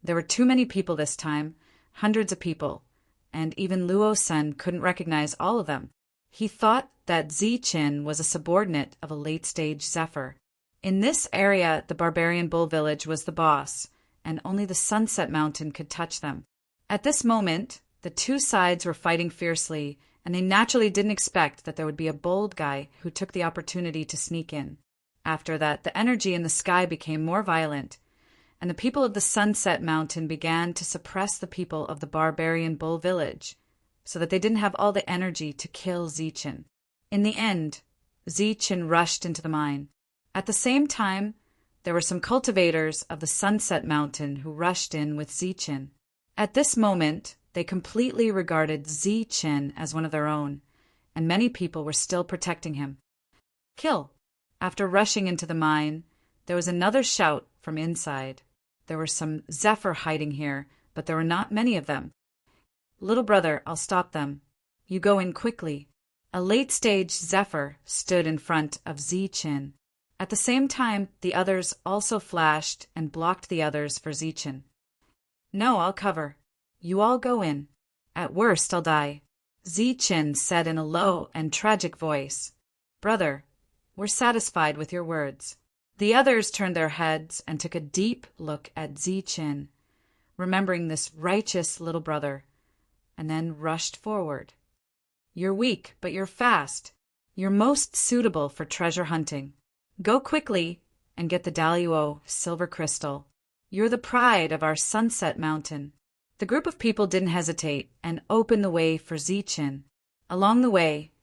There were too many people this time, hundreds of people, and even Luo Sen couldn't recognize all of them. He thought that Ziqin was a subordinate of a late-stage Zephyr. In this area, the barbarian bull village was the boss, and only the Sunset Mountain could touch them. At this moment, the two sides were fighting fiercely, and they naturally didn't expect that there would be a bold guy who took the opportunity to sneak in. After that, the energy in the sky became more violent, and the people of the Sunset Mountain began to suppress the people of the barbarian bull village, so that they didn't have all the energy to kill Ziqin. In the end, Ziqin rushed into the mine. At the same time, there were some cultivators of the Sunset Mountain who rushed in with Ziqin. At this moment, they completely regarded Ziqin as one of their own, and many people were still protecting him. Kill! After rushing into the mine, there was another shout from inside. There were some Zephyr hiding here, but there were not many of them. Little brother, I'll stop them. You go in quickly. A late-stage Zephyr stood in front of Ziqin. At the same time, the others also flashed and blocked the others for Ziqin. No, I'll cover. You all go in. At worst, I'll die. Ziqin said in a low and tragic voice. Brother, we're satisfied with your words. The others turned their heads and took a deep look at Ziqin, remembering this righteous little brother, and then rushed forward. You're weak, but you're fast. You're most suitable for treasure hunting. Go quickly and get the Daluo silver crystal. You're the pride of our Sunset Mountain. The group of people didn't hesitate and opened the way for Ziqin. Along the way,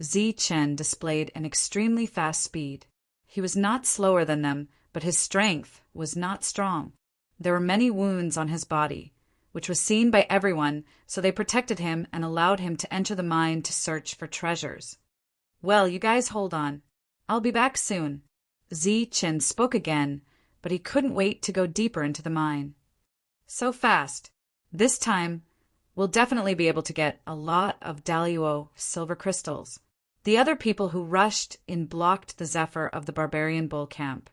Ziqin displayed an extremely fast speed. He was not slower than them, but his strength was not strong. There were many wounds on his body, which was seen by everyone, so they protected him and allowed him to enter the mine to search for treasures. Well, you guys hold on. I'll be back soon. Ziqin spoke again, but he couldn't wait to go deeper into the mine. So fast. This time, we'll definitely be able to get a lot of Daluo silver crystals. The other people who rushed in blocked the Zephyr of the barbarian bull camp,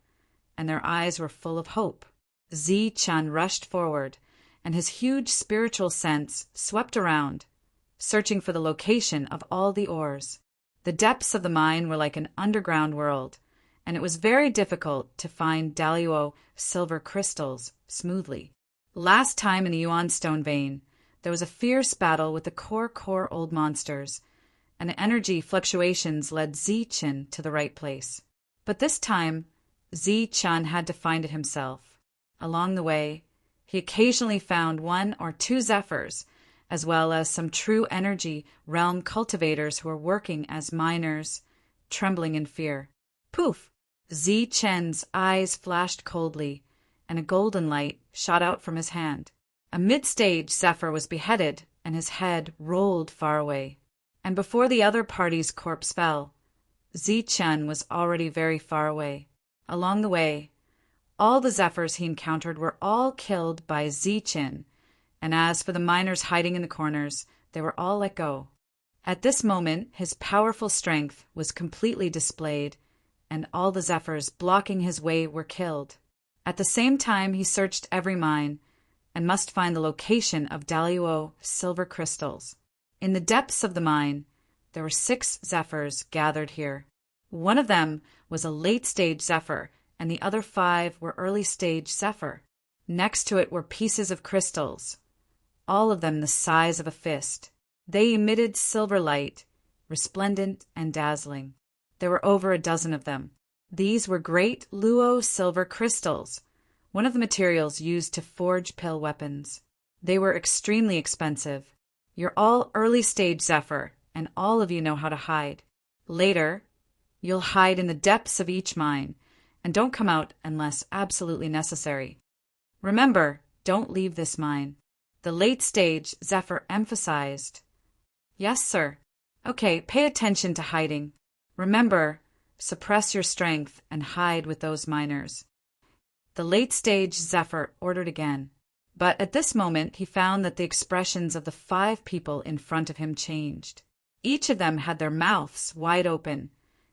and their eyes were full of hope. Ziqin rushed forward, and his huge spiritual sense swept around, searching for the location of all the ores. The depths of the mine were like an underground world, and it was very difficult to find Daluo silver crystals smoothly. Last time in the Yuan Stone vein, there was a fierce battle with the core old monsters, and the energy fluctuations led Ziqin to the right place. But this time, Ziqin had to find it himself. Along the way, he occasionally found one or two Zephyrs, as well as some true energy realm cultivators who were working as miners, trembling in fear. Poof! Ziqin's eyes flashed coldly, and a golden light shot out from his hand. A mid-stage Zephyr was beheaded, and his head rolled far away. And before the other party's corpse fell, Ziqin was already very far away. Along the way, all the Zephyrs he encountered were all killed by Ziqin, and as for the miners hiding in the corners, they were all let go. At this moment, his powerful strength was completely displayed, and all the Zephyrs blocking his way were killed. At the same time, he searched every mine and must find the location of Daluo silver crystals. In the depths of the mine, there were 6 Zephyrs gathered here. One of them was a late-stage Zephyr, and the other 5 were early-stage Zephyr. Next to it were pieces of crystals, all of them the size of a fist. They emitted silver light, resplendent and dazzling. There were over a dozen of them. These were great Luo silver crystals, one of the materials used to forge pill weapons. They were extremely expensive. You're all early-stage Zephyr, and all of you know how to hide. Later, you'll hide in the depths of each mine, and don't come out unless absolutely necessary. Remember, don't leave this mine. The late-stage Zephyr emphasized. Yes, sir. Okay, pay attention to hiding. Remember, suppress your strength and hide with those miners. The late-stage Zephyr ordered again, but at this moment he found that the expressions of the 5 people in front of him changed. Each of them had their mouths wide open,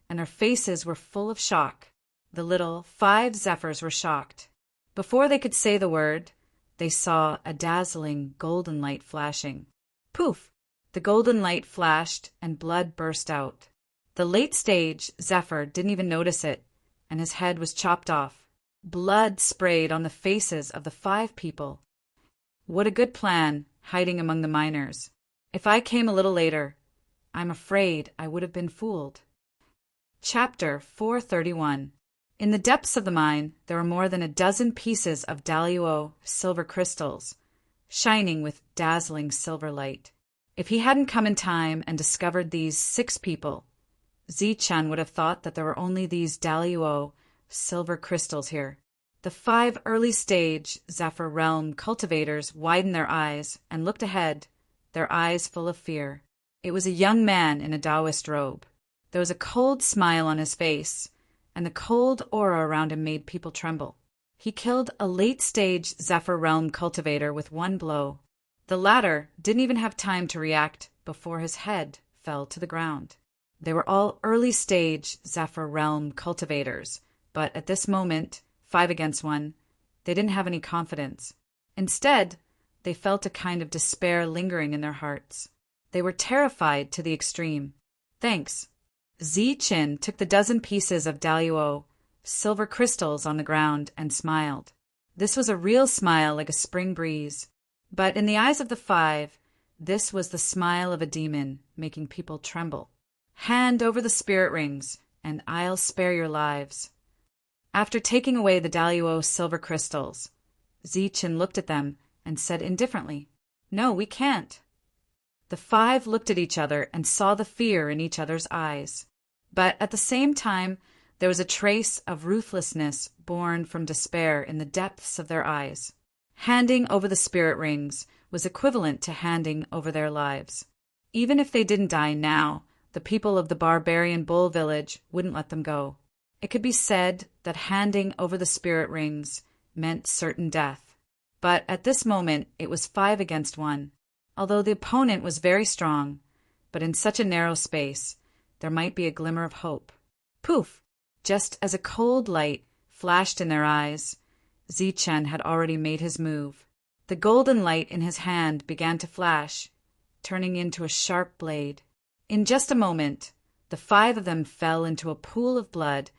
and their faces were full of shock. The little 5 Zephyrs were shocked. Before they could say the word, they saw a dazzling golden light flashing. Poof! The golden light flashed and blood burst out. The late-stage Zephyr didn't even notice it, and his head was chopped off. Blood sprayed on the faces of the 5 people. What a good plan, hiding among the miners. If I came a little later, I'm afraid I would have been fooled. Chapter 431. In the depths of the mine, there were more than a dozen pieces of Daluo silver crystals, shining with dazzling silver light. If he hadn't come in time and discovered these 6 people, Zichun would have thought that there were only these Daluo silver crystals here. The 5 early-stage Zephyr Realm cultivators widened their eyes and looked ahead, their eyes full of fear. It was a young man in a Taoist robe. There was a cold smile on his face, and the cold aura around him made people tremble. He killed a late-stage Zephyr Realm cultivator with one blow. The latter didn't even have time to react before his head fell to the ground. They were all early-stage Zephyr Realm cultivators, but at this moment, 5 against 1, they didn't have any confidence. Instead, they felt a kind of despair lingering in their hearts. They were terrified to the extreme. Thanks. Zichun took the dozen pieces of Daluo silver crystals on the ground and smiled. This was a real smile like a spring breeze. But in the eyes of the 5, this was the smile of a demon, making people tremble. Hand over the spirit rings, and I'll spare your lives. After taking away the Daluo silver crystals, Zichun looked at them and said indifferently, "No, we can't." The 5 looked at each other and saw the fear in each other's eyes. But at the same time, there was a trace of ruthlessness born from despair in the depths of their eyes. Handing over the spirit rings was equivalent to handing over their lives. Even if they didn't die now, the people of the barbarian bull village wouldn't let them go. It could be said that handing over the spirit rings meant certain death. But at this moment, it was 5 against 1. Although the opponent was very strong, but in such a narrow space, there might be a glimmer of hope. Poof! Just as a cold light flashed in their eyes, Zichun had already made his move. The golden light in his hand began to flash, turning into a sharp blade. In just a moment, the 5 of them fell into a pool of blood,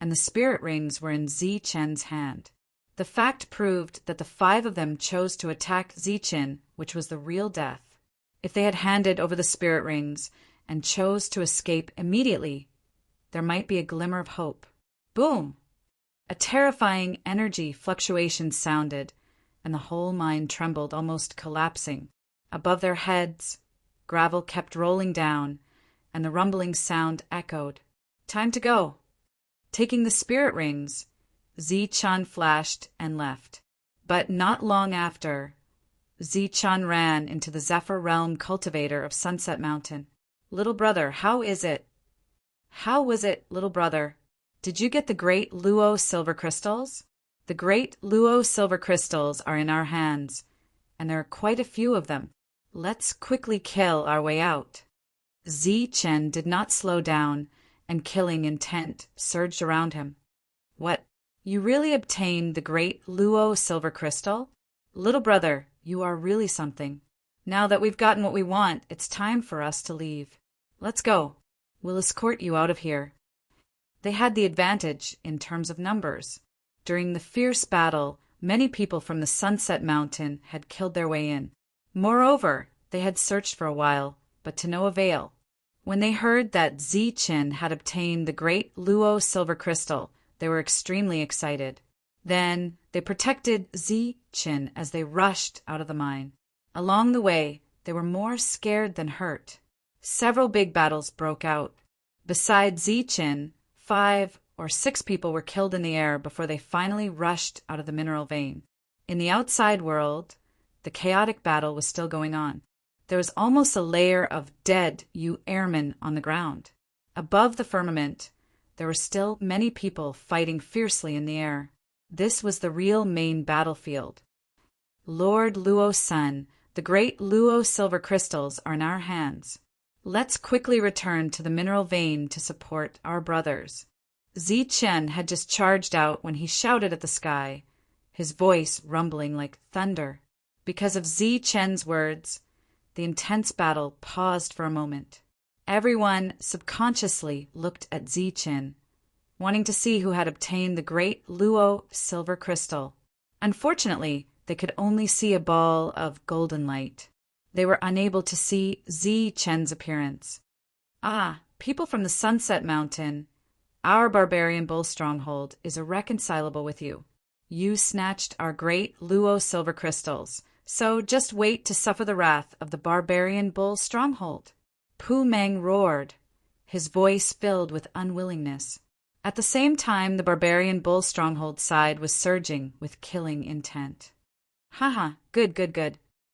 and the spirit rings were in Zichun's hand. The fact proved that the 5 of them chose to attack Zichun, which was the real death. If they had handed over the spirit rings and chose to escape immediately, there might be a glimmer of hope. Boom! A terrifying energy fluctuation sounded, and the whole mine trembled, almost collapsing. Above their heads, gravel kept rolling down, and the rumbling sound echoed. Time to go! Taking the spirit rings, Zichun flashed and left. But not long after, Zichun ran into the Zephyr Realm cultivator of Sunset Mountain. "Little brother, how is it?" "How was it, little brother? Did you get the great Luo silver crystals?" "The great Luo silver crystals are in our hands, and there are quite a few of them. Let's quickly kill our way out." Chen did not slow down, and killing intent surged around him. What? You really obtained the great Luo silver crystal? Little brother, you are really something. Now that we've gotten what we want, it's time for us to leave. Let's go. We'll escort you out of here. They had the advantage in terms of numbers. During the fierce battle, many people from the Sunset Mountain had killed their way in. Moreover, they had searched for a while, but to no avail. When they heard that Chen had obtained the great Luo silver crystal, they were extremely excited. Then they protected Chen as they rushed out of the mine. Along the way, they were more scared than hurt. Several big battles broke out. Besides Chen, 5 or 6 people were killed in the air before they finally rushed out of the mineral vein. In the outside world, the chaotic battle was still going on. There was almost a layer of dead airmen on the ground. Above the firmament, there were still many people fighting fiercely in the air. This was the real main battlefield. Lord Luo's son, the great Luo silver crystals are in our hands. Let's quickly return to the mineral vein to support our brothers. Chen had just charged out when he shouted at the sky, his voice rumbling like thunder. Because of Chen's words, the intense battle paused for a moment. Everyone subconsciously looked at Chen, wanting to see who had obtained the great Luo silver crystal. Unfortunately, they could only see a ball of golden light. They were unable to see Chen's appearance. Ah, people from the Sunset Mountain, our barbarian bull stronghold is irreconcilable with you. You snatched our great Luo silver crystals, so just wait to suffer the wrath of the barbarian bull stronghold. Pu Meng roared, his voice filled with unwillingness. At the same time, the barbarian bull stronghold side was surging with killing intent. Haha, good.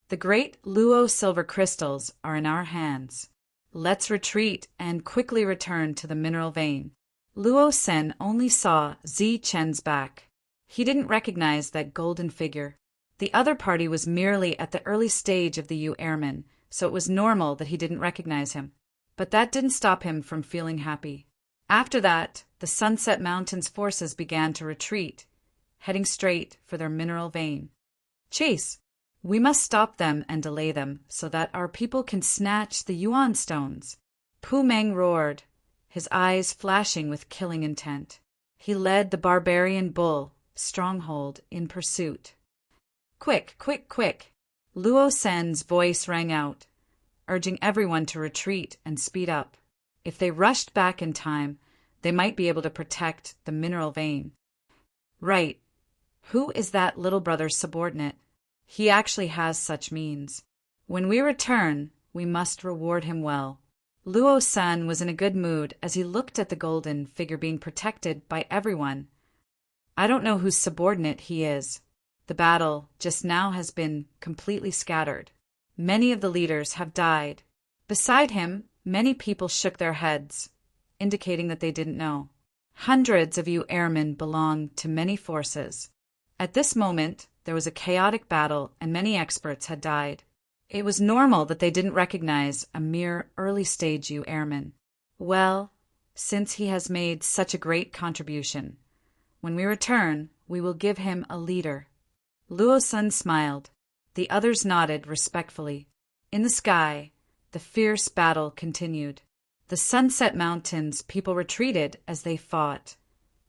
The great Luo silver crystals are in our hands. Let's retreat and quickly return to the mineral vein. Luo Sen only saw Chen's back. He didn't recognize that golden figure. The other party was merely at the early stage of the airmen, so it was normal that he didn't recognize him. But that didn't stop him from feeling happy. After that, the Sunset Mountain's forces began to retreat, heading straight for their mineral vein. Chase! We must stop them and delay them, so that our people can snatch the Yuan stones. Pu Meng roared, his eyes flashing with killing intent. He led the barbarian bull stronghold in pursuit. Quick! Luo Sen's voice rang out, urging everyone to retreat and speed up. If they rushed back in time, they might be able to protect the mineral vein. Right. Who is that little brother's subordinate? He actually has such means. When we return, we must reward him well. Luo San was in a good mood as he looked at the golden figure being protected by everyone. I don't know whose subordinate he is. The battle just now has been completely scattered. Many of the leaders have died. Beside him, many people shook their heads, indicating that they didn't know. Hundreds of airmen belong to many forces. At this moment, there was a chaotic battle and many experts had died. It was normal that they didn't recognize a mere early-stage airman. Well, since he has made such a great contribution, when we return, we will give him a leader. Luo Sun smiled. The others nodded respectfully. In the sky, the fierce battle continued. The Sunset Mountains people retreated as they fought,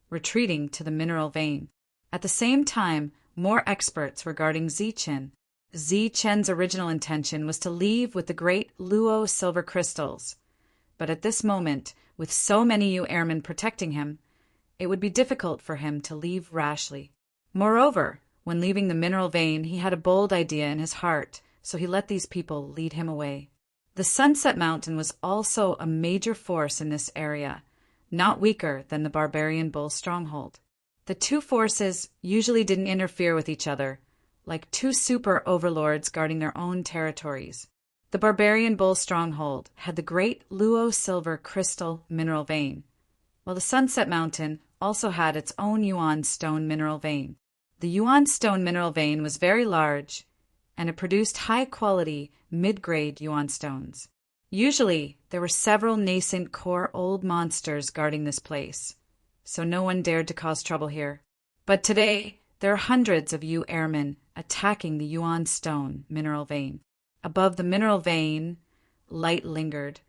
retreating to the mineral vein. At the same time, more experts were guarding Chen. Chen's original intention was to leave with the great Luo silver crystals. But at this moment, with so many airmen protecting him, it would be difficult for him to leave rashly. Moreover, when leaving the mineral vein, he had a bold idea in his heart, so he let these people lead him away. The Sunset Mountain was also a major force in this area, not weaker than the barbarian bull stronghold. The two forces usually didn't interfere with each other, like two super overlords guarding their own territories. The barbarian bull stronghold had the great Luo silver crystal mineral vein, while the Sunset Mountain also had its own Yuan stone mineral vein. The Yuan stone mineral vein was very large, and it produced high-quality, mid-grade Yuan stones. Usually, there were several nascent core old monsters guarding this place, so no one dared to cause trouble here. But today, there are hundreds of you airmen attacking the Yuan Stone mineral vein. Above the mineral vein, light lingered,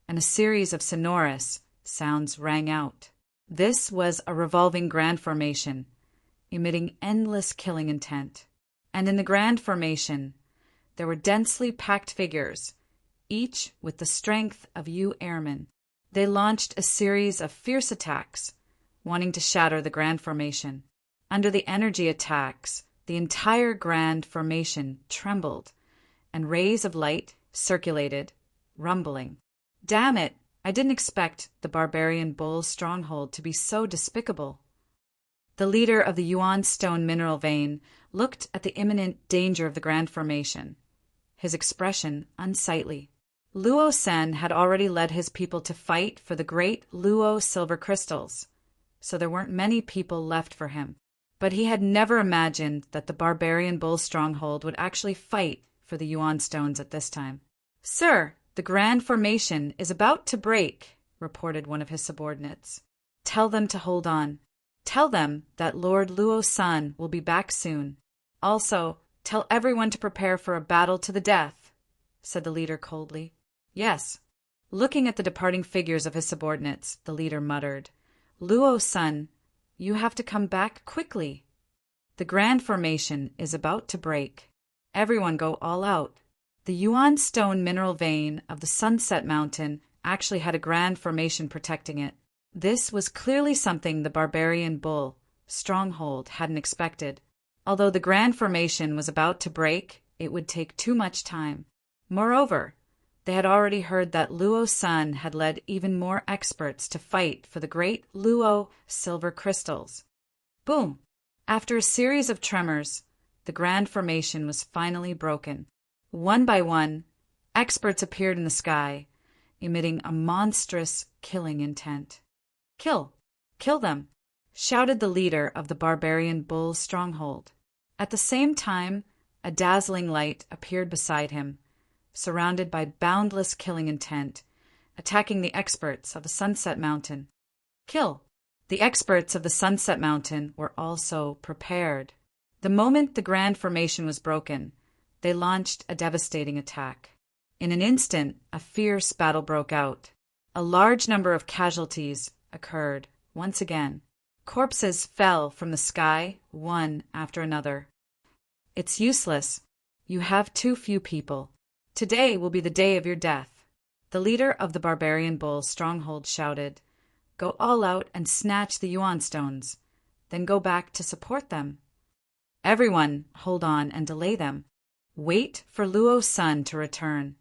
and a series of sonorous sounds rang out. This was a revolving grand formation, emitting endless killing intent. And in the grand formation, there were densely packed figures, each with the strength of you airmen. They launched a series of fierce attacks, wanting to shatter the grand formation. Under the energy attacks, the entire grand formation trembled, and rays of light circulated, rumbling. Damn it! I didn't expect the barbarian bull's stronghold to be so despicable. The leader of the Yuan Stone mineral vein looked at the imminent danger of the grand formation, his expression unsightly. Luo Sen had already led his people to fight for the great Luo silver crystals, so there weren't many people left for him. But he had never imagined that the barbarian bull's stronghold would actually fight for the Yuan stones at this time. "Sir, the grand formation is about to break," reported one of his subordinates. "Tell them to hold on. Tell them that Lord Luo San will be back soon. Also, tell everyone to prepare for a battle to the death," said the leader coldly. "Yes." Looking at the departing figures of his subordinates, the leader muttered, "Luo San, you have to come back quickly. The grand formation is about to break. Everyone go all out." The Yuan Stone mineral vein of the Sunset Mountain actually had a grand formation protecting it. This was clearly something the barbarian bull stronghold hadn't expected. Although the grand formation was about to break, it would take too much time. Moreover, they had already heard that Luo San had led even more experts to fight for the great Luo silver crystals. Boom! After a series of tremors, the grand formation was finally broken. One by one, experts appeared in the sky, emitting a monstrous killing intent. "Kill! Kill them!" shouted the leader of the barbarian bull's stronghold. At the same time, a dazzling light appeared beside him, surrounded by boundless killing intent, attacking the experts of the Sunset Mountain. "Kill!" The experts of the Sunset Mountain were also prepared. The moment the grand formation was broken, they launched a devastating attack. In an instant, a fierce battle broke out. A large number of casualties occurred once again. Corpses fell from the sky, one after another. "It's useless. You have too few people. Today will be the day of your death," the leader of the barbarian bull's stronghold shouted. "Go all out and snatch the Yuan stones, then go back to support them. Everyone, hold on and delay them. Wait for Luo San to return,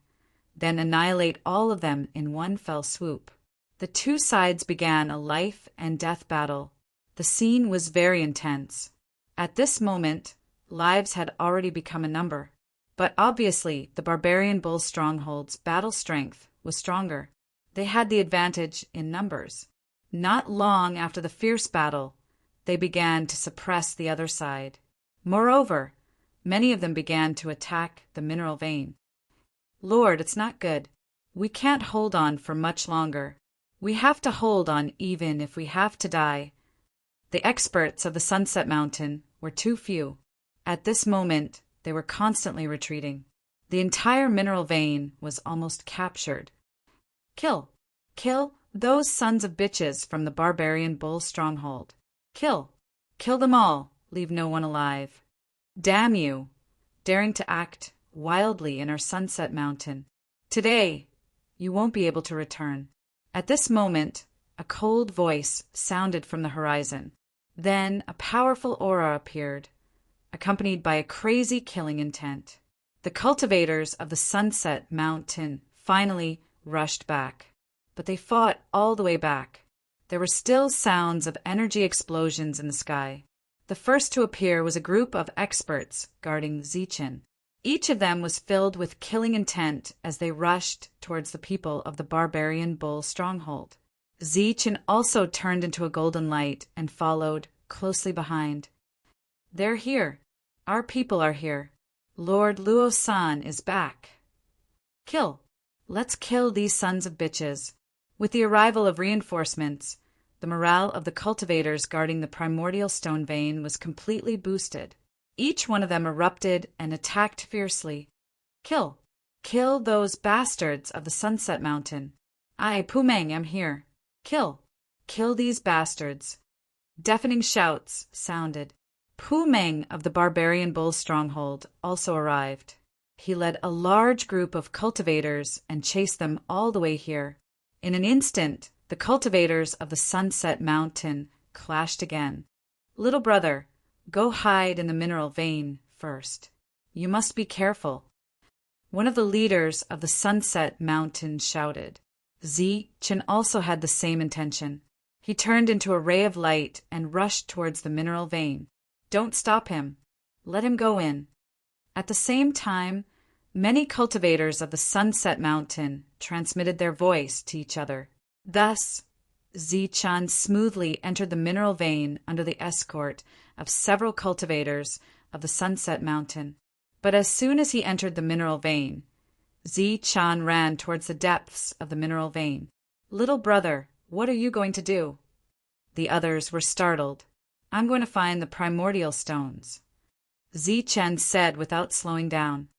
then annihilate all of them in one fell swoop." The two sides began a life and death battle. The scene was very intense. At this moment, lives had already become a number. But obviously, the barbarian bull's stronghold's battle strength was stronger. They had the advantage in numbers. Not long after the fierce battle, they began to suppress the other side. Moreover, many of them began to attack the mineral vein. "Lord, it's not good. We can't hold on for much longer. We have to hold on even if we have to die." The experts of the Sunset Mountain were too few. At this moment, they were constantly retreating. The entire mineral vein was almost captured. "Kill! Kill those sons of bitches from the barbarian bull stronghold. Kill! Kill them all, leave no one alive. Damn you, daring to act wildly in our Sunset Mountain. Today, you won't be able to return." At this moment, a cold voice sounded from the horizon. Then a powerful aura appeared, accompanied by a crazy killing intent. The cultivators of the Sunset Mountain finally rushed back, but they fought all the way back. There were still sounds of energy explosions in the sky. The first to appear was a group of experts guarding Zichen. Each of them was filled with killing intent as they rushed towards the people of the barbarian bull stronghold. Zichen also turned into a golden light and followed closely behind. "They're here. Our people are here. Lord Luo San is back. Kill! Let's kill these sons of bitches. With the arrival of reinforcements, the morale of the cultivators guarding the primordial stone vein was completely boosted. Each one of them erupted and attacked fiercely. Kill! Kill those bastards of the Sunset Mountain. I, Pumeng, am here. Kill! Kill these bastards. Deafening shouts sounded. Pumeng of the barbarian bull stronghold also arrived. He led a large group of cultivators and chased them all the way here. In an instant, the cultivators of the Sunset Mountain clashed again. Little brother, go hide in the mineral vein first. You must be careful. One of the leaders of the Sunset Mountain shouted. Zi Chen also had the same intention. He turned into a ray of light and rushed towards the mineral vein. Don't stop him. Let him go in. At the same time, many cultivators of the Sunset Mountain transmitted their voice to each other. Thus, Zi-chan smoothly entered the mineral vein under the escort of several cultivators of the Sunset Mountain. But as soon as he entered the mineral vein, Zi-chan ran towards the depths of the mineral vein. Little brother, what are you going to do? The others were startled. I'm going to find the primordial stones, Zi-chen said without slowing down.